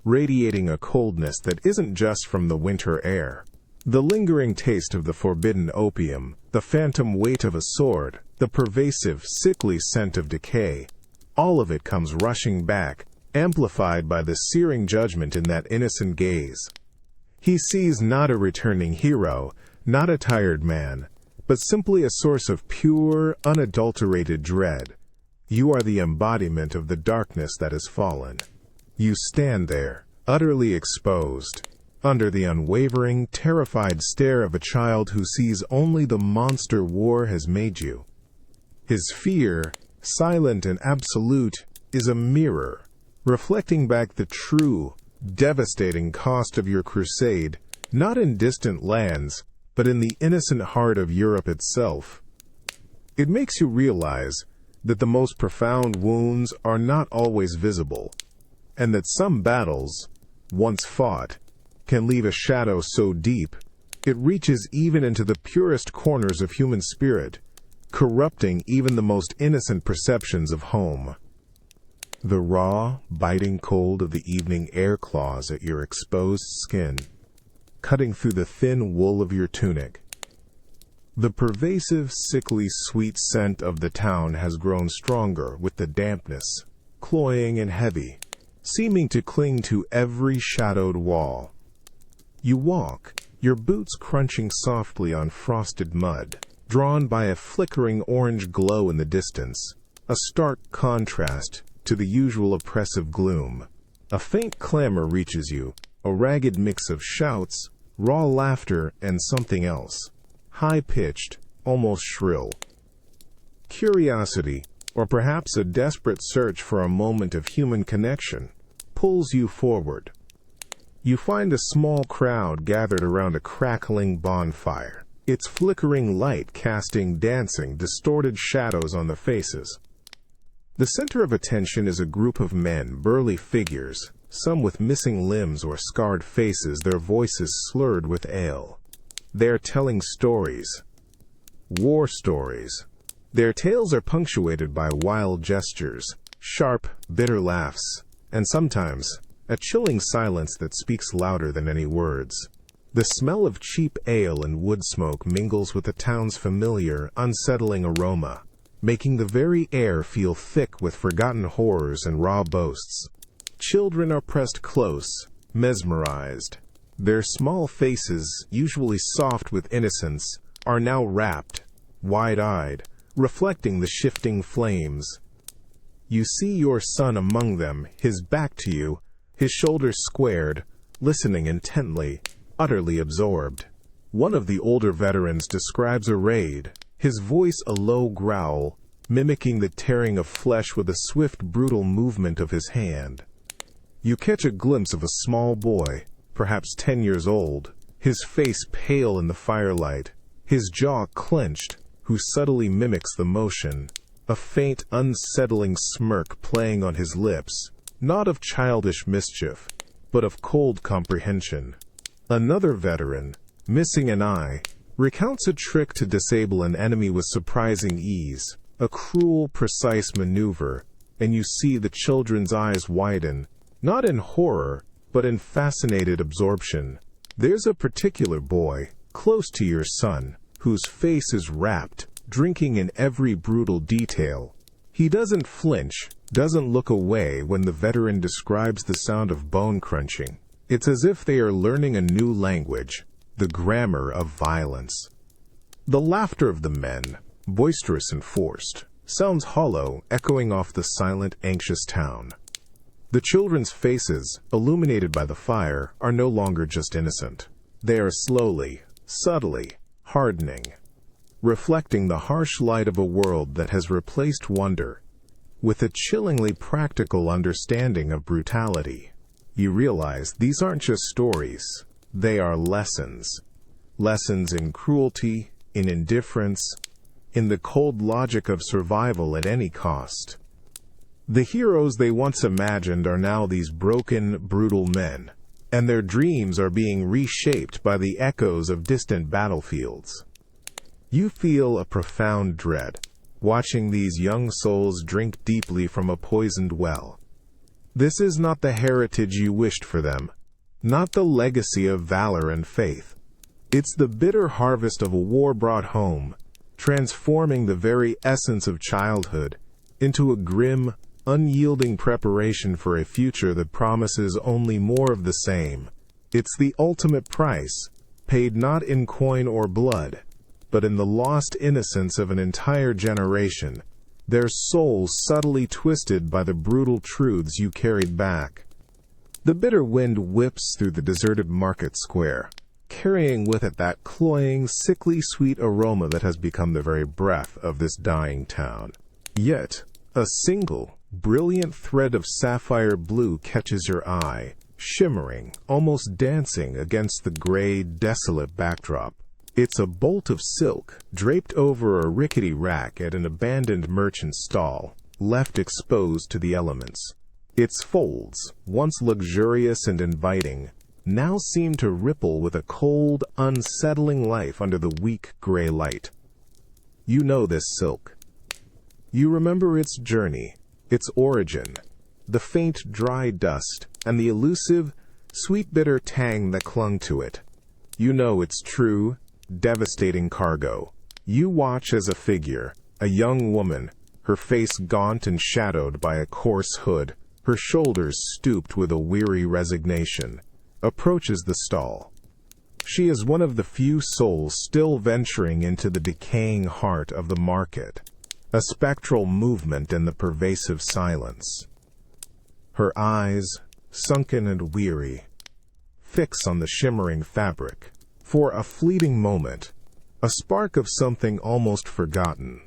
radiating a coldness that isn't just from the winter air. The lingering taste of the forbidden opium, the phantom weight of a sword, the pervasive, sickly scent of decay, all of it comes rushing back, amplified by the searing judgment in that innocent gaze. He sees not a returning hero, not a tired man, but simply a source of pure, unadulterated dread. You are the embodiment of the darkness that has fallen. You stand there, utterly exposed, under the unwavering, terrified stare of a child who sees only the monster war has made you. His fear, silent and absolute, is a mirror, reflecting back the true, devastating cost of your crusade, not in distant lands, but in the innocent heart of Europe itself. It makes you realize that the most profound wounds are not always visible, and that some battles, once fought, can leave a shadow so deep it reaches even into the purest corners of human spirit, corrupting even the most innocent perceptions of home. The raw, biting cold of the evening air claws at your exposed skin, cutting through the thin wool of your tunic. The pervasive, sickly sweet scent of the town has grown stronger with the dampness, cloying and heavy, seeming to cling to every shadowed wall. You walk, your boots crunching softly on frosted mud, drawn by a flickering orange glow in the distance, a stark contrast to the usual oppressive gloom. A faint clamor reaches you, a ragged mix of shouts, raw laughter, and something else, high-pitched, almost shrill. Curiosity, or perhaps a desperate search for a moment of human connection, pulls you forward. You find a small crowd gathered around a crackling bonfire, its flickering light casting dancing, distorted shadows on the faces. The center of attention is a group of men, burly figures, some with missing limbs or scarred faces, their voices slurred with ale. They are telling stories. War stories. Their tales are punctuated by wild gestures, sharp, bitter laughs, and sometimes a chilling silence that speaks louder than any words. The smell of cheap ale and wood smoke mingles with the town's familiar, unsettling aroma, making the very air feel thick with forgotten horrors and raw boasts. Children are pressed close, mesmerized. Their small faces, usually soft with innocence, are now rapt, wide-eyed, reflecting the shifting flames. You see your son among them, his back to you, his shoulders squared, listening intently, utterly absorbed. One of the older veterans describes a raid, his voice a low growl, mimicking the tearing of flesh with a swift, brutal movement of his hand. You catch a glimpse of a small boy, perhaps 10 years old, his face pale in the firelight, his jaw clenched, who subtly mimics the motion, a faint, unsettling smirk playing on his lips, not of childish mischief, but of cold comprehension. Another veteran, missing an eye, recounts a trick to disable an enemy with surprising ease, a cruel, precise maneuver, and you see the children's eyes widen, not in horror, but in fascinated absorption. There's a particular boy, close to your son, whose face is rapt, drinking in every brutal detail. He doesn't flinch, doesn't look away when the veteran describes the sound of bone crunching. It's as if they are learning a new language, the grammar of violence. The laughter of the men, boisterous and forced, sounds hollow, echoing off the silent, anxious town. The children's faces, illuminated by the fire, are no longer just innocent. They are slowly, subtly, hardening, reflecting the harsh light of a world that has replaced wonder with a chillingly practical understanding of brutality. You realize these aren't just stories, they are lessons. Lessons in cruelty, in indifference, in the cold logic of survival at any cost. The heroes they once imagined are now these broken, brutal men, and their dreams are being reshaped by the echoes of distant battlefields. You feel a profound dread, watching these young souls drink deeply from a poisoned well. This is not the heritage you wished for them, not the legacy of valor and faith. It's the bitter harvest of a war brought home, transforming the very essence of childhood into a grim, unyielding preparation for a future that promises only more of the same. It's the ultimate price, paid not in coin or blood, but in the lost innocence of an entire generation, their souls subtly twisted by the brutal truths you carried back. The bitter wind whips through the deserted market square, carrying with it that cloying, sickly sweet aroma that has become the very breath of this dying town. Yet, a single, brilliant thread of sapphire blue catches your eye, shimmering, almost dancing against the gray, desolate backdrop. It's a bolt of silk, draped over a rickety rack at an abandoned merchant's stall, left exposed to the elements. Its folds, once luxurious and inviting, now seem to ripple with a cold, unsettling life under the weak gray light. You know this silk. You remember its journey, its origin, the faint dry dust, and the elusive, sweet-bitter tang that clung to it. You know its true, devastating cargo. You watch as a figure, a young woman, her face gaunt and shadowed by a coarse hood, her shoulders stooped with a weary resignation, approaches the stall. She is one of the few souls still venturing into the decaying heart of the market, a spectral movement in the pervasive silence. Her eyes, sunken and weary, fix on the shimmering fabric. For a fleeting moment, a spark of something almost forgotten,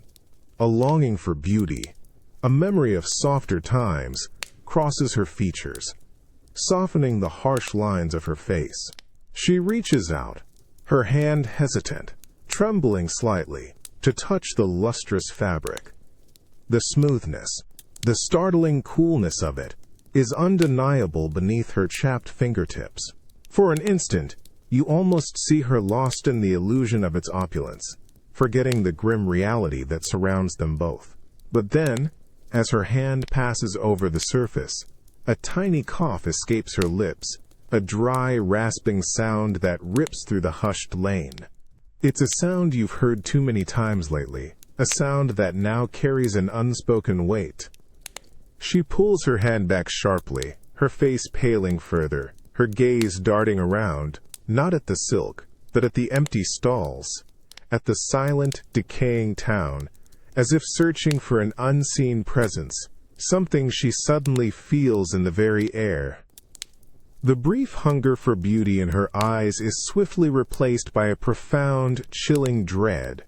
a longing for beauty, a memory of softer times, crosses her features, softening the harsh lines of her face. She reaches out, her hand hesitant, trembling slightly, to touch the lustrous fabric. The smoothness, the startling coolness of it, is undeniable beneath her chapped fingertips. For an instant, you almost see her lost in the illusion of its opulence, forgetting the grim reality that surrounds them both. But then, as her hand passes over the surface, a tiny cough escapes her lips, a dry, rasping sound that rips through the hushed lane. It's a sound you've heard too many times lately, a sound that now carries an unspoken weight. She pulls her hand back sharply, her face paling further, her gaze darting around, not at the silk, but at the empty stalls, at the silent, decaying town, as if searching for an unseen presence, something she suddenly feels in the very air. The brief hunger for beauty in her eyes is swiftly replaced by a profound, chilling dread,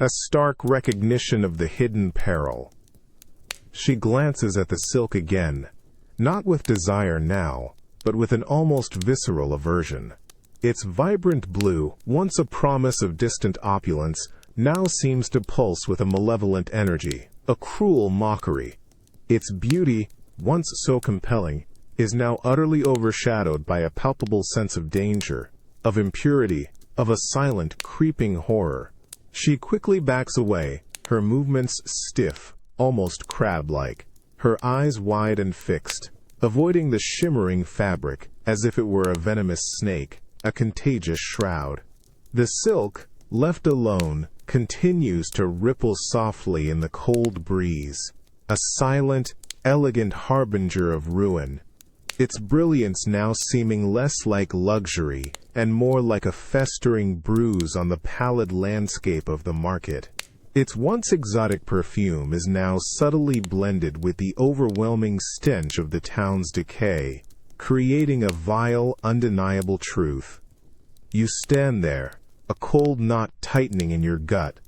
a stark recognition of the hidden peril. She glances at the silk again, not with desire now, but with an almost visceral aversion. Its vibrant blue, once a promise of distant opulence, now seems to pulse with a malevolent energy, a cruel mockery. Its beauty, once so compelling, is now utterly overshadowed by a palpable sense of danger, of impurity, of a silent, creeping horror. She quickly backs away, her movements stiff, almost crab-like, her eyes wide and fixed, avoiding the shimmering fabric as if it were a venomous snake, a contagious shroud. The silk, left alone, continues to ripple softly in the cold breeze, a silent, elegant harbinger of ruin, its brilliance now seeming less like luxury and more like a festering bruise on the pallid landscape of the market. Its once exotic perfume is now subtly blended with the overwhelming stench of the town's decay, creating a vile, undeniable truth. You stand there, a cold knot tightening in your gut,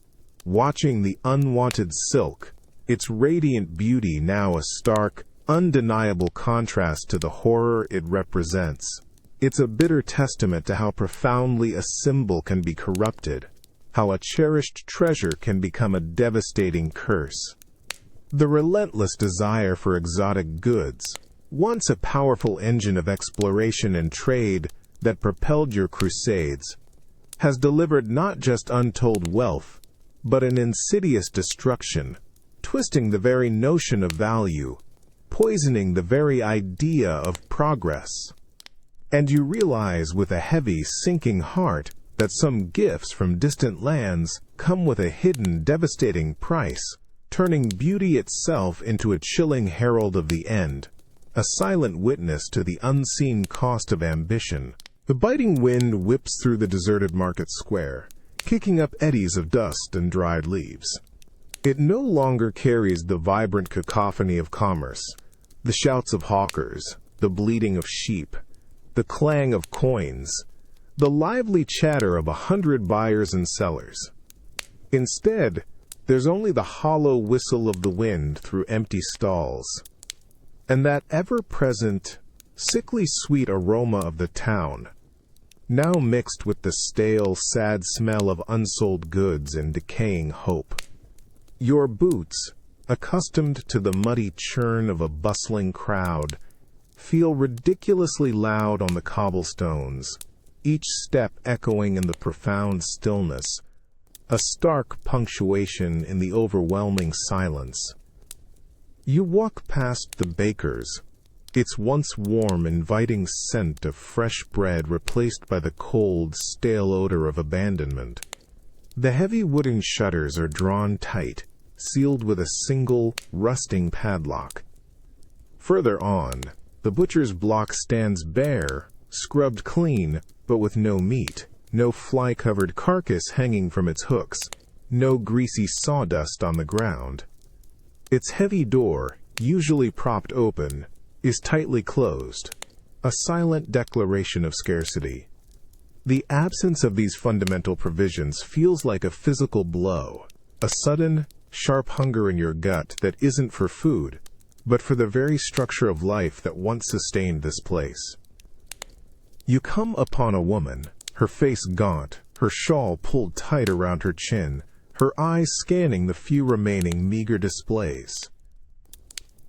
watching the unwanted silk, its radiant beauty now a stark, undeniable contrast to the horror it represents. It's a bitter testament to how profoundly a symbol can be corrupted, how a cherished treasure can become a devastating curse. The relentless desire for exotic goods, once a powerful engine of exploration and trade that propelled your crusades, has delivered not just untold wealth, but an insidious destruction, twisting the very notion of value, poisoning the very idea of progress. And you realize with a heavy, sinking heart that some gifts from distant lands come with a hidden, devastating price, turning beauty itself into a chilling herald of the end, a silent witness to the unseen cost of ambition. The biting wind whips through the deserted market square, kicking up eddies of dust and dried leaves. It no longer carries the vibrant cacophony of commerce, the shouts of hawkers, the bleating of sheep, the clang of coins, the lively chatter of 100 buyers and sellers. Instead, there's only the hollow whistle of the wind through empty stalls, and that ever-present, sickly sweet aroma of the town, now mixed with the stale, sad smell of unsold goods and decaying hope. Your boots, accustomed to the muddy churn of a bustling crowd, feel ridiculously loud on the cobblestones, each step echoing in the profound stillness, a stark punctuation in the overwhelming silence. You walk past the baker's, its once warm, inviting scent of fresh bread replaced by the cold, stale odor of abandonment. The heavy wooden shutters are drawn tight, sealed with a single, rusting padlock. Further on, the butcher's block stands bare, scrubbed clean, but with no meat, no fly-covered carcass hanging from its hooks, no greasy sawdust on the ground. Its heavy door, usually propped open, is tightly closed, a silent declaration of scarcity. The absence of these fundamental provisions feels like a physical blow, a sudden, sharp hunger in your gut that isn't for food, but for the very structure of life that once sustained this place. You come upon a woman, her face gaunt, her shawl pulled tight around her chin, her eyes scanning the few remaining meager displays.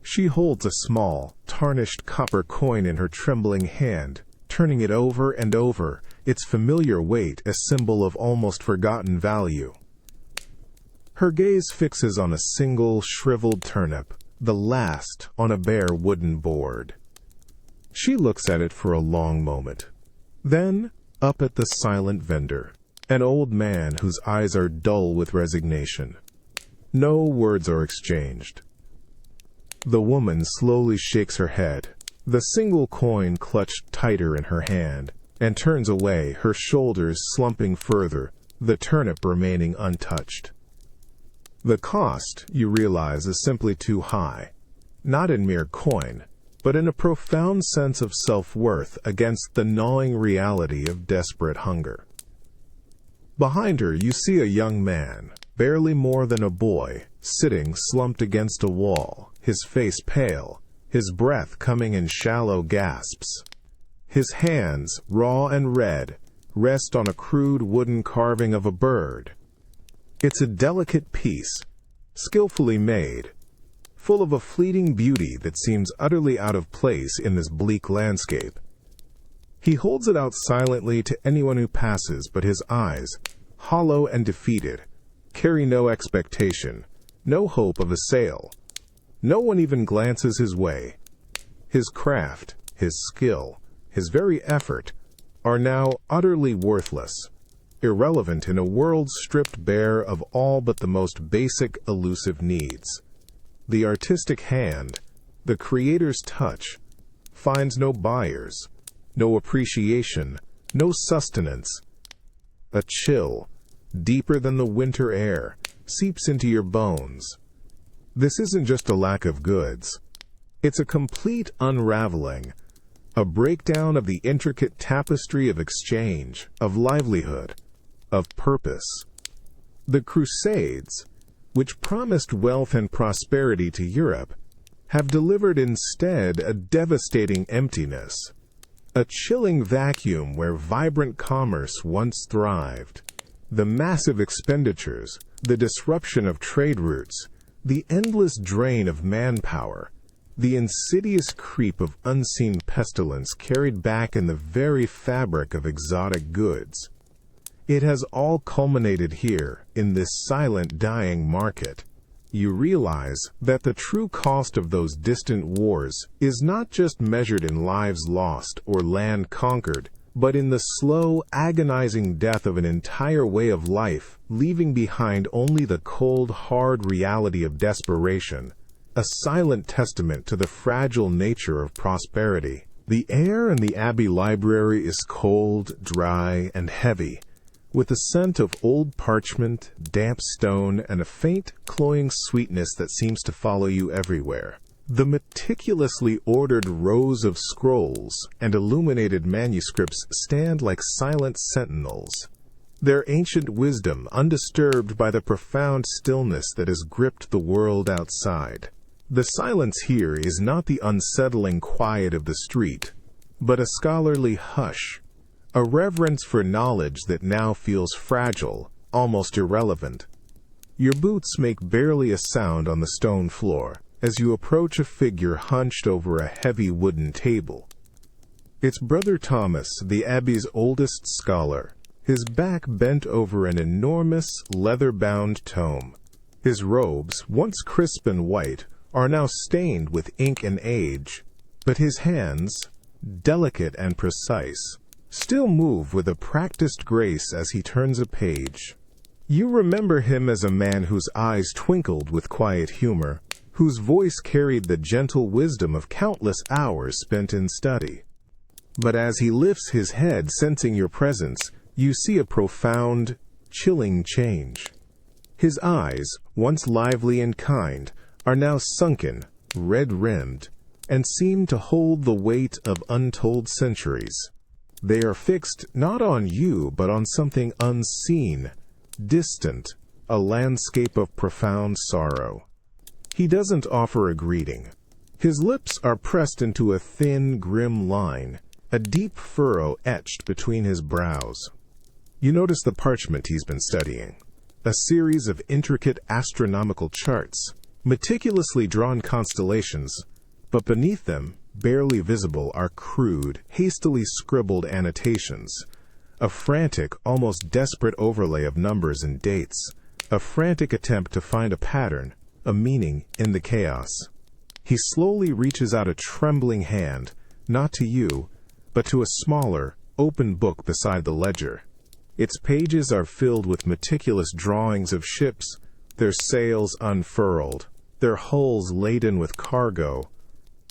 She holds a small, tarnished copper coin in her trembling hand, turning it over and over, its familiar weight a symbol of almost forgotten value. Her gaze fixes on a single, shriveled turnip, the last on a bare wooden board. She looks at it for a long moment. Then, up at the silent vendor, an old man whose eyes are dull with resignation. No words are exchanged. The woman slowly shakes her head, the single coin clutched tighter in her hand, and turns away, her shoulders slumping further, the turnip remaining untouched. The cost, you realize, is simply too high, not in mere coin, but in a profound sense of self-worth against the gnawing reality of desperate hunger. Behind her, you see a young man, barely more than a boy, sitting slumped against a wall, his face pale, his breath coming in shallow gasps. His hands, raw and red, rest on a crude wooden carving of a bird. It's a delicate piece, skillfully made, full of a fleeting beauty that seems utterly out of place in this bleak landscape. He holds it out silently to anyone who passes, but his eyes, hollow and defeated, carry no expectation, no hope of a sale. No one even glances his way. His craft, his skill, his very effort, are now utterly worthless, irrelevant in a world stripped bare of all but the most basic elusive needs. The artistic hand, the creator's touch, finds no buyers, no appreciation, no sustenance. A chill, deeper than the winter air, seeps into your bones. This isn't just a lack of goods. It's a complete unraveling, a breakdown of the intricate tapestry of exchange, of livelihood, of purpose. The Crusades, which promised wealth and prosperity to Europe, have delivered instead a devastating emptiness, a chilling vacuum where vibrant commerce once thrived. The massive expenditures, the disruption of trade routes, the endless drain of manpower, the insidious creep of unseen pestilence carried back in the very fabric of exotic goods. It has all culminated here, in this silent, dying market. You realize that the true cost of those distant wars is not just measured in lives lost or land conquered, but in the slow, agonizing death of an entire way of life, leaving behind only the cold, hard reality of desperation, a silent testament to the fragile nature of prosperity. The air in the Abbey Library is cold, dry, and heavy, with a scent of old parchment, damp stone, and a faint, cloying sweetness that seems to follow you everywhere. The meticulously ordered rows of scrolls and illuminated manuscripts stand like silent sentinels, their ancient wisdom undisturbed by the profound stillness that has gripped the world outside. The silence here is not the unsettling quiet of the street, but a scholarly hush, a reverence for knowledge that now feels fragile, almost irrelevant. Your boots make barely a sound on the stone floor as you approach a figure hunched over a heavy wooden table. It's Brother Thomas, the Abbey's oldest scholar, his back bent over an enormous, leather-bound tome. His robes, once crisp and white, are now stained with ink and age, but his hands, delicate and precise, still move with a practiced grace as he turns a page. You remember him as a man whose eyes twinkled with quiet humor, whose voice carried the gentle wisdom of countless hours spent in study. But as he lifts his head, sensing your presence, you see a profound, chilling change. His eyes, once lively and kind, are now sunken, red-rimmed, and seem to hold the weight of untold centuries. They are fixed not on you, but on something unseen, distant, a landscape of profound sorrow. He doesn't offer a greeting. His lips are pressed into a thin, grim line, a deep furrow etched between his brows. You notice the parchment he's been studying, a series of intricate astronomical charts, meticulously drawn constellations, but beneath them, barely visible, are crude, hastily scribbled annotations, a frantic, almost desperate overlay of numbers and dates, a frantic attempt to find a pattern, a meaning in the chaos. He slowly reaches out a trembling hand, not to you, but to a smaller, open book beside the ledger. Its pages are filled with meticulous drawings of ships, their sails unfurled, their hulls laden with cargo.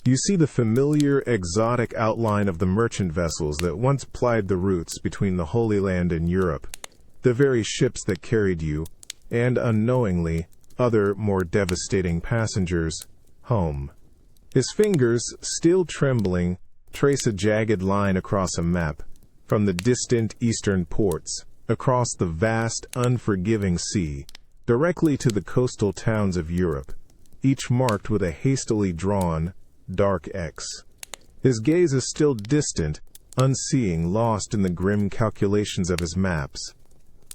You see the familiar, exotic outline of the merchant vessels that once plied the routes between the Holy Land and Europe, the very ships that carried you, and unknowingly, other more devastating passengers, home. His fingers, still trembling, trace a jagged line across a map, from the distant eastern ports, across the vast, unforgiving sea, directly to the coastal towns of Europe, each marked with a hastily drawn, dark X. His gaze is still distant, unseeing, lost in the grim calculations of his maps.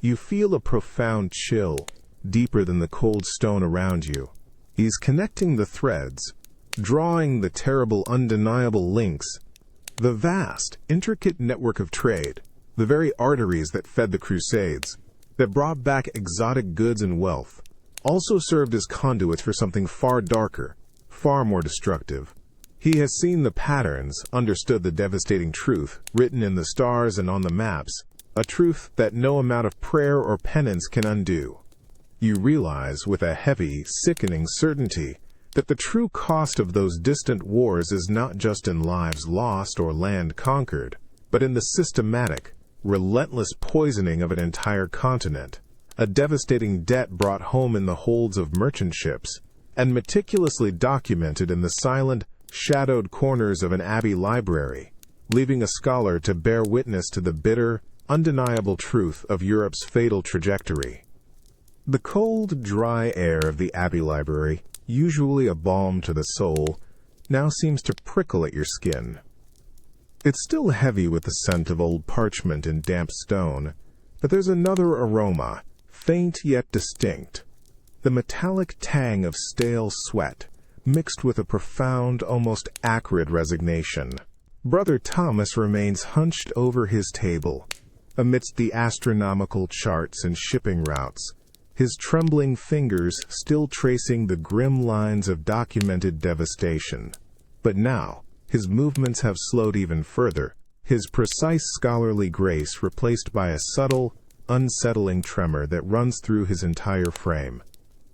You feel a profound chill, deeper than the cold stone around you. He's connecting the threads, drawing the terrible, undeniable links. The vast, intricate network of trade, the very arteries that fed the Crusades, that brought back exotic goods and wealth, also served as conduits for something far darker, far more destructive. He has seen the patterns, understood the devastating truth, written in the stars and on the maps, a truth that no amount of prayer or penance can undo. You realize with a heavy, sickening certainty that the true cost of those distant wars is not just in lives lost or land conquered, but in the systematic, relentless poisoning of an entire continent, a devastating debt brought home in the holds of merchant ships, and meticulously documented in the silent, shadowed corners of an abbey library, leaving a scholar to bear witness to the bitter, undeniable truth of Europe's fatal trajectory. The cold, dry air of the abbey library, usually a balm to the soul, now seems to prickle at your skin. It's still heavy with the scent of old parchment and damp stone, but there's another aroma, faint yet distinct, the metallic tang of stale sweat, mixed with a profound, almost acrid resignation. Brother Thomas remains hunched over his table, amidst the astronomical charts and shipping routes, his trembling fingers still tracing the grim lines of documented devastation. But now, his movements have slowed even further, his precise scholarly grace replaced by a subtle, unsettling tremor that runs through his entire frame.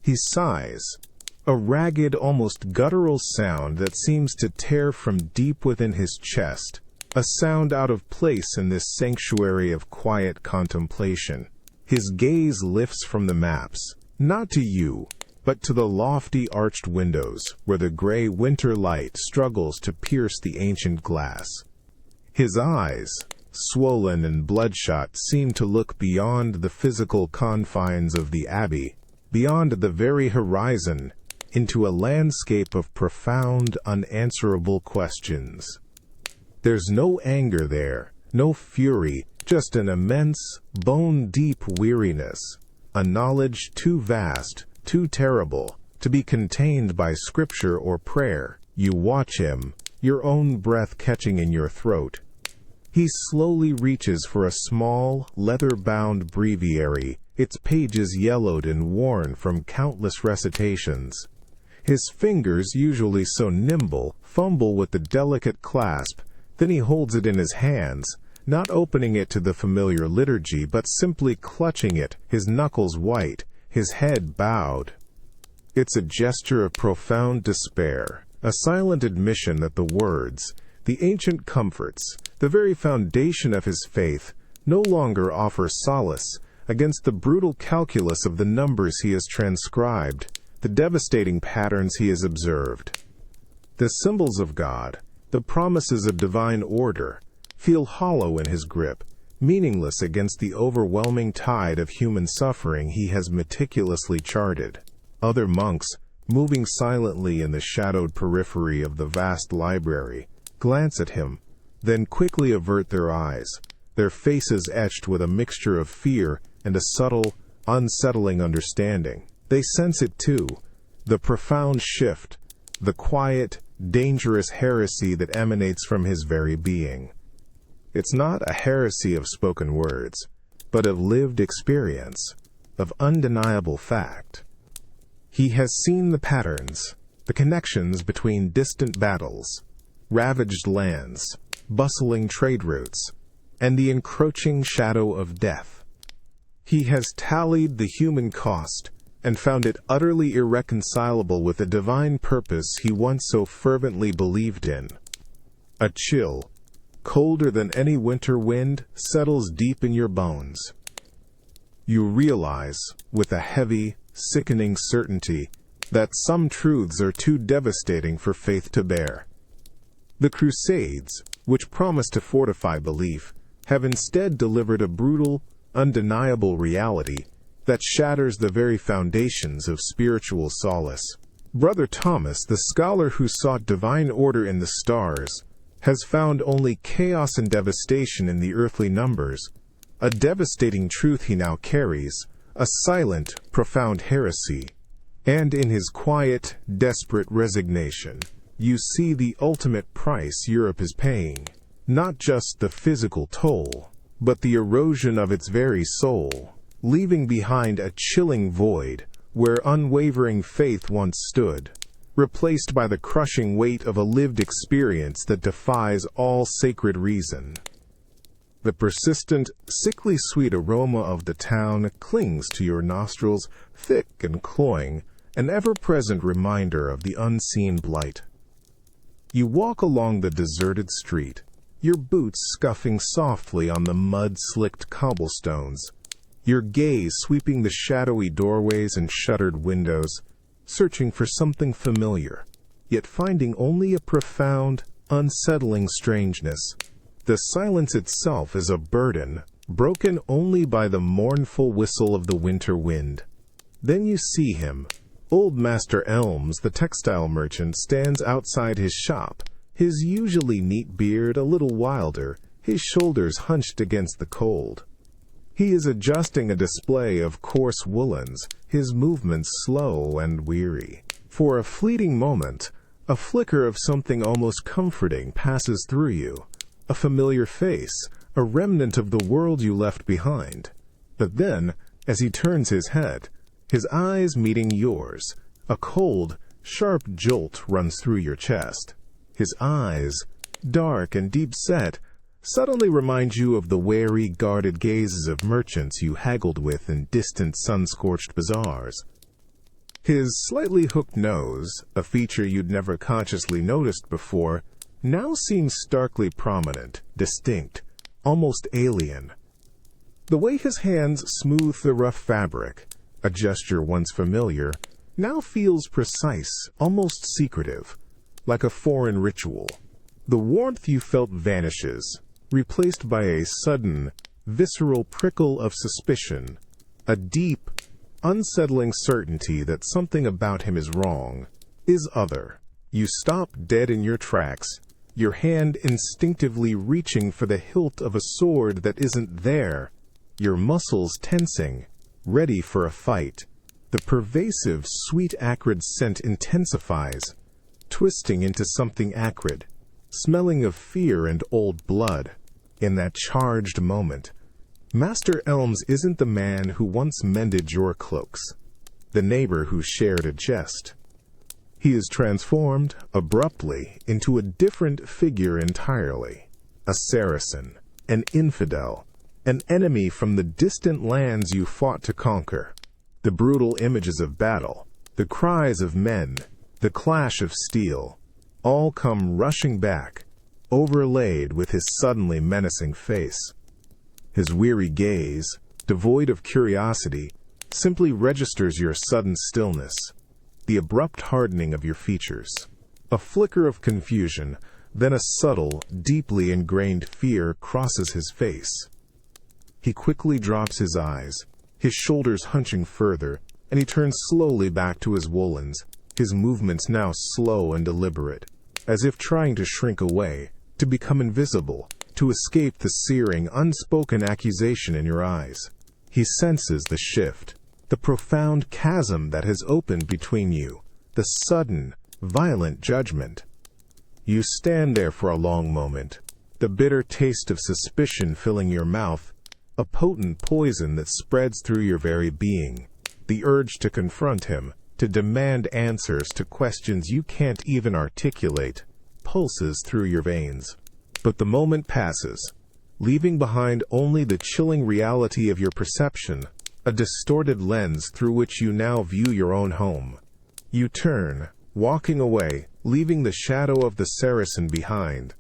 He sighs, a ragged, almost guttural sound that seems to tear from deep within his chest, a sound out of place in this sanctuary of quiet contemplation. His gaze lifts from the maps, not to you, but to the lofty arched windows where the gray winter light struggles to pierce the ancient glass. His eyes, swollen and bloodshot, seem to look beyond the physical confines of the abbey, beyond the very horizon, into a landscape of profound, unanswerable questions. There's no anger there, no fury, just an immense, bone-deep weariness, a knowledge too vast, too terrible, to be contained by scripture or prayer. You watch him, your own breath catching in your throat. He slowly reaches for a small, leather-bound breviary, its pages yellowed and worn from countless recitations. His fingers, usually so nimble, fumble with the delicate clasp, then he holds it in his hands, not opening it to the familiar liturgy, but simply clutching it, his knuckles white, his head bowed. It's a gesture of profound despair, a silent admission that the words, the ancient comforts, the very foundation of his faith, no longer offer solace against the brutal calculus of the numbers he has transcribed, the devastating patterns he has observed. The symbols of God, the promises of divine order, feel hollow in his grip, meaningless against the overwhelming tide of human suffering he has meticulously charted. Other monks, moving silently in the shadowed periphery of the vast library, glance at him, then quickly avert their eyes, their faces etched with a mixture of fear and a subtle, unsettling understanding. They sense it too, the profound shift, the quiet, dangerous heresy that emanates from his very being. It's not a heresy of spoken words, but of lived experience, of undeniable fact. He has seen the patterns, the connections between distant battles, ravaged lands, bustling trade routes, and the encroaching shadow of death. He has tallied the human cost and found it utterly irreconcilable with the divine purpose he once so fervently believed in. A chill, colder than any winter wind, settles deep in your bones. You realize, with a heavy, sickening certainty, that some truths are too devastating for faith to bear. The Crusades, which promised to fortify belief, have instead delivered a brutal, undeniable reality that shatters the very foundations of spiritual solace. Brother Thomas, the scholar who sought divine order in the stars, has found only chaos and devastation in the earthly numbers, a devastating truth he now carries, a silent, profound heresy. And in his quiet, desperate resignation, you see the ultimate price Europe is paying, not just the physical toll, but the erosion of its very soul, leaving behind a chilling void where unwavering faith once stood, replaced by the crushing weight of a lived experience that defies all sacred reason. The persistent, sickly sweet aroma of the town clings to your nostrils, thick and cloying, an ever-present reminder of the unseen blight. You walk along the deserted street, your boots scuffing softly on the mud-slicked cobblestones, your gaze sweeping the shadowy doorways and shuttered windows, searching for something familiar, yet finding only a profound, unsettling strangeness. The silence itself is a burden, broken only by the mournful whistle of the winter wind. Then you see him. Old Master Elms, the textile merchant, stands outside his shop, his usually neat beard a little wilder, his shoulders hunched against the cold. He is adjusting a display of coarse woolens, his movements slow and weary. For a fleeting moment, a flicker of something almost comforting passes through you. A familiar face, a remnant of the world you left behind. But then, as he turns his head, his eyes meeting yours, a cold, sharp jolt runs through your chest. His eyes, dark and deep-set, suddenly remind you of the wary, guarded gazes of merchants you haggled with in distant sun-scorched bazaars. His slightly hooked nose, a feature you'd never consciously noticed before, now seems starkly prominent, distinct, almost alien. The way his hands smooth the rough fabric, a gesture once familiar, now feels precise, almost secretive, like a foreign ritual. The warmth you felt vanishes, replaced by a sudden, visceral prickle of suspicion, a deep, unsettling certainty that something about him is wrong, is other. You stop dead in your tracks, your hand instinctively reaching for the hilt of a sword that isn't there, your muscles tensing, ready for a fight. The pervasive, sweet, acrid scent intensifies, twisting into something acrid, smelling of fear and old blood. In that charged moment, Master Elms isn't the man who once mended your cloaks, the neighbor who shared a jest. He is transformed, abruptly, into a different figure entirely. A Saracen, an infidel, an enemy from the distant lands you fought to conquer. The brutal images of battle, the cries of men, the clash of steel, all come rushing back, overlaid with his suddenly menacing face. His weary gaze, devoid of curiosity, simply registers your sudden stillness, the abrupt hardening of your features. A flicker of confusion, then a subtle, deeply ingrained fear crosses his face. He quickly drops his eyes, his shoulders hunching further, and he turns slowly back to his woolens, his movements now slow and deliberate, as if trying to shrink away, to become invisible, to escape the searing, unspoken accusation in your eyes. He senses the shift, the profound chasm that has opened between you, the sudden, violent judgment. You stand there for a long moment, the bitter taste of suspicion filling your mouth, a potent poison that spreads through your very being. The urge to confront him, to demand answers to questions you can't even articulate, pulses through your veins. But the moment passes, leaving behind only the chilling reality of your perception, a distorted lens through which you now view your own home. You turn, walking away, leaving the shadow of the Saracen behind.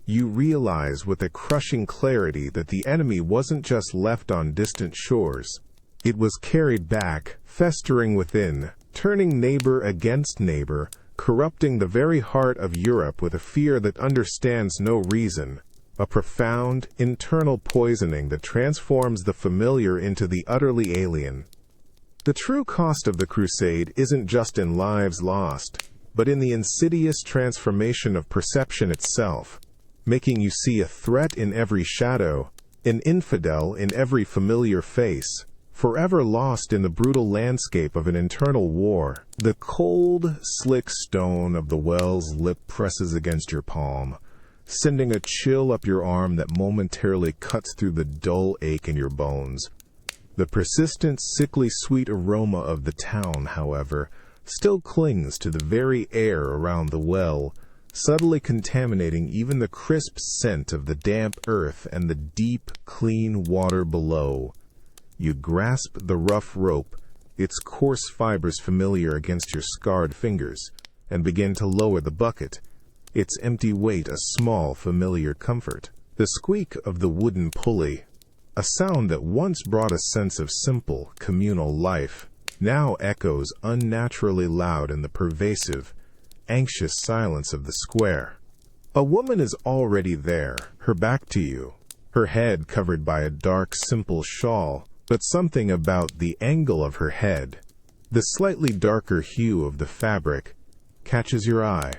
You realize with a crushing clarity that the enemy wasn't just left on distant shores. It was carried back, festering within, turning neighbor against neighbor, corrupting the very heart of Europe with a fear that understands no reason, a profound, internal poisoning that transforms the familiar into the utterly alien. The true cost of the crusade isn't just in lives lost, but in the insidious transformation of perception itself, making you see a threat in every shadow, an infidel in every familiar face, forever lost in the brutal landscape of an internal war. The cold, slick stone of the well's lip presses against your palm, sending a chill up your arm that momentarily cuts through the dull ache in your bones. The persistent, sickly sweet aroma of the town, however, still clings to the very air around the well, subtly contaminating even the crisp scent of the damp earth and the deep, clean water below. You grasp the rough rope, its coarse fibers familiar against your scarred fingers, and begin to lower the bucket, its empty weight a small, familiar comfort. The squeak of the wooden pulley, a sound that once brought a sense of simple, communal life, now echoes unnaturally loud in the pervasive, anxious silence of the square. A woman is already there, her back to you, her head covered by a dark, simple shawl, but something about the angle of her head, the slightly darker hue of the fabric, catches your eye.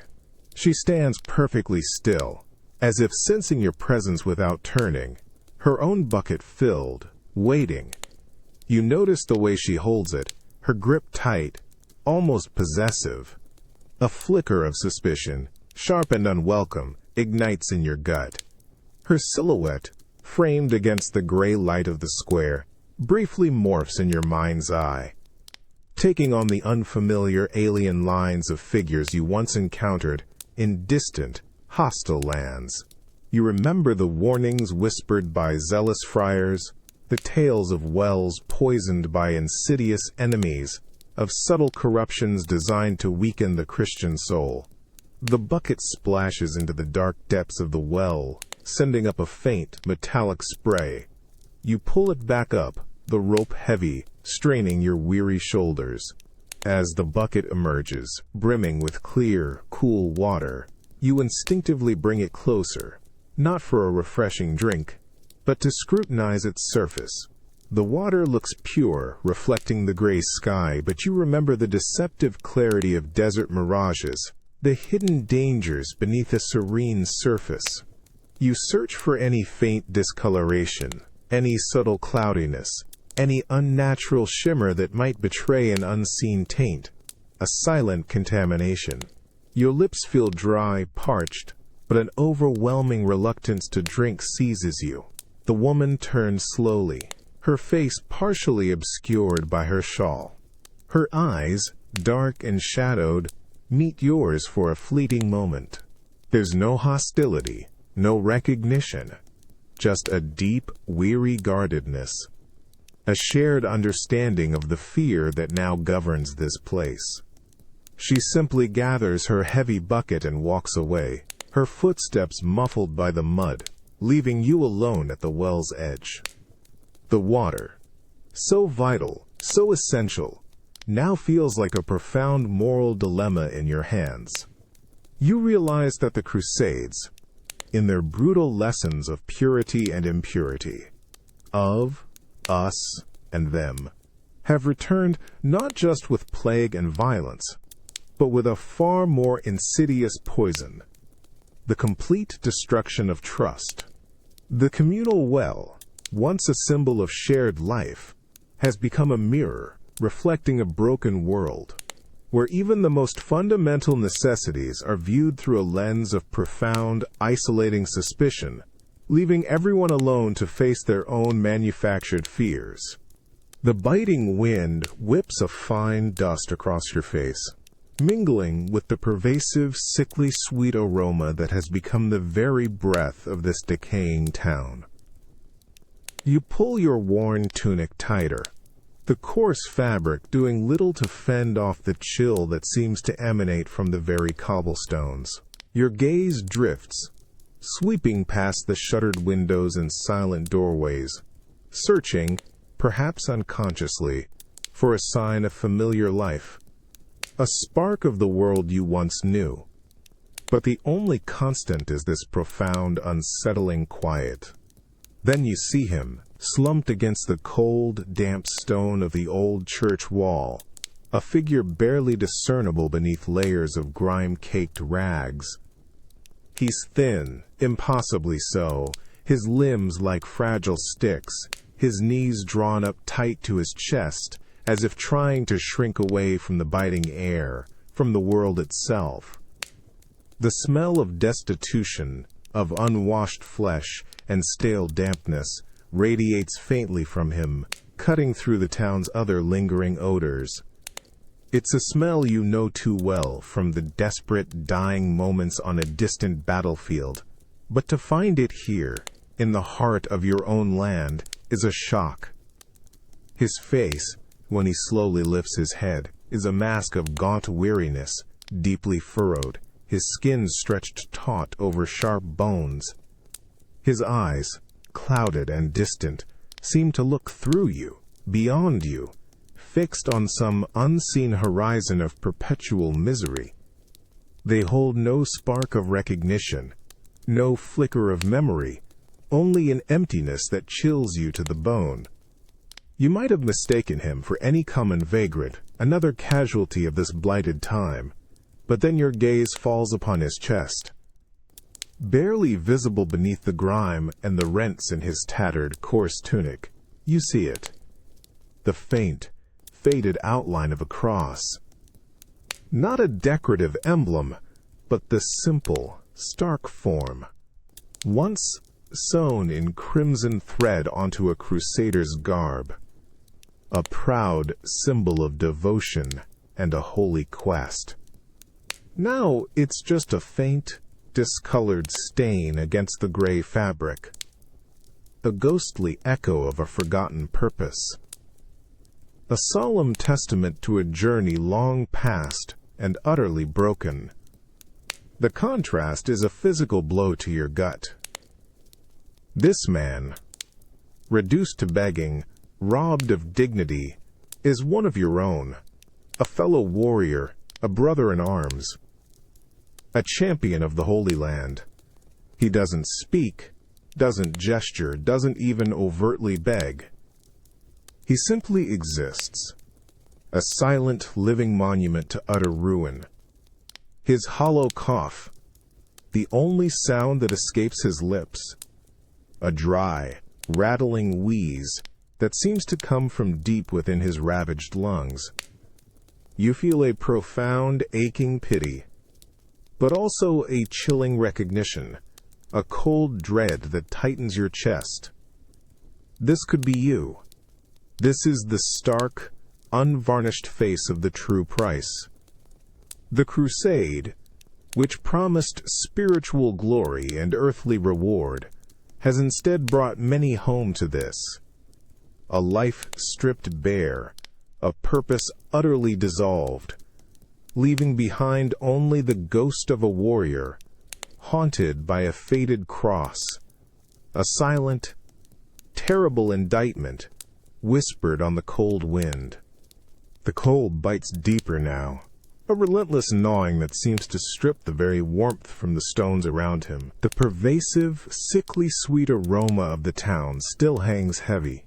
She stands perfectly still, as if sensing your presence without turning, her own bucket filled, waiting. You notice the way she holds it, her grip tight, almost possessive. A flicker of suspicion, sharp and unwelcome, ignites in your gut. Her silhouette, framed against the gray light of the square, briefly morphs in your mind's eye, taking on the unfamiliar alien lines of figures you once encountered in distant, hostile lands. You remember the warnings whispered by zealous friars, the tales of wells poisoned by insidious enemies, of subtle corruptions designed to weaken the Christian soul. The bucket splashes into the dark depths of the well, sending up a faint, metallic spray. You pull it back up, the rope heavy, straining your weary shoulders. As the bucket emerges, brimming with clear, cool water, you instinctively bring it closer, not for a refreshing drink, but to scrutinize its surface. The water looks pure, reflecting the gray sky, but you remember the deceptive clarity of desert mirages, the hidden dangers beneath a serene surface. You search for any faint discoloration, any subtle cloudiness, any unnatural shimmer that might betray an unseen taint, a silent contamination. Your lips feel dry, parched, but an overwhelming reluctance to drink seizes you. The woman turns slowly, her face partially obscured by her shawl. Her eyes, dark and shadowed, meet yours for a fleeting moment. There's no hostility, no recognition, just a deep, weary guardedness, a shared understanding of the fear that now governs this place. She simply gathers her heavy bucket and walks away, her footsteps muffled by the mud, leaving you alone at the well's edge. The water, so vital, so essential, now feels like a profound moral dilemma in your hands. You realize that the Crusades, in their brutal lessons of purity and impurity, of, us, and them, have returned not just with plague and violence, but with a far more insidious poison: the complete destruction of trust. The communal well, once a symbol of shared life, has become a mirror reflecting a broken world, where even the most fundamental necessities are viewed through a lens of profound, isolating suspicion, leaving everyone alone to face their own manufactured fears. The biting wind whips a fine dust across your face, mingling with the pervasive, sickly sweet aroma that has become the very breath of this decaying town. You pull your worn tunic tighter, the coarse fabric doing little to fend off the chill that seems to emanate from the very cobblestones. Your gaze drifts, sweeping past the shuttered windows and silent doorways, searching, perhaps unconsciously, for a sign of familiar life, a spark of the world you once knew. But the only constant is this profound, unsettling quiet. Then you see him, slumped against the cold, damp stone of the old church wall, a figure barely discernible beneath layers of grime-caked rags. He's thin, impossibly so, his limbs like fragile sticks, his knees drawn up tight to his chest, as if trying to shrink away from the biting air, from the world itself. The smell of destitution, of unwashed flesh, and stale dampness radiates faintly from him, cutting through the town's other lingering odors. It's a smell you know too well from the desperate, dying moments on a distant battlefield. But to find it here, in the heart of your own land, is a shock. His face, when he slowly lifts his head, is a mask of gaunt weariness, deeply furrowed, his skin stretched taut over sharp bones. His eyes, clouded and distant, seem to look through you, beyond you, fixed on some unseen horizon of perpetual misery. They hold no spark of recognition, no flicker of memory, only an emptiness that chills you to the bone. You might have mistaken him for any common vagrant, another casualty of this blighted time, but then your gaze falls upon his chest. Barely visible beneath the grime and the rents in his tattered, coarse tunic, you see it. The faint, faded outline of a cross. Not a decorative emblem, but the simple, stark form, once sewn in crimson thread onto a crusader's garb. A proud symbol of devotion and a holy quest. Now it's just a faint, discolored stain against the gray fabric. A ghostly echo of a forgotten purpose. A solemn testament to a journey long past and utterly broken. The contrast is a physical blow to your gut. This man, reduced to begging, robbed of dignity, is one of your own, a fellow warrior, a brother in arms, a champion of the Holy Land. He doesn't speak, doesn't gesture, doesn't even overtly beg. He simply exists, a silent, living monument to utter ruin. His hollow cough, the only sound that escapes his lips, a dry, rattling wheeze that seems to come from deep within his ravaged lungs. You feel a profound, aching pity, but also a chilling recognition, a cold dread that tightens your chest. This could be you. This is the stark, unvarnished face of the true price. The crusade, which promised spiritual glory and earthly reward, has instead brought many home to this. A life stripped bare, a purpose utterly dissolved, leaving behind only the ghost of a warrior, haunted by a faded cross, a silent, terrible indictment, whispered on the cold wind. The cold bites deeper now, a relentless gnawing that seems to strip the very warmth from the stones around him. The pervasive, sickly sweet aroma of the town still hangs heavy,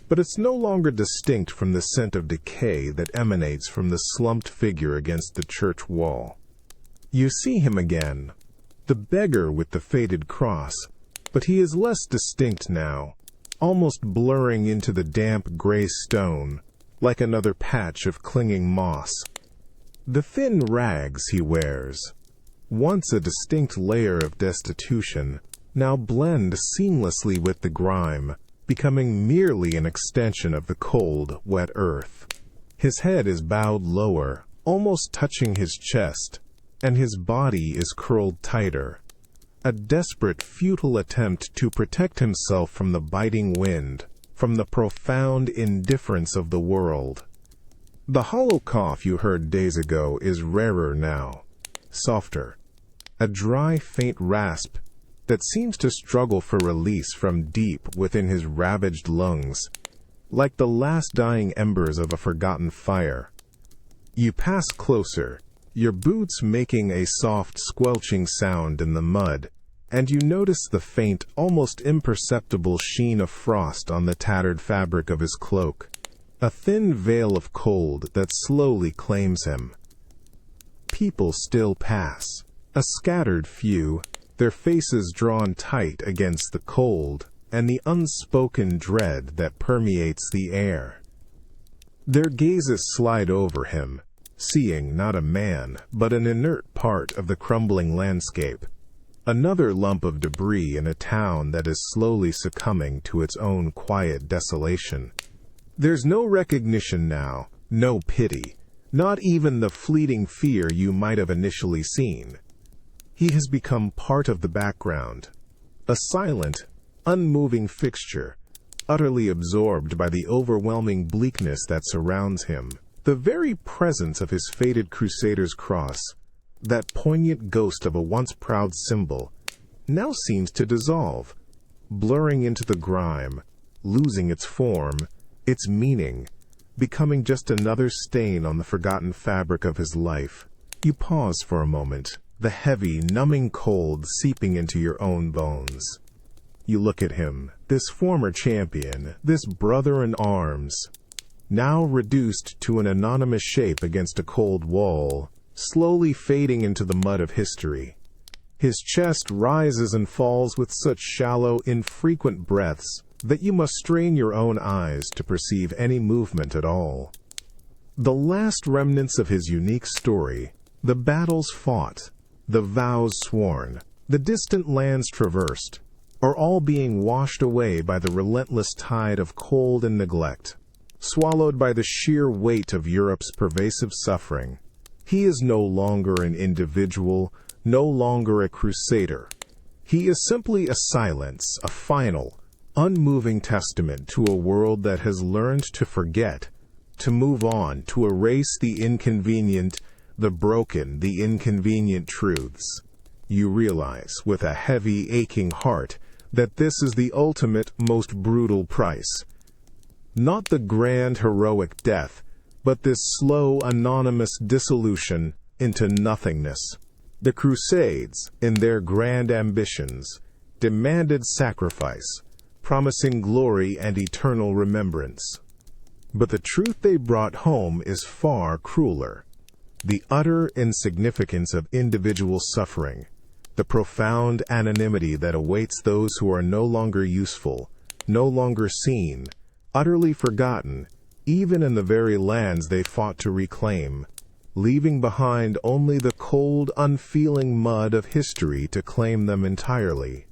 but it's no longer distinct from the scent of decay that emanates from the slumped figure against the church wall. You see him again, the beggar with the faded cross, but he is less distinct now, almost blurring into the damp gray stone, like another patch of clinging moss. The thin rags he wears, once a distinct layer of destitution, now blend seamlessly with the grime, becoming merely an extension of the cold, wet earth. His head is bowed lower, almost touching his chest, and his body is curled tighter. A desperate, futile attempt to protect himself from the biting wind, from the profound indifference of the world. The hollow cough you heard days ago is rarer now, softer, a dry, faint rasp that seems to struggle for release from deep within his ravaged lungs, like the last dying embers of a forgotten fire. You pass closer, your boots making a soft, squelching sound in the mud, and you notice the faint, almost imperceptible sheen of frost on the tattered fabric of his cloak, a thin veil of cold that slowly claims him. People still pass, a scattered few, their faces drawn tight against the cold and the unspoken dread that permeates the air. Their gazes slide over him, seeing not a man, but an inert part of the crumbling landscape, another lump of debris in a town that is slowly succumbing to its own quiet desolation. There's no recognition now, no pity, not even the fleeting fear you might have initially seen. He has become part of the background, a silent, unmoving fixture, utterly absorbed by the overwhelming bleakness that surrounds him. The very presence of his faded Crusaders' cross, that poignant ghost of a once proud symbol, now seems to dissolve, blurring into the grime, losing its form, its meaning, becoming just another stain on the forgotten fabric of his life. You pause for a moment, the heavy, numbing cold seeping into your own bones. You look at him, this former champion, this brother in arms, now reduced to an anonymous shape against a cold wall, slowly fading into the mud of history. His chest rises and falls with such shallow, infrequent breaths that you must strain your own eyes to perceive any movement at all. The last remnants of his unique story, the battles fought, the vows sworn, the distant lands traversed, are all being washed away by the relentless tide of cold and neglect, swallowed by the sheer weight of Europe's pervasive suffering. He is no longer an individual, no longer a crusader. He is simply a silence, a final, unmoving testament to a world that has learned to forget, to move on, to erase the inconvenient, the broken, the inconvenient truths. You realize, with a heavy, aching heart, that this is the ultimate, most brutal price. Not the grand, heroic death, but this slow, anonymous dissolution into nothingness. The Crusades, in their grand ambitions, demanded sacrifice, promising glory and eternal remembrance. But the truth they brought home is far crueler. The utter insignificance of individual suffering, the profound anonymity that awaits those who are no longer useful, no longer seen, utterly forgotten, even in the very lands they fought to reclaim, leaving behind only the cold, unfeeling mud of history to claim them entirely.